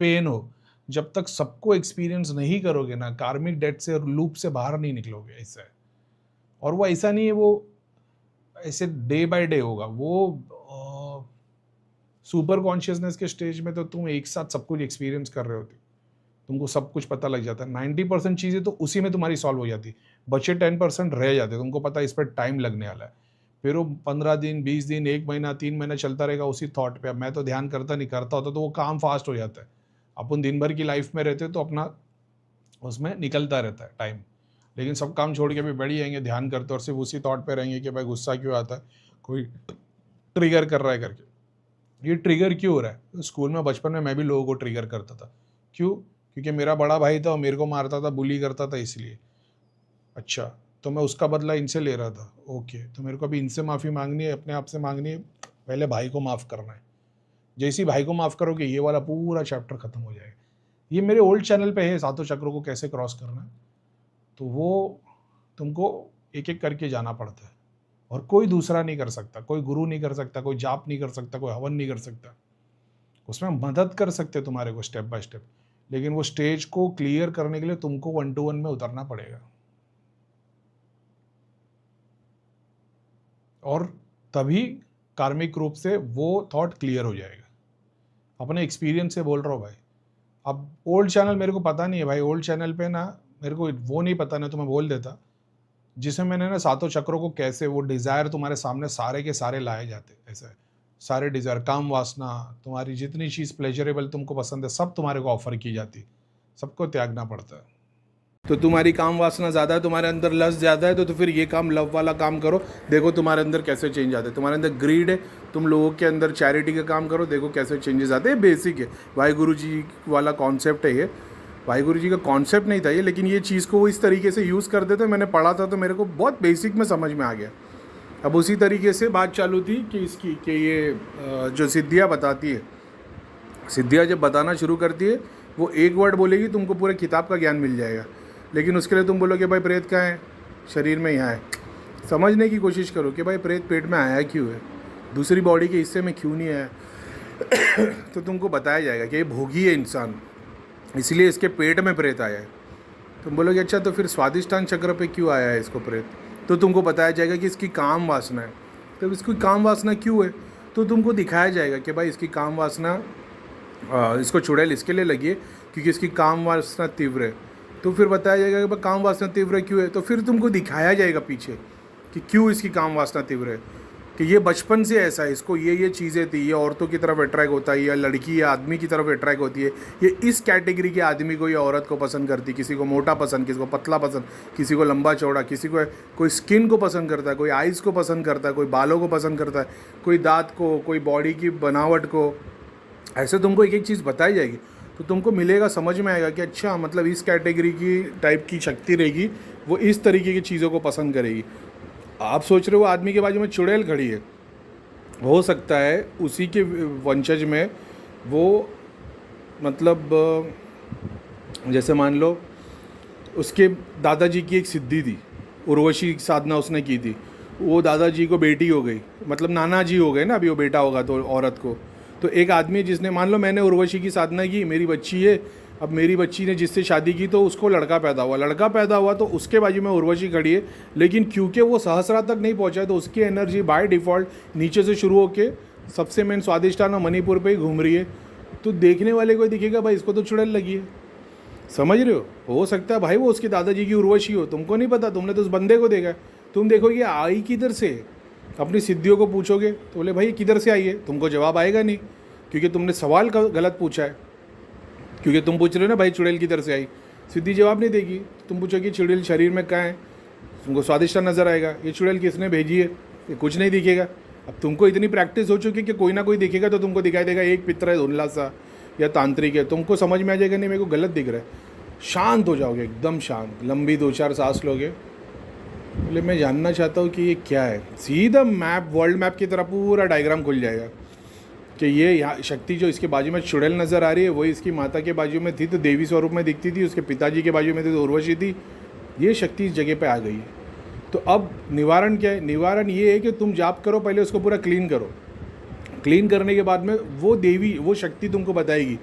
पेन हो, जब तक सबको एक्सपीरियंस नहीं करोगे ना, कार्मिक डेट से और लूप से बाहर नहीं निकलोगे। ऐसा है, और वो ऐसा नहीं है वो ऐसे डे बाय डे होगा, वो सुपर कॉन्शियसनेस के स्टेज में तो तुम एक साथ सब कुछ एक्सपीरियंस कर रहे होते, तुमको सब कुछ पता लग जाता है। 90% चीज़ें तो उसी में तुम्हारी सॉल्व हो जाती, बचे 10% रह जाते, तुमको पता है इस पर टाइम लगने वाला है, फिर वो 15 दिन 20 दिन 1 महीना 3 महीना चलता रहेगा उसी थॉट पे। अब मैं तो ध्यान करता नहीं, करता होता तो वो काम फास्ट हो जाता है। अपन दिन भर की लाइफ में रहते तो अपना उसमें निकलता रहता है टाइम, लेकिन सब काम छोड़ के भी बैठ जाएंगे ध्यान करते और सिर्फ उसी थॉट पे रहेंगे कि भाई गुस्सा क्यों आता है, कोई ट्रिगर कर रहा है करके। ये ट्रिगर क्यों हो रहा है? स्कूल में बचपन में मैं भी लोगों को ट्रिगर करता था। क्यों? क्योंकि मेरा बड़ा भाई था और मेरे को मारता था, बुली करता था, इसलिए। अच्छा, तो मैं उसका बदला इनसे ले रहा था। ओके, तो मेरे को अभी इनसे माफ़ी मांगनी है, अपने आप से मांगनी है, पहले भाई को माफ़ करना है। जैसे ही भाई को माफ़ करोगे ये वाला पूरा चैप्टर खत्म हो जाएगा। ये मेरे ओल्ड चैनल पे है, सातों चक्रों को कैसे क्रॉस करना है, तो वो तुमको एक एक करके जाना पड़ता है और कोई दूसरा नहीं कर सकता, कोई गुरु नहीं कर सकता, कोई जाप नहीं कर सकता, कोई हवन नहीं कर सकता। उसमें मदद कर सकते तुम्हारे को स्टेप बाय स्टेप, लेकिन वो स्टेज को क्लियर करने के लिए तुमको 1 to 1 में उतरना पड़ेगा। और तभी कार्मिक रूप से वो थॉट क्लियर हो जाएगा। अपने एक्सपीरियंस से बोल रहा हूँ भाई। अब ओल्ड चैनल मेरे को पता नहीं है भाई, ओल्ड चैनल पे ना मेरे को वो नहीं पता, ना तो मैं बोल देता, जिसमें मैंने ना सातों चक्रों को कैसे वो डिज़ायर तुम्हारे सामने सारे के सारे लाए जाते, ऐसे सारे डिज़ायर, काम वासना, तुम्हारी जितनी चीज़ प्लेजरेबल तुमको पसंद है सब तुम्हारे को ऑफर की जाती, सबको त्यागना पड़ता है। तो तुम्हारी काम वासना ज़्यादा है, तुम्हारे अंदर लस्ट ज़्यादा है, तो फिर ये काम लव वाला काम करो, देखो तुम्हारे अंदर कैसे चेंज आते हैं। तुम्हारे अंदर ग्रीड है, तुम लोगों के अंदर चैरिटी का काम करो, देखो कैसे चेंजेस आते हैं। बेसिक है, वाहिगुरु जी वाला कॉन्सेप्ट है ये। वाहिगुरु जी का कॉन्सेप्ट नहीं था ये, लेकिन ये चीज़ को वो इस तरीके से यूज़ करते थे। मैंने पढ़ा था तो मेरे को बहुत बेसिक में समझ में आ गया। अब उसी तरीके से बात चालू थी कि इसकी कि ये जो सिद्धियाँ बताती है, सिद्धियाँ जब बताना शुरू करती है वो एक वर्ड बोलेगी, तुमको पूरे किताब का ज्ञान मिल जाएगा। लेकिन उसके लिए तुम बोलोगे भाई प्रेत कहाँ है? शरीर में यहाँ है। समझने की कोशिश करो कि भाई प्रेत पेट में आया क्यों है, दूसरी बॉडी के हिस्से में क्यों नहीं आया। तो तुमको बताया जाएगा कि ये भोगी है इंसान, इसलिए इसके पेट में प्रेत आया है। तुम बोलोगे अच्छा तो फिर स्वादिष्टान चक्र पे क्यों आया है इसको प्रेत? तो तुमको बताया जाएगा कि इसकी काम वासना है। तो इसकी काम वासना क्यों है? तो तुमको दिखाया जाएगा कि भाई इसकी काम वासना, इसको चुड़ैल इसके लिए लगी है क्योंकि इसकी काम वासना तीव्र है। तो फिर बताया जाएगा कि भाई काम वासना तीव्र क्यों है, तो फिर तुमको दिखाया जाएगा पीछे कि क्यों इसकी काम वासना तीव्र है, कि ये बचपन से ऐसा है, इसको ये चीज़ें थी, ये औरतों की तरफ अट्रैक्ट होता है, या लड़की या आदमी की तरफ अट्रैक्ट होती है, ये इस कैटेगरी के आदमी को या औरत को पसंद करती है। किसी को मोटा पसंद, किसी को पतला पसंद, किसी को लंबा चौड़ा, किसी को कोई स्किन को पसंद करता है, कोई आइज़ को पसंद करता है, कोई बालों को पसंद करता है, कोई दांत को, कोई बॉडी की बनावट को। ऐसे तुमको एक एक चीज़ बताई जाएगी तो तुमको मिलेगा, समझ में आएगा कि अच्छा मतलब इस कैटेगरी की टाइप की शक्ति रहेगी, वो इस तरीके की चीज़ों को पसंद करेगी। आप सोच रहे हो आदमी के बाजू में चुड़ैल खड़ी है, हो सकता है उसी के वंशज में वो, मतलब जैसे मान लो उसके दादाजी की एक सिद्धि थी, उर्वशी साधना उसने की थी, वो दादाजी को बेटी हो गई, मतलब नाना जी हो गए ना, अभी वो बेटा होगा तो औरत को। तो एक आदमी जिसने, मान लो मैंने उर्वशी की साधना की, मेरी बच्ची है, अब मेरी बच्ची ने जिससे शादी की तो उसको लड़का पैदा हुआ, तो उसके बाजू में उर्वशी खड़ी है, लेकिन क्योंकि वो सहस्रा तक नहीं पहुंचा है तो उसकी एनर्जी बाय डिफ़ॉल्ट नीचे से शुरू होके सबसे मेन स्वादिष्टान और मणिपुर पे ही घूम रही है। तो देखने वाले को दिखेगा भाई इसको तो चुड़ैल लगी है, समझ रहे हो सकता है भाई वो उसके दादाजी की उर्वशी हो, तुमको नहीं पता, तुमने तो उस बंदे को देखा है। तुम देखोगे आई किधर से, अपनी सिद्धियों को पूछोगे तो बोले भाई किधर से आई है, तुमको जवाब आएगा नहीं, क्योंकि तुमने सवाल गलत पूछा है। क्योंकि तुम पूछ रहे हो ना भाई चुड़ैल किधर से आई, सिद्धि जवाब नहीं देगी। तुम पूछोगे चुड़ैल शरीर में कहाँ है, तुमको स्वादिष्ट नज़र आएगा, ये चुड़ैल किसने भेजी है, ये कुछ नहीं दिखेगा। अब तुमको इतनी प्रैक्टिस हो चुकी है कि कोई ना कोई दिखेगा तो तुमको दिखाई देगा एक पितर है धुंधला सा या तांत्रिक है, तुमको समझ में आ जाएगा नहीं मेरे को गलत दिख रहा है, शांत हो जाओगे, एकदम शांत, लंबी 2-4 सांस लोगे, बोले मैं जानना चाहता हूँ कि ये क्या है, सीधा मैप, वर्ल्ड मैप की तरह पूरा डायग्राम खुल जाएगा कि ये यहाँ शक्ति जो इसके बाजू में चुड़ैल नज़र आ रही है वही इसकी माता के बाजू में थी तो देवी स्वरूप में दिखती थी, उसके पिताजी के बाजू में थी तो उर्वशी थी, ये शक्ति इस जगह पे आ गई है। तो अब निवारण क्या है? निवारण ये है कि तुम जाप करो, पहले उसको पूरा क्लीन करो, क्लीन करने के बाद में वो देवी, वो शक्ति तुमको बताएगी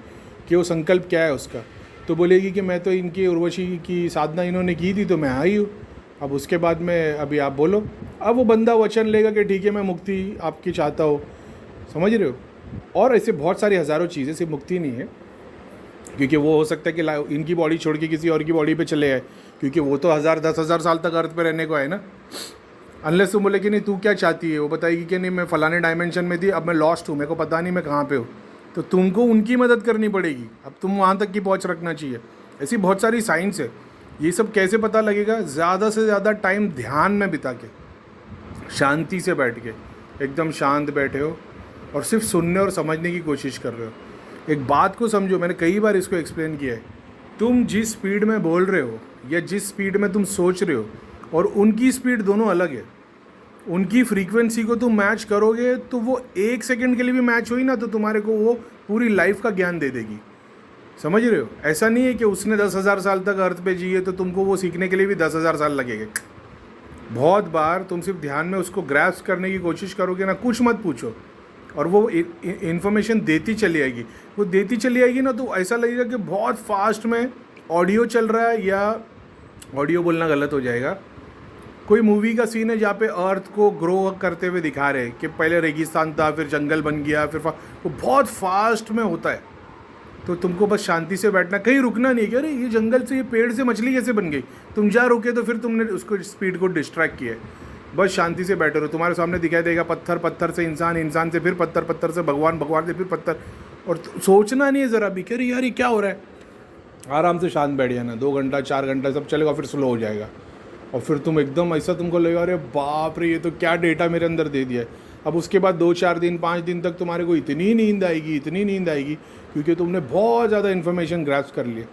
कि वो संकल्प क्या है उसका। तो बोलेगी कि मैं तो इनकी उर्वशी की साधना इन्होंने की थी तो मैं आई हूँ, अब उसके बाद में अभी आप बोलो। अब वो बंदा वचन लेगा कि ठीक है मैं मुक्ति आपकी चाहता हूँ, समझ रहे हो। और ऐसे बहुत सारी हज़ारों चीज़ें, सिर्फ मुक्ति नहीं है, क्योंकि वो हो सकता है कि इनकी बॉडी छोड़ के किसी और की बॉडी पे चले आए, क्योंकि वो तो 10,000 साल तक अर्थ पे रहने को है ना। अनलेस तुम बोले कि नहीं तू क्या चाहती है, वो बताएगी कि नहीं मैं फ़लाने डायमेंशन में थी, अब मैं लॉस्ट हूँ, मेरे को पता नहीं मैं कहाँ पे हूँ, तो तुमको उनकी मदद करनी पड़ेगी। अब तुम वहाँ तक की पहुँच रखना चाहिए। ऐसी बहुत सारी साइंस है। ये सब कैसे पता लगेगा? ज़्यादा से ज़्यादा टाइम ध्यान में बिता के, शांति से बैठ के, एकदम शांत बैठे हो और सिर्फ सुनने और समझने की कोशिश कर रहे हो। एक बात को समझो, मैंने कई बार इसको एक्सप्लेन किया है। तुम जिस स्पीड में बोल रहे हो या जिस स्पीड में तुम सोच रहे हो और उनकी स्पीड दोनों अलग है। उनकी फ्रीक्वेंसी को तुम मैच करोगे तो वो 1 सेकंड के लिए भी मैच हुई ना तो तुम्हारे को वो पूरी लाइफ का ज्ञान दे देगी। समझ रहे हो? ऐसा नहीं है कि उसने 10,000 साल तक अर्थ पे जिए तो तुमको वो सीखने के लिए भी 10,000 साल लगेंगे। बहुत बार तुम सिर्फ ध्यान में उसको ग्रैस्प करने की कोशिश करोगे ना, कुछ मत पूछो और वो इन्फॉर्मेशन देती चली आएगी। वो देती चली आएगी ना तो ऐसा लगेगा कि बहुत फास्ट में ऑडियो चल रहा है, या ऑडियो बोलना गलत हो जाएगा, कोई मूवी का सीन है जहाँ पे अर्थ को ग्रो करते हुए दिखा रहे हैं कि पहले रेगिस्तान था, फिर जंगल बन गया, फिर वो बहुत फास्ट में होता है। तो तुमको बस शांति से बैठना, कहीं रुकना नहीं कि अरे ये जंगल से, ये पेड़ से मछली कैसे बन गई। तुम जा रुके तो फिर तुमने उसको स्पीड को डिस्ट्रैक्ट किया। बस शांति से बैठे रहो। तुम्हारे सामने दिखाई देगा पत्थर, पत्थर से इंसान, इंसान से फिर पत्थर, पत्थर से भगवान, भगवान से फिर पत्थर, और सोचना नहीं है ज़रा भी कि अरे यार ये क्या हो रहा है। आराम से शांत बैठ जाना। 2 घंटा 4 घंटा सब चलेगा, फिर स्लो हो जाएगा और फिर तुम एकदम ऐसा तुमको लगेगा अरे बाप रे ये तो क्या डेटा मेरे अंदर दे दिया है। अब उसके बाद 2-4 दिन 5 दिन तक तुम्हारे को इतनी नींद आएगी क्योंकि तुमने बहुत ज़्यादा इन्फॉर्मेशन ग्रैस्प कर लिया।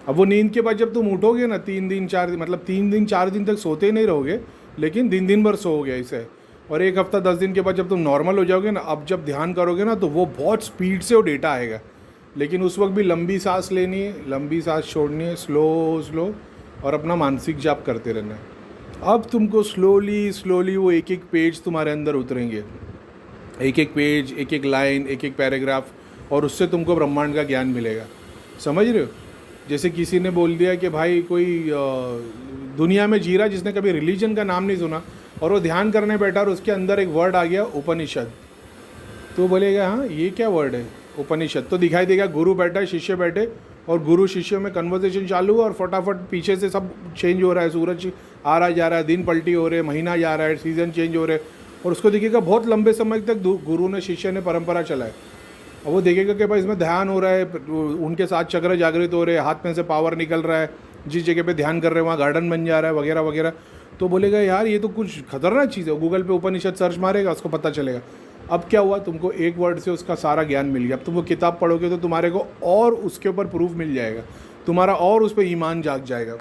अब वो नींद के बाद जब तुम उठोगे ना 3 दिन 4 दिन, मतलब 3 दिन 4 दिन तक सोते ही नहीं रहोगे, लेकिन दिन भर सोओगे ऐसे। और 1 हफ्ता 10 दिन के बाद जब तुम नॉर्मल हो जाओगे ना, अब जब ध्यान करोगे ना तो वो बहुत स्पीड से वो डेटा आएगा। लेकिन उस वक्त भी लंबी सांस लेनी है, लंबी सांस छोड़नी है, स्लो, और अपना मानसिक जाप करते रहना है। अब तुमको स्लोली वो एक पेज तुम्हारे अंदर उतरेंगे, एक पेज, एक लाइन, एक पैराग्राफ, और उससे तुमको ब्रह्मांड का ज्ञान मिलेगा। समझ रहे हो? जैसे किसी ने बोल दिया कि भाई कोई दुनिया में जी रहा जिसने कभी रिलीजन का नाम नहीं सुना और वो ध्यान करने बैठा और उसके अंदर एक वर्ड आ गया उपनिषद, तो बोलेगा हाँ ये क्या वर्ड है उपनिषद। तो दिखाई देगा गुरु बैठा, शिष्य बैठे और गुरु शिष्य में कन्वर्सेशन चालू है और फटाफट पीछे से सब चेंज हो रहा है, सूरज आ रहा जा रहा है, दिन पलटी हो रहे, महीना जा रहा है, सीज़न चेंज हो रहे, और उसको दिखेगा बहुत लंबे समय तक गुरु ने, शिष्य ने परंपरा चलाए। और वो देखेगा कि भाई इसमें ध्यान हो रहा है, उनके साथ चक्र जागृत हो रहे, हाथ में से पावर निकल रहा है, जिस जगह पे ध्यान कर रहे हैं वहाँ गार्डन बन जा रहा है वगैरह वगैरह। तो बोलेगा यार ये तो कुछ खतरनाक चीज़ है। गूगल पे उपनिषद सर्च मारेगा, उसको पता चलेगा। अब क्या हुआ, तुमको एक वर्ड से उसका सारा ज्ञान मिल गया। अब तुम वो किताब पढ़ोगे तो तुम्हारे को और उसके ऊपर प्रूफ मिल जाएगा, तुम्हारा और उस पर ईमान जाग जाएगा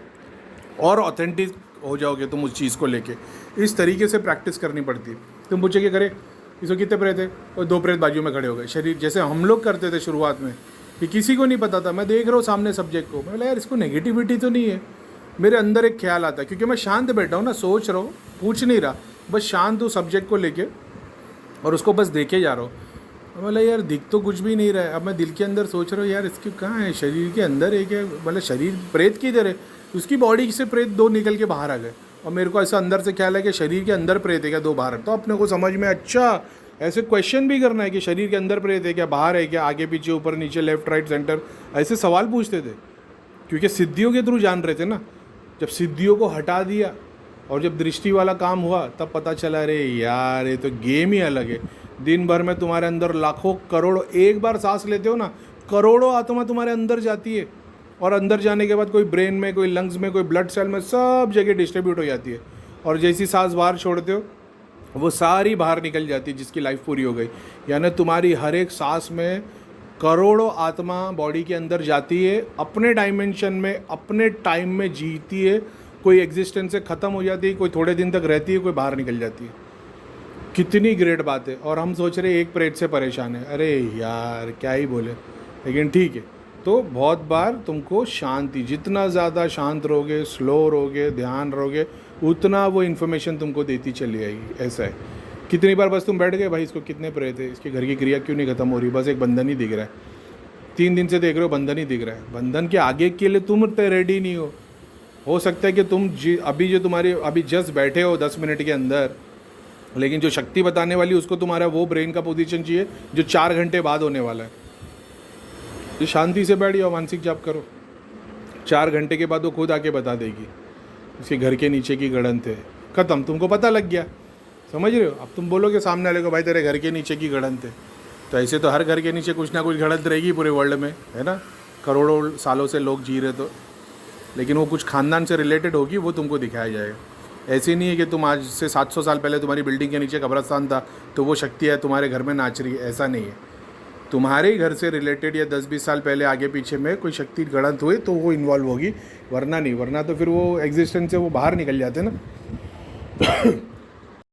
और ऑथेंटिक हो जाओगे तुम उस चीज़ को लेके। इस तरीके से प्रैक्टिस करनी पड़ती है। तुम पूछे करे इसको कितने प्रेत है, और 2 प्रेत बाजू में खड़े हो गए। शरीर जैसे हम लोग करते थे शुरुआत में कि किसी को नहीं पता था, मैं देख रहा हूँ सामने सब्जेक्ट को, मैं बोला यार इसको नेगेटिविटी तो नहीं है। मेरे अंदर एक ख्याल आता है क्योंकि मैं शांत बैठा हूँ ना, सोच रहा हूँ, पूछ नहीं रहा, बस शांत हूँ सब्जेक्ट को लेके और उसको बस देखे जा रहा हूँ। बोला यार दिख तो कुछ भी नहीं रहा है। अब मैं दिल के अंदर सोच रहा हूँ यार इसकी कहाँ है, शरीर के अंदर है क्या, मतलब शरीर प्रेत किधर है, उसकी बॉडी से प्रेत 2 निकल के बाहर आ गए और मेरे को ऐसा अंदर से ख्याल है कि शरीर के अंदर प्रेत है क्या, 2 बाहर है। तो अपने को समझ में अच्छा ऐसे क्वेश्चन भी करना है कि शरीर के अंदर प्रेत है क्या, बाहर है क्या, आगे पीछे ऊपर नीचे लेफ्ट राइट सेंटर, ऐसे सवाल पूछते थे क्योंकि सिद्धियों के थ्रू जान रहे थे ना। जब सिद्धियों को हटा दिया और जब दृष्टि वाला काम हुआ तब पता चला अरे यार ये तो गेम ही अलग है। दिन भर में तुम्हारे अंदर लाखों करोड़ों, एक बार सांस लेते हो ना करोड़ों आत्मा तुम्हारे अंदर जाती है और अंदर जाने के बाद कोई ब्रेन में, कोई लंग्स में, कोई ब्लड सेल में, सब जगह डिस्ट्रीब्यूट हो जाती है। और जैसी सांस बाहर छोड़ते हो वो सारी बाहर निकल जाती है जिसकी लाइफ पूरी हो गई। यानी तुम्हारी हर एक सांस में करोड़ों आत्मा बॉडी के अंदर जाती है, अपने डायमेंशन में, अपने टाइम में जीती है। कोई एग्जिस्टेंस से ख़त्म हो जाती है, कोई थोड़े दिन तक रहती है, कोई बाहर निकल जाती है। कितनी ग्रेट बात है। और हम सोच रहे एक प्रेत से परेशान है, अरे यार क्या ही बोले, लेकिन ठीक है। तो बहुत बार तुमको शांति, जितना ज़्यादा शांत रहोगे, स्लो रहोगे, ध्यान रहोगे, उतना वो इन्फॉर्मेशन तुमको देती चली आएगी। ऐसा है। कितनी बार बस तुम बैठ गए भाई इसको कितने प्रेत है, इसके घर की क्रिया क्यों नहीं खत्म हो रही, बस एक बंधन ही दिख रहा है। 3 दिन से देख रहे हो बंधन ही दिख रहा है। बंधन के आगे के लिए तुम रेडी नहीं हो सकता है कि तुम अभी जो तुम्हारे अभी जस्ट बैठे हो 10 मिनट के अंदर, लेकिन जो शक्ति बताने वाली उसको तुम्हारा वो ब्रेन का पोजीशन चाहिए जो 4 घंटे बाद होने वाला है। ये शांति से बैठ जाओ, मानसिक जाप करो। 4 घंटे के बाद वो खुद आके बता देगी उसके घर के नीचे की गड़ंत है, ख़त्म, तुमको पता लग गया। समझ रहे हो? अब तुम बोलोगे सामने वाले को भाई तेरे घर के नीचे की गड़ंत है, तो ऐसे तो हर घर के नीचे कुछ ना कुछ गड़ंत रहेगी पूरे वर्ल्ड में, है ना? करोड़ों सालों से लोग जी रहे तो, लेकिन वो कुछ खानदान से रिलेटेड होगी, वो तुमको दिखाया जाएगा। ऐसे नहीं है कि तुम आज से 700 साल पहले तुम्हारी बिल्डिंग के नीचे कब्रस्तान था तो वो शक्ति है तुम्हारे घर में नाच रही है, ऐसा नहीं है। तुम्हारे घर से रिलेटेड या 10-20 साल पहले आगे पीछे में कोई शक्ति गड़ंत हुई तो वो इन्वॉल्व होगी, वरना नहीं, वरना तो फिर वो एग्जिस्टेंस से वो बाहर निकल जाते ना।